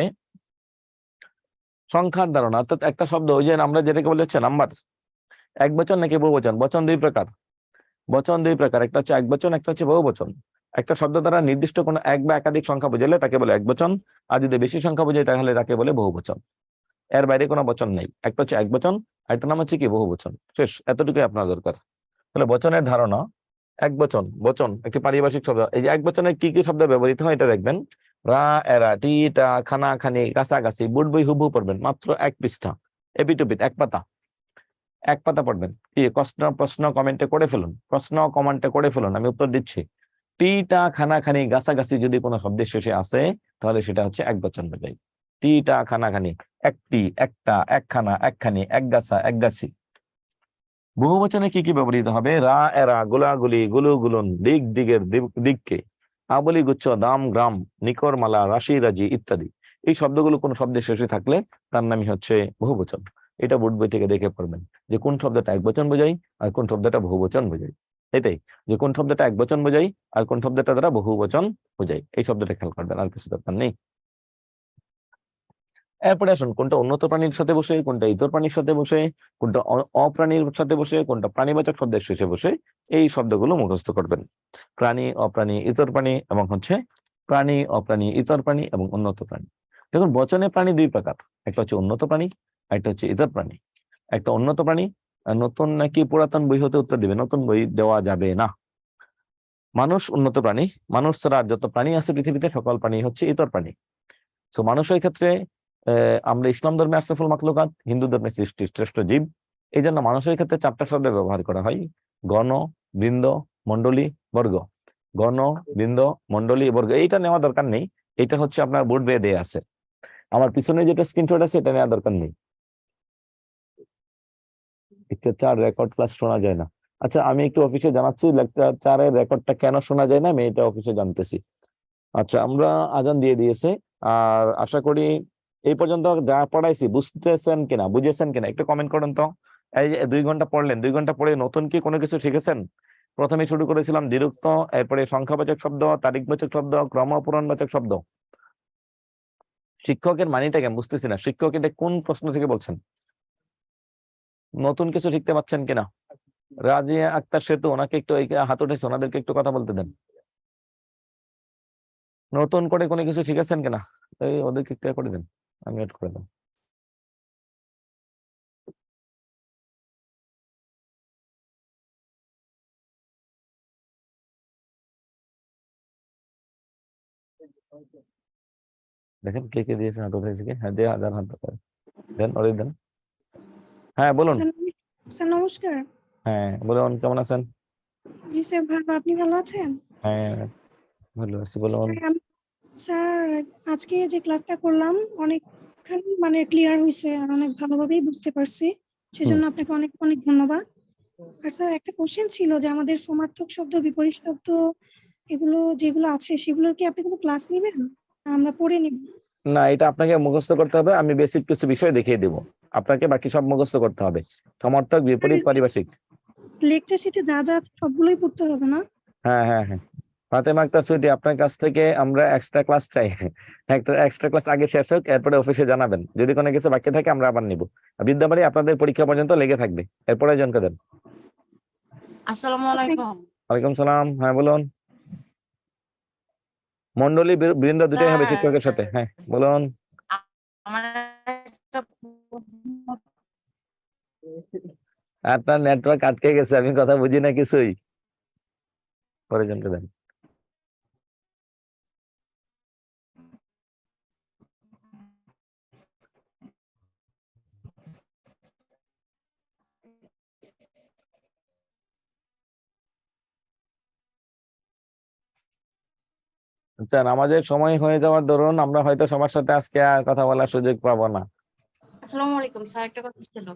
সংখ্যার ধারণা, অর্থাৎ একটা শব্দ, ওই যে আমরা যেটাকে বলে হচ্ছে নাম্বার, এক বচন নাকি বহু বচন। বচন দুই প্রকার, বচন দুই প্রকার, একটা হচ্ছে এক বচন, একটা হচ্ছে বহু বচন। একটা শব্দ দ্বারা নির্দিষ্ট কোনো এক বা একাধিক সংখ্যা বোঝালে তাকে বলে এক বচন, আর যদি বেশি সংখ্যা বোঝায় তাহলে তাকে বলে বহু বচন। এর বাইরে কোনো বচন নেই, একটা হচ্ছে এক বচন, একটা নাম হচ্ছে কি বহু বচন, শেষ, এতটুকুই আপনার দরকার। তাহলে বচনের ধারণা, এক বচন, বচন একটি পারিভাষিক শব্দ। এই যে এক বচনে কি কি শব্দ ব্যবহৃত হয় এটা দেখবেন, রা, এরা, টি, টা, খানা, খানি, কাছাকাছি, বুট, বই, হুবহু পড়বেন, মাত্র 1 পৃষ্ঠা, এপিট ওপিট 1 পাতা, 1 পাতা পড়বেন। কি প্রশ্ন, প্রশ্ন কমেন্টে করে ফেলুন, প্রশ্ন কমেন্টে করে ফেলুন, আমি উত্তর দিচ্ছি। টি, টা, খানা, খানি, গাছাগাছি যদি কোনো শব্দের শেষে আসে তাহলে সেটা হচ্ছে এক বচন বোঝায়। টি, টা, খানা, খানি, একটি, একটা, একখানা, একখানি, এক গাছা, এক গাছি। বহু বচনে কি কি ব্যবহৃত হবে? রা, এরা, গোলাগুলি, গুলু, গুলুন, দিক, দিগের, দিককে, আবলি, গুচ্ছ, দাম, গ্রাম, নিকর, মালা, রাশি, রাজি ইত্যাদি। এই শব্দগুলো কোন শব্দের শেষে থাকলে তার নামই হচ্ছে বহু বচন। এটা বোর্ড বই থেকে দেখে পড়বেন যে কোন শব্দটা এক বচন বোঝাই আর কোন শব্দটা বহু বচন বোঝাই। এটাই, যে কোন শব্দটা এক বচন বোঝাই আর কোন শব্দটা দ্বারা বহু বচন বোঝাই, এই শব্দটা খেয়াল করবেন, আর কিছু দরকার নেই। এরপরে আসুন, কোনটা উন্নত প্রাণীর সাথে বসে, কোনটা ইতর প্রাণীর সাথে বসে, কোনটা অপ্রাণীর সাথে বসে, কোনটা প্রাণীবাচক শব্দের শেষে বসে, এই শব্দগুলো মুখস্থ করবেন। প্রাণী, অপ্রাণী, ইতর প্রাণী এবং হচ্ছে প্রাণী, অপ্রাণী, ইতর প্রাণী এবং উন্নত প্রাণী। দেখুন, বচনে প্রাণী দুই প্রকার, একটা হচ্ছে উন্নত প্রাণী, একটা হচ্ছে ইতর প্রাণী। একটা উন্নত প্রাণী, নতুন নাকি পুরাতন বই হতে উত্তর দিবে, নতুন বই দেওয়া যাবে না। মানুষ উন্নত প্রাণী, মানুষ ছাড়া আর যত প্রাণী আছে পৃথিবীতে সকল প্রাণী হচ্ছে ইতর প্রাণী। তো মানুষের ক্ষেত্রে আমরা ইসলাম ধর্মে আশরাফুল মাখলুকাত, হিন্দু ধর্মে সৃষ্টির শ্রেষ্ঠ জীব, এই জন্য মানুষের ক্ষেত্রে 4টা শব্দ ব্যবহার করা হয়, গণ, বৃন্দ, মণ্ডলী, বর্গ। গণ, বৃন্দ, মণ্ডলী, বর্গ, এইটা নেওয়া দরকার নেই, এটা হচ্ছে আপনার বোর্ড বেয়ে দেয়া আছে, আমার পিছনে যেটা স্ক্রিনশট আছে এটা নেওয়া দরকার নেই। লেকচার 4 রেকর্ড ক্লাস শোনা যায় না। আচ্ছা, আমি একটু অফিসে জানাচ্ছি লেকচার 4-এর রেকর্ডটা কেন শোনা যায় না, আমি এটা অফিসে জানতেছি। আচ্ছা, আমরা আজান দিয়ে দিয়েছে, আর আশা করি এই পর্যন্ত যা পড়াইছি বুঝতেছেন কিনা, বুঝেছেন কিনা একটু কমেন্ট করেন তো। এই যে 2 ঘন্টা পড়লেন, 2 ঘন্টা পড়ে নতুন কি কোনো কিছু শিখেছেন? প্রথমে শুরু করেছিলাম দ্বিরুক্ত, এরপরে সংখ্যাবাচক শব্দ, তারিখবাচক শব্দ, ক্রম পূরণবাচক শব্দ। শিক্ষকের মানিটাকে বুঝতেছি না, শিক্ষক এটা কোন প্রশ্ন থেকে বলছেন? নতুন কিছু শিখতে পাচ্ছেন কিনা? রাজিয়া আক্তার সেতু, ওনাকে একটু হাত উঠেছে, ওনাদেরকে একটু কথা বলতে দেন। নতুন করে কোনো কিছু শিখেছেন কিনা এই ওদেরকে একটু করে দেন, আমি এড করে দেন। দেখেন কে কে দিয়েছেন হাত উঠেছে কি, হ্যাঁ, 1000 হাত করে দেন, ওরে দেন। হ্যাঁ বলুন। স্যার, স্যার নমস্কার। হ্যাঁ বলুন, কেমন আছেন? জি স্যার, ভালো, আপনি ভালো আছেন? হ্যাঁ ভালো আছি, বলুন। স্যার, আজকে যে ক্লাসটা করলাম অনেকখানি মানে ক্লিয়ার হয়েছে আর অনেক ভালোভাবেই বুঝতে পারছি, সেজন্য আপনাকে অনেক অনেক ধন্যবাদ। আর স্যার, একটা কোশ্চেন ছিল যে আমাদের সমার্থক শব্দ, বিপরীত শব্দ, এগুলো যেগুলো আছে সেগুলো কি আপনি কোনো ক্লাস নেবেন? আমরা পড়ে নিব? না, এটা আপনাকে মুখস্থ করতে হবে, আমি বেসিক কিছু বিষয় দেখিয়ে দেবো, আপনাকে বাকি সব মুখস্থ করতে হবে। সমর্থক, বিপরীত, পারিভাষিক। লেকচার শিটে যা যা সবগুলোই পড়তে হবে না? হ্যাঁ হ্যাঁ হ্যাঁ, ফাতেমা আক্তার সুইটি, আপনার কাছ থেকে আমরা এক্সট্রা ক্লাস চাই, একটা এক্সট্রা ক্লাস আগে শেষ হোক, এরপরে অফিসে জানাবেন, যদি কোনো কিছু বাকি থাকে আমরা আবার নিব। বিদ্যাবাড়ি আপনাদের পরীক্ষা পর্যন্ত লেগে থাকবে, এরপরে জনকে দেন। আসসালামু আলাইকুম ওয়ালাইকুম সালাম, হ্যাঁ বলুন। মন্ডলী, বৃন্দ দুটোই হবে স্যার। শিক্ষকের সাথে, হ্যাঁ বলুন। আমার একটা প্রশ্ন- আপনার নেটওয়ার্ক আটকে গেছে, আমি কথা বুঝি না কিছুই, পরে জনকে দেন। আচ্ছা, নামাজের সময় হয়ে যাওয়ার দরুন আমরা হয়তো সবার সাথে আজকে আর কথা বলার সুযোগ পাবো না। আসসালামু আলাইকুম স্যার, একটা কথা ছিল।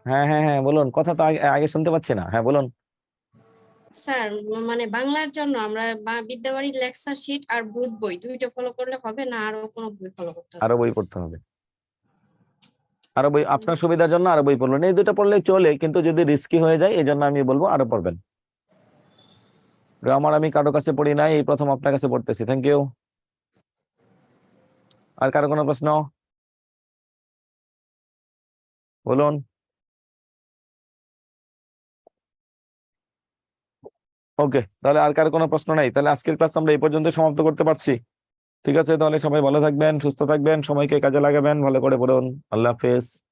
হ্যাঁ হ্যাঁ হ্যাঁ, বলুন, কথা তো আগে আগে শুনতে পাচ্ছি না। হ্যাঁ বলুন। স্যার মানে বাংলার জন্য আমরা বিদ্যাবাড়ির লেকচার শিট আর বুট বই দুইটা ফলো করলে হবে না আরো কোনো বই ফলো করতে হবে? আরো বই পড়তে হবে। আরো বই আপনার সুবিধার জন্য আরো বই পড়বেন, এই দুটো পড়লে চলে, কিন্তু যদি রিস্কি হয়ে যায় এই জন্য আমি বলবো আরো পড়বেন। গ্রামার আমি কারো কাছে পড়ি নাই, এই প্রথম আপনার কাছে পড়তেছি। Thank you. আর কারো কোনো প্রশ্ন? বলুন। ওকে, তাহলে আর কারো কোনো প্রশ্ন নাই, তাহলে আজকের ক্লাস আমরা এই পর্যন্ত সমাপ্ত করতে পারছি। ঠিক আছে, তাহলে সবাই ভালো থাকবেন, সুস্থ থাকবেন, সময়কে কাজে লাগাবেন, ভালো করে পড়ুন। আল্লাহ হাফেজ।